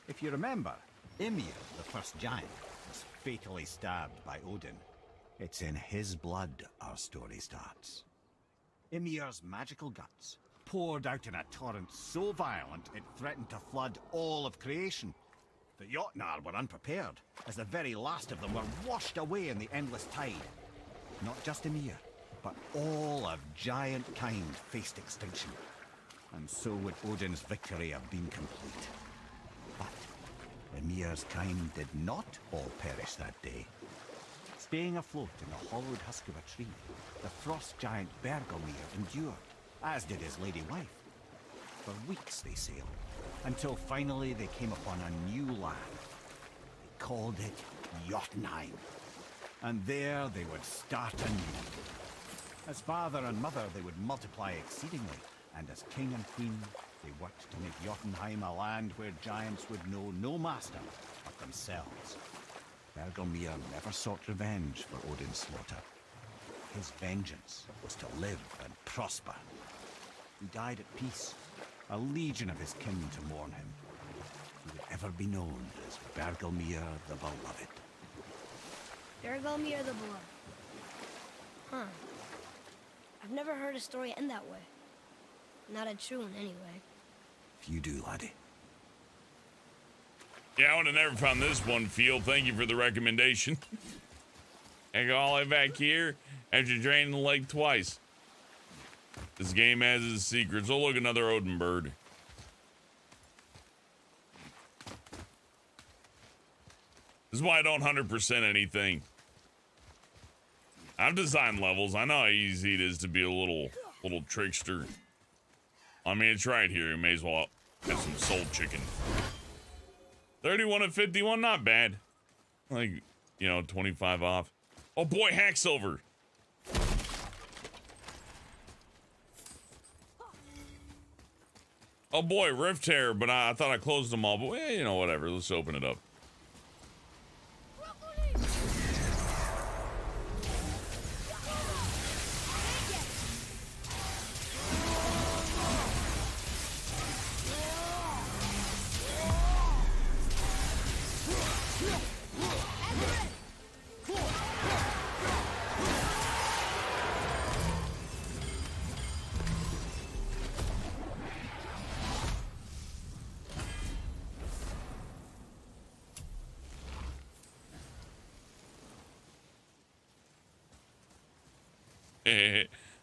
If you remember, Ymir, the first giant, was fatally stabbed by Odin. It's in his blood our story starts. Ymir's magical guts poured out in a torrent so violent it threatened to flood all of creation. The Jotnar were unprepared, as the very last of them were washed away in the endless tide. Not just Ymir, but all of giant kind faced extinction. And so would Odin's victory have been complete. But Ymir's kind did not all perish that day. Staying afloat in the hollowed husk of a tree, the frost giant Bergelmir endured, as did his lady wife. For weeks they sailed, until finally they came upon a new land. They called it Jotunheim. And there they would start anew. As father and mother they would multiply exceedingly, and as king and queen they worked to make Jotunheim a land where giants would know no master but themselves. Bergelmir never sought revenge for Odin's slaughter. His vengeance was to live and prosper. He died at peace, a legion of his kin to mourn him. He would ever be known as Bergelmir the Beloved. Bergelmir the Beloved. Huh. I've never heard a story end that way. Not a true one, anyway. You do, laddie. Yeah, I would have never found this one, Field. Thank you for the recommendation. I go all the way back here after draining the lake twice. This game has its secrets. Oh, look, another Odin bird. This is why I don't 100% anything. I've designed levels. I know how easy it is to be a little trickster. I mean, it's right here. You may as well have some soul chicken. 31 of 51, not bad. Like, you know, 25 off. Oh boy, hack silver. Oh boy, rift tear, but I thought I closed them all. But well, you know, whatever. Let's open it up.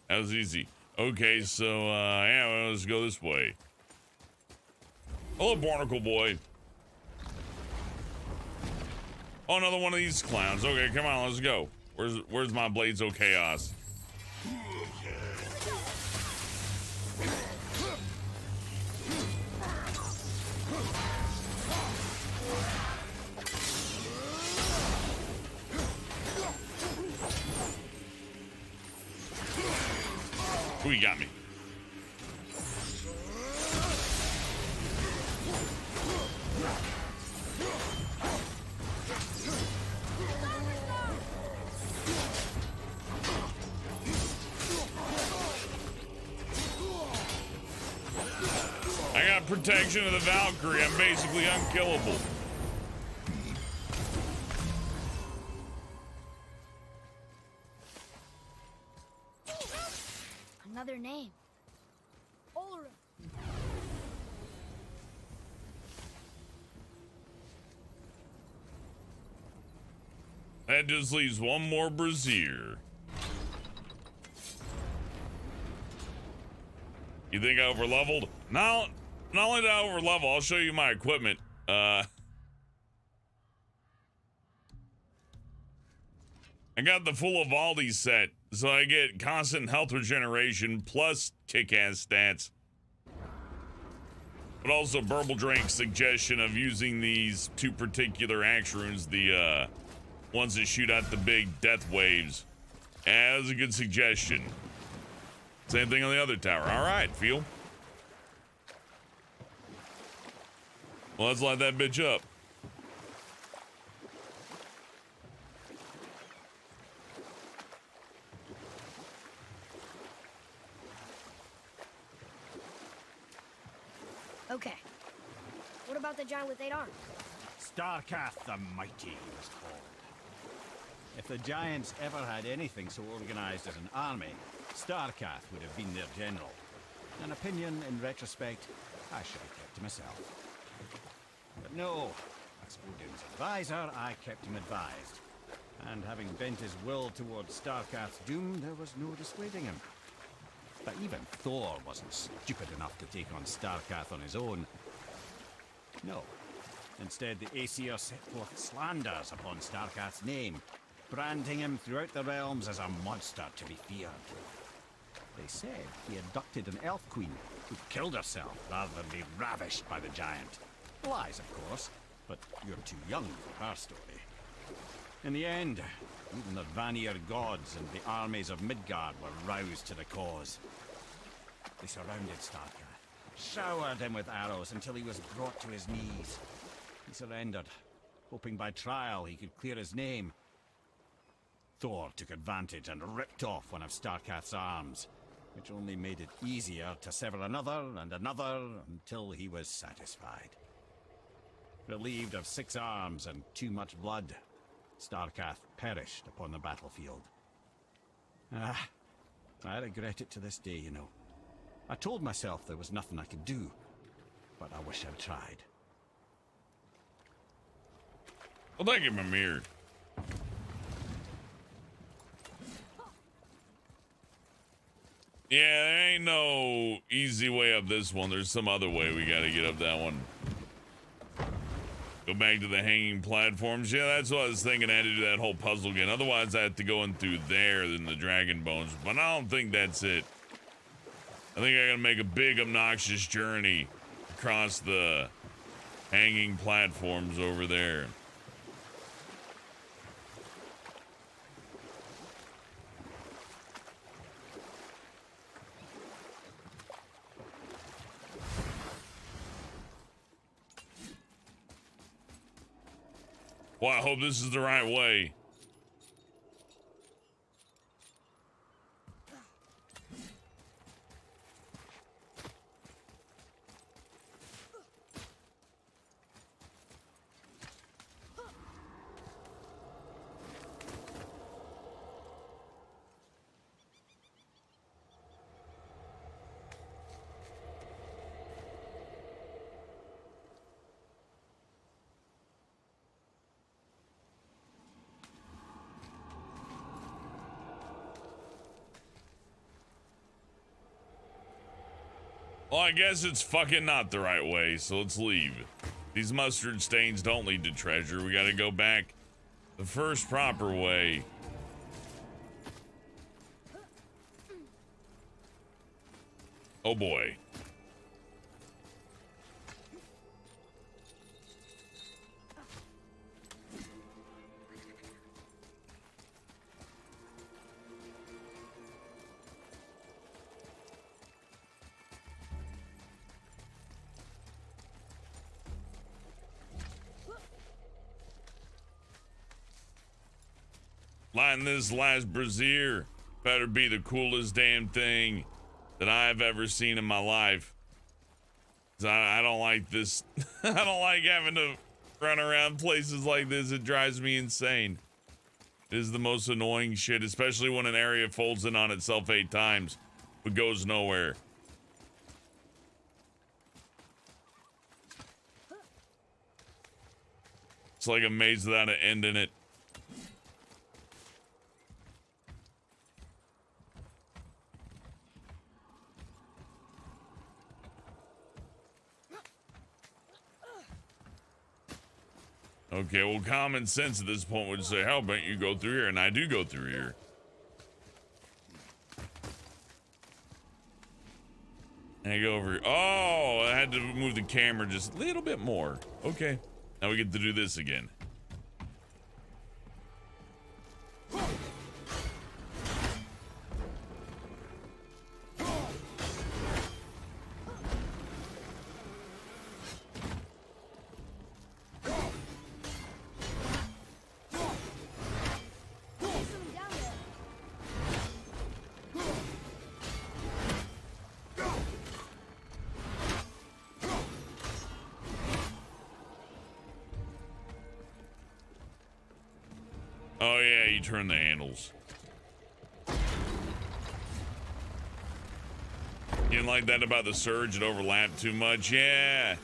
That was easy. Okay, so, yeah, well, let's go this way. Hello, Barnacle Boy. Oh, another one of these clowns. Okay, come on, let's go. Where's my Blades of Chaos? Ooh, he got me. I got protection of the Valkyrie. I'm basically unkillable. Another name. Ulrich. That just leaves one more brazier. You think I overleveled? Not only did I overlevel, I'll show you my equipment. I got the full Evaldi set, so I get constant health regeneration plus kick-ass stats. But also Burble Drake's suggestion of using these two particular axe runes, the ones that shoot out the big death waves. Yeah, that was a good suggestion. Same thing on the other tower. All right, Feel. Well, let's light that bitch up. Okay. What about the giant with 8 arms? Starcath the Mighty was called. If the Giants ever had anything so organized as an army, Starkath would have been their general. An opinion, in retrospect, I should have kept to myself. But no, as Odin's advisor, I kept him advised. And having bent his will towards Starkath's doom, there was no dissuading him. But even Thor wasn't stupid enough to take on Starkath on his own. No. Instead, the Aesir set forth slanders upon Starkath's name, branding him throughout the realms as a monster to be feared. They said he abducted an elf queen who killed herself rather than be ravished by the giant. Lies, of course, but you're too young for her story. In the end, even the Vanir gods and the armies of Midgard were roused to the cause. They surrounded Starkath, showered him with arrows until he was brought to his knees. He surrendered, hoping by trial he could clear his name. Thor took advantage and ripped off one of Starkath's arms, which only made it easier to sever another and another until he was satisfied. Relieved of 6 arms and too much blood, Starkath perished upon the battlefield. I regret it to this day, you know. I told myself there was nothing I could do, but I wish I'd tried. Well, thank you, Mimir. Yeah, there ain't no easy way up this one. There's some other way we gotta get up that one. Go back to the hanging platforms. Yeah, that's what I was thinking. I had to do that whole puzzle again. Otherwise, I have to go in through there in the dragon bones. But I don't think that's it. I think I gotta make a big, obnoxious journey across the hanging platforms over there. Well, I hope this is the right way. Well, I guess it's fucking not the right way, so let's leave. These mustard stains don't lead to treasure. We gotta go back the first proper way. Oh boy. Lighting this last brazier better be the coolest damn thing that I've ever seen in my life. 'Cause I don't like this. I don't like having to run around places like this. It drives me insane. It is the most annoying shit, especially when an area folds in on itself 8 times but goes nowhere. It's like a maze without an end in it. Okay, well, common sense at this point would say, how about you go through here? And I do go through here. And I go over here. Oh, I had to move the camera just a little bit more. Okay, now we get to do this again. Yeah, you turn the handles. You didn't like that about the surge? It overlapped too much? Yeah.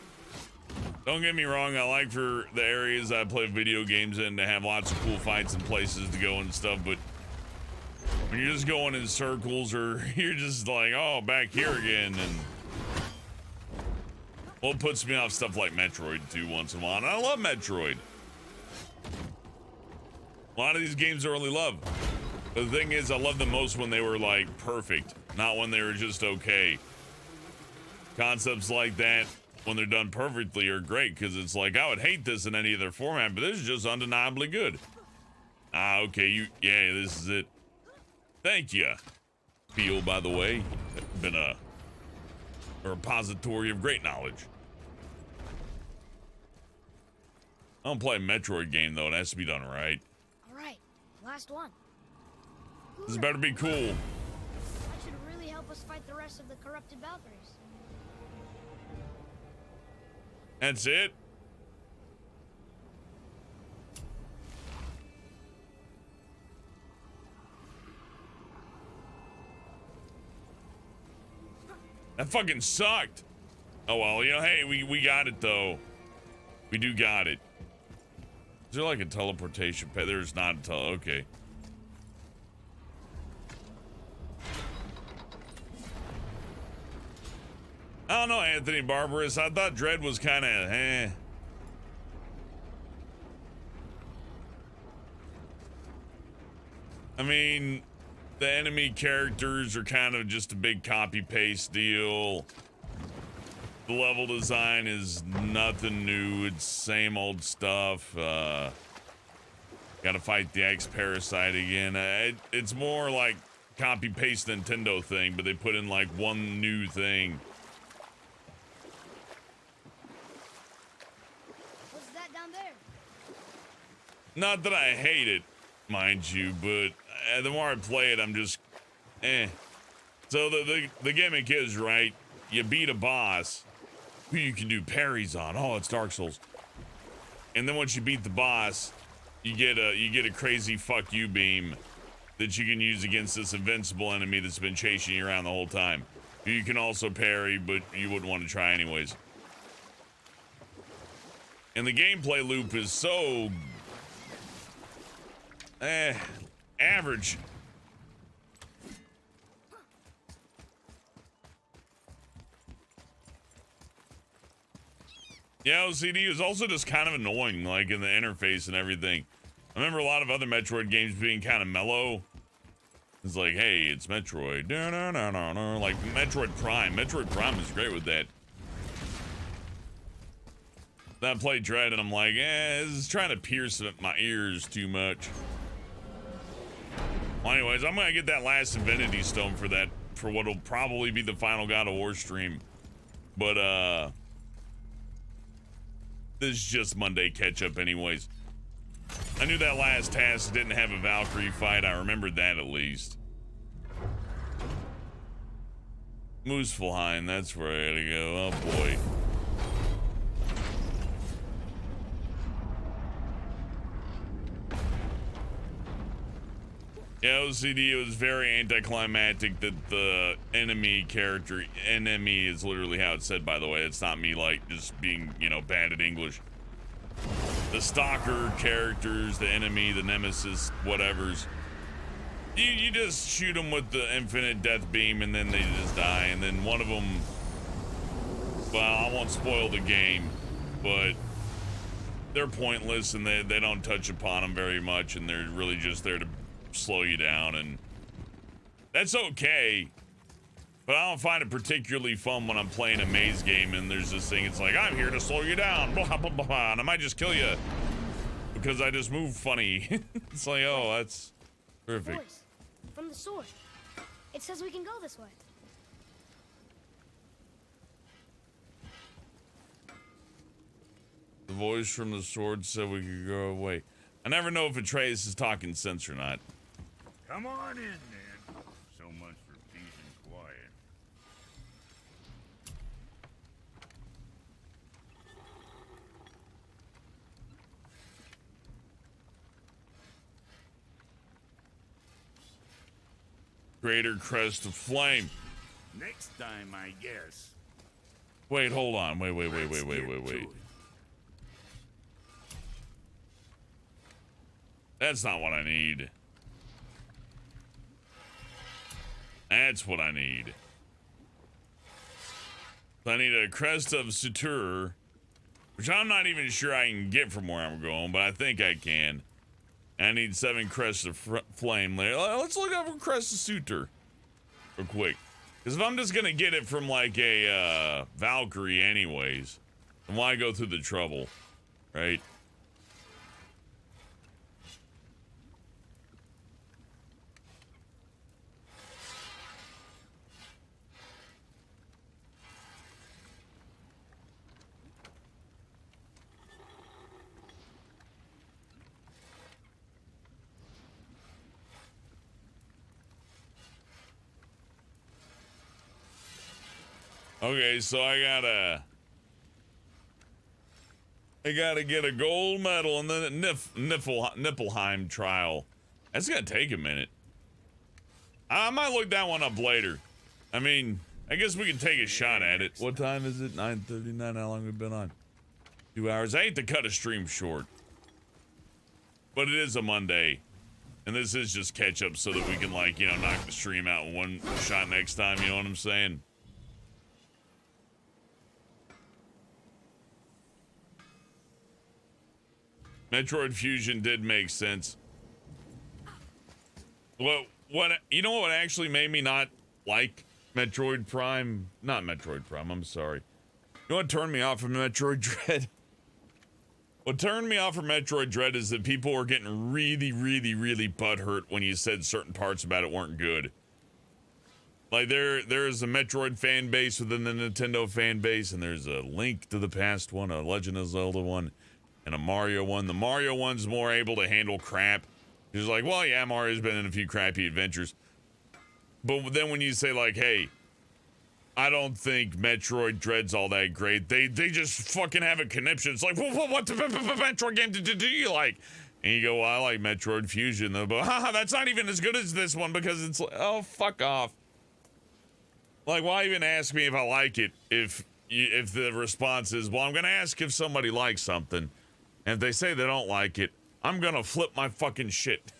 Don't get me wrong, I like for the areas I play video games in to have lots of cool fights and places to go and stuff, but when you're just going in circles or you're just like, oh, back here again, and well, it puts me off stuff like Metroid too once in a while, and I love Metroid. A lot of these games I really love. But the thing is, I love them most when they were like perfect, not when they were just okay. Concepts like that, when they're done perfectly, are great, because it's like, I would hate this in any other format, but this is just undeniably good. Ah, okay, yeah, this is it. Thank you. Feel, by the way, been a repository of great knowledge. I don't play a Metroid game, though. It has to be done right. All right, last one. This better be cool. That should really help us fight the rest of the corrupted Valkyries. That's it? That fucking sucked. Oh well, you know, hey, we got it though. We do got it. Is there like a teleportation pad? There's not a okay. I don't know, Anthony Barbarous. I thought Dread was kind of I mean, the enemy characters are kind of just a big copy-paste deal. The level design is nothing new. It's same old stuff. Gotta fight the X-Parasite again. It's more like copy-paste Nintendo thing, but they put in like one new thing. What's that down there? Not that I hate it, mind you, but the more I play it, I'm just, So the gimmick is, right, you beat a boss who you can do parries on. Oh, it's Dark Souls. And then once you beat the boss, you get a crazy fuck you beam that you can use against this invincible enemy that's been chasing you around the whole time. You can also parry, but you wouldn't want to try anyways. And the gameplay loop is so average. Yeah, OCD is also just kind of annoying, like in the interface and everything. I remember a lot of other Metroid games being kind of mellow. It's like, hey, it's Metroid. No. Like Metroid Prime. Metroid Prime is great with that. Then I played Dread and I'm like, this is trying to pierce my ears too much. Well, anyways, I'm gonna get that last Infinity Stone for that, for what'll probably be the final God of War stream. But, this is just Monday catch-up anyways. I knew that last task didn't have a Valkyrie fight. I remembered that at least. Muspelheim, that's where I gotta go. Oh boy. Yeah, OCD, it was very anticlimactic that the enemy is literally how it's said, by the way. It's not me, like, just being, you know, bad at English. The stalker characters, the enemy, the nemesis, whatevers. You just shoot them with the infinite death beam and then they just die. And then one of them, well, I won't spoil the game, but they're pointless and they don't touch upon them very much, and they're really just there to slow you down, and that's okay, but I don't find it particularly fun when I'm playing a maze game and there's this thing, it's like, I'm here to slow you down, blah, blah, blah, blah, and I might just kill you because I just move funny. It's like, oh, that's perfect. Voice from the sword. It says we can go this way. The voice from the sword said we could go away. I never know if Atreus is talking sense or not. Come on in, then. So much for peace and quiet. Greater Crest of Flame. Next time, I guess. Wait, hold on. Wait. Let's get to it. That's not what I need. That's what I need. I need a Crest of Sutur, which I'm not even sure I can get from where I'm going, but I think I can. I need 7 Crests of Flame. Let's look up for Crest of Sutur real quick. Because if I'm just going to get it from like a Valkyrie anyways, then why go through the trouble, right? Okay, so I gotta get a gold medal and then a Niflheim trial. That's gonna take a minute. I might look that one up later. I mean, I guess we can take a shot at it. What time is it? 9:39. How long have we been on? 2 hours. I hate to cut a stream short, but it is a Monday, and this is just catch up so that we can, like, you know, knock the stream out in one shot next time. You know what I'm saying? Metroid Fusion did make sense. Well, you know what actually made me not like Metroid Prime? Not Metroid Prime, I'm sorry. You know what turned me off from Metroid Dread? What turned me off from Metroid Dread is that people were getting really butthurt when you said certain parts about it weren't good. Like, there's a Metroid fan base within the Nintendo fan base, and there's a Link to the Past one, a Legend of Zelda one, and a Mario one. The Mario one's more able to handle crap. He's like, well, yeah, Mario's been in a few crappy adventures. But then when you say, like, hey, I don't think Metroid Dread's all that great, they just fucking have a conniption. It's like, what Metroid game do you like? And you go, well, I like Metroid Fusion. But that's not even as good as this one because it's like, oh, fuck off. Like, why even ask me if I like it if the response is, well, I'm going to ask if somebody likes something. And if they say they don't like it, I'm gonna flip my fucking shit.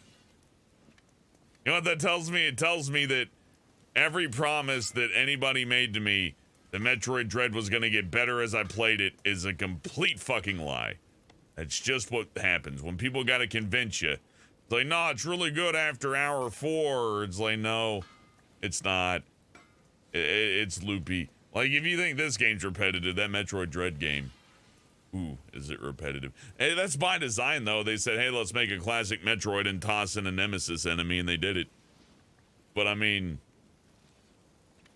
You know what that tells me? It tells me that every promise that anybody made to me that Metroid Dread was gonna get better as I played it is a complete fucking lie. That's just what happens. When people gotta convince you. It's like, no, it's really good after hour 4. It's like, no, it's not. It's loopy. Like, if you think this game's repetitive, that Metroid Dread game, ooh, is it repetitive? Hey, that's by design, though. They said, hey, let's make a classic Metroid and toss in a Nemesis enemy, and they did it. But, I mean,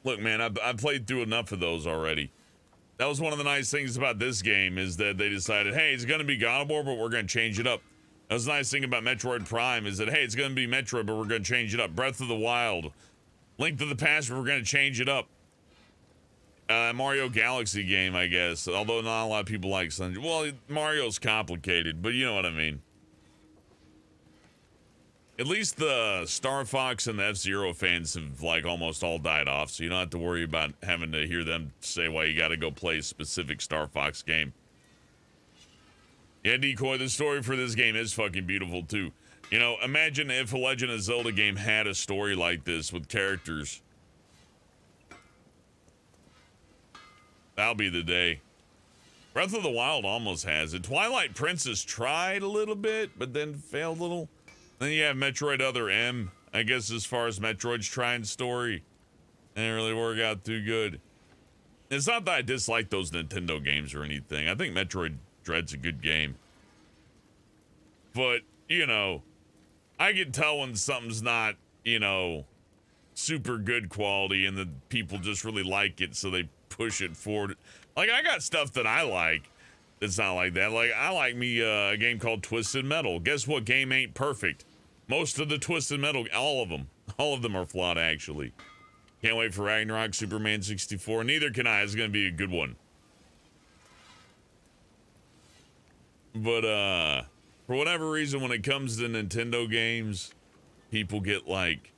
look, man, I played through enough of those already. That was one of the nice things about this game, is that they decided, hey, it's going to be God of War, but we're going to change it up. That was the nice thing about Metroid Prime, is that, hey, it's going to be Metroid, but we're going to change it up. Breath of the Wild, Link to the Past, but we're going to change it up. Mario Galaxy game, I guess. Although not a lot of people like Sindri. Well, Mario's complicated, but you know what I mean. At least the Star Fox and the F-Zero fans have, like, almost all died off, so you don't have to worry about having to hear them say why you gotta go play a specific Star Fox game. Yeah, Decoy, the story for this game is fucking beautiful, too. You know, imagine if a Legend of Zelda game had a story like this with characters. That'll be the day. Breath of the Wild almost has it. Twilight Princess tried a little bit, but then failed a little. Then you have Metroid Other M. I guess as far as Metroid's trying story, didn't really work out too good. It's not that I dislike those Nintendo games or anything. I think Metroid Dread's a good game. But, you know, I can tell when something's not, you know, super good quality and the people just really like it, so they push it forward. Like, I got stuff that I like that's not like that. Like, I like me a game called Twisted Metal. Guess what game ain't perfect? Most of the Twisted Metal, all of them are flawed, actually. Can't wait for Ragnarok, Superman 64. Neither can I. It's gonna be a good one. But for whatever reason, when it comes to Nintendo games, people get like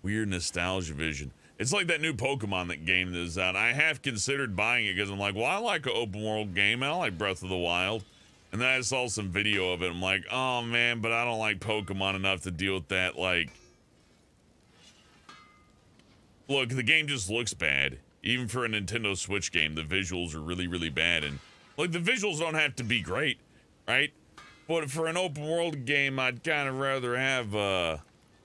Weird nostalgia vision. It's like that new Pokemon that game that is out. I have considered buying it because I'm like, well, I like an open world game. I like Breath of the Wild. And then I saw some video of it. I'm like, oh man, but I don't like Pokemon enough to deal with that. Like, look, the game just looks bad. Even for a Nintendo Switch game, the visuals are really, really bad. And like, the visuals don't have to be great, right? But for an open world game, I'd kind of rather have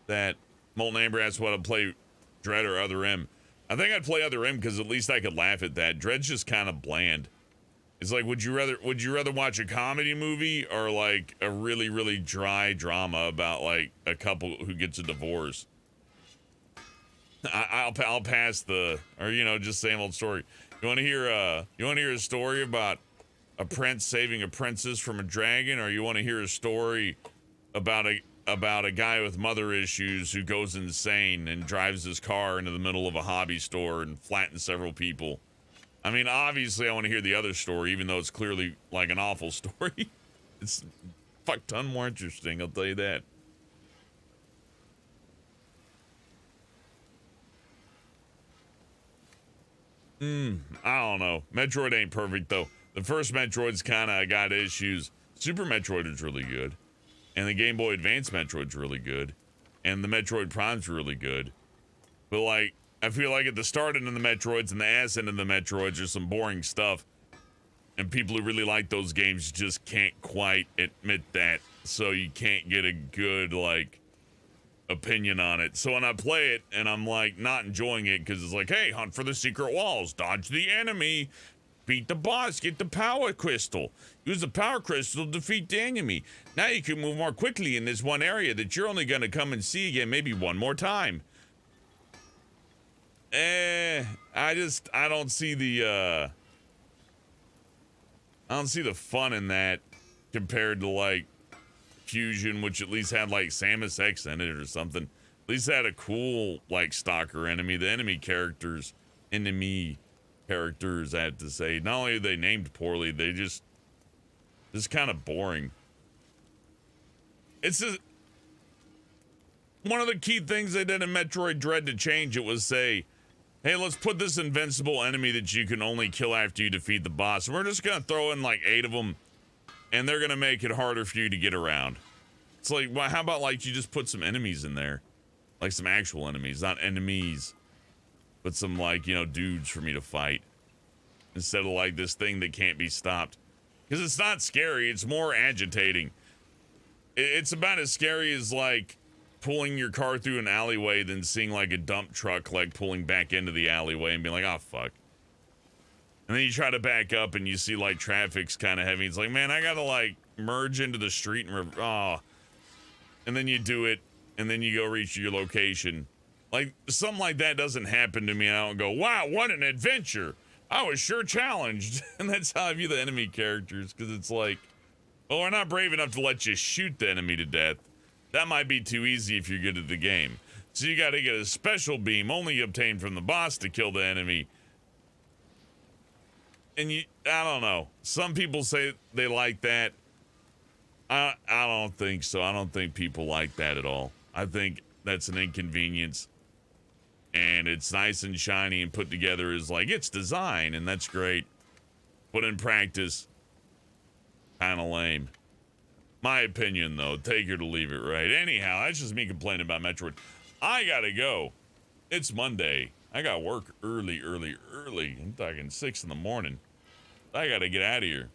that. Molten Amber asked what I'd play, Dread or Other M. I think I'd play Other M because at least I could laugh at that. Dread's just kind of bland. It's like, would you rather watch a comedy movie or like a really, really dry drama about like a couple who gets a divorce? I'll pass the, or you know, just same old story. You want to hear a story about a prince saving a princess from a dragon, or you want to hear a story about a guy with mother issues who goes insane and drives his car into the middle of a hobby store and flattens several people? I mean, obviously I want to hear the other story, even though it's clearly like an awful story. It's fuck ton more interesting, I'll tell you that. I don't know. Metroid ain't perfect though. The first Metroid's kind of got issues. Super Metroid is really good. And the Game Boy Advance Metroid's really good. And the Metroid Prime's really good. But like, I feel like at the start end of the Metroids and the ass end of the Metroids, there's some boring stuff. And people who really like those games just can't quite admit that. So you can't get a good, like, opinion on it. So when I play it and I'm like not enjoying it because it's like, hey, hunt for the secret walls, dodge the enemy, beat the boss, get the power crystal, use the power crystal to defeat the enemy. Now you can move more quickly in this one area that you're only going to come and see again maybe one more time. I don't see the fun in that compared to like Fusion, which at least had like Samus X in it or something. At least had a cool like stalker enemy. The enemy characters, I had to say, not only are they named poorly, they just kind of boring. It's just one of the key things they did in Metroid Dread to change it was say, hey, let's put this invincible enemy that you can only kill after you defeat the boss. And we're just gonna throw in like 8 of them, and they're gonna make it harder for you to get around. It's like, well, how about like you just put some enemies in there, like some actual enemies, not enemies, but some like, you know, dudes for me to fight instead of like this thing that can't be stopped. Because it's not scary, it's more agitating. It's about as scary as like pulling your car through an alleyway than seeing like a dump truck like pulling back into the alleyway and being like, oh fuck. And then you try to back up and you see like traffic's kind of heavy. It's like, man, I gotta like merge into the street and and then you do it and then you go reach your location. Like something like that doesn't happen to me. I don't go, wow, what an adventure. I was sure challenged. And that's how I view the enemy characters, because it's like, well, we're not brave enough to let you shoot the enemy to death. That might be too easy if you're good at the game. So you got to get a special beam only obtained from the boss to kill the enemy. And I don't know. Some people say they like that. I don't think so. I don't think people like that at all. I think that's an inconvenience. And it's nice and shiny and put together as like, it's design, and that's great. But in practice, kind of lame. My opinion, though. Take it or leave it, right? Anyhow, that's just me complaining about Metroid. I gotta go. It's Monday. I got work early. I'm talking 6 in the morning. I gotta get out of here.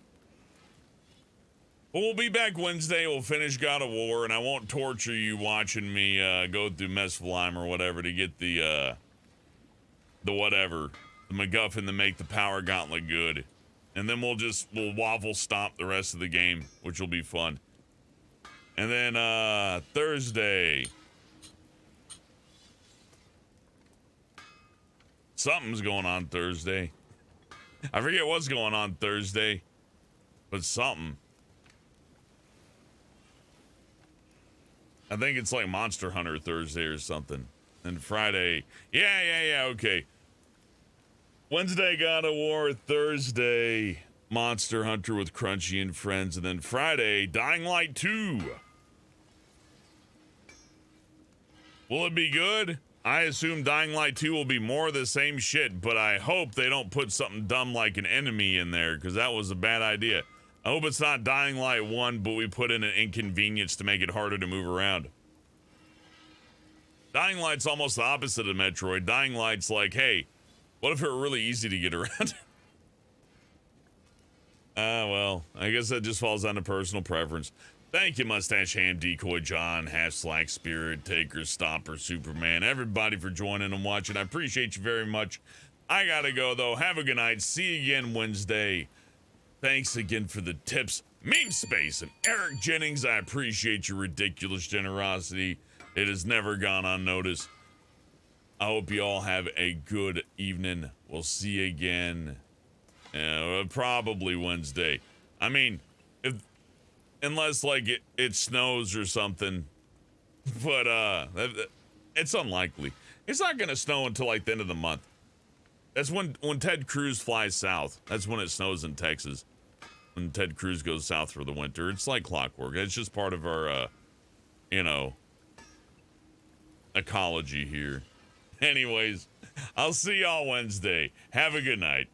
But we'll be back Wednesday. We'll finish God of War, and I won't torture you watching me go through Mesflime or whatever to get the whatever. The MacGuffin to make the power gauntlet good. And then we'll waffle stomp the rest of the game, which will be fun. And then Thursday, something's going on Thursday. I forget what's going on Thursday, but something. I think it's like Monster Hunter Thursday or something. And Friday, yeah, okay. Wednesday, God of War. Thursday, Monster Hunter with Crunchy and friends. And then Friday, Dying Light 2. Will it be good? I assume Dying Light 2 will be more of the same shit, but I hope they don't put something dumb like an enemy in there, because that was a bad idea. I hope it's not Dying Light 1, but we put in an inconvenience to make it harder to move around. Dying Light's almost the opposite of Metroid. Dying Light's like, hey, what if it were really easy to get around? Well, I guess that just falls down to personal preference. Thank you, Mustache Ham, Decoy John, Half Slack Spirit, Taker, Stomper, Superman, everybody for joining and watching. I appreciate you very much. I gotta go, though. Have a good night. See you again Wednesday. Thanks again for the tips. Meme Space and Eric Jennings, I appreciate your ridiculous generosity. It has never gone unnoticed. I hope you all have a good evening. We'll see you again. Probably Wednesday. I mean, unless like it snows or something, but it's unlikely. It's not gonna snow until like the end of the month. That's when Ted Cruz flies south. That's when it snows in Texas. When Ted Cruz goes south for the winter, it's like clockwork. It's just part of our ecology here. Anyways, I'll see y'all Wednesday. Have a good night.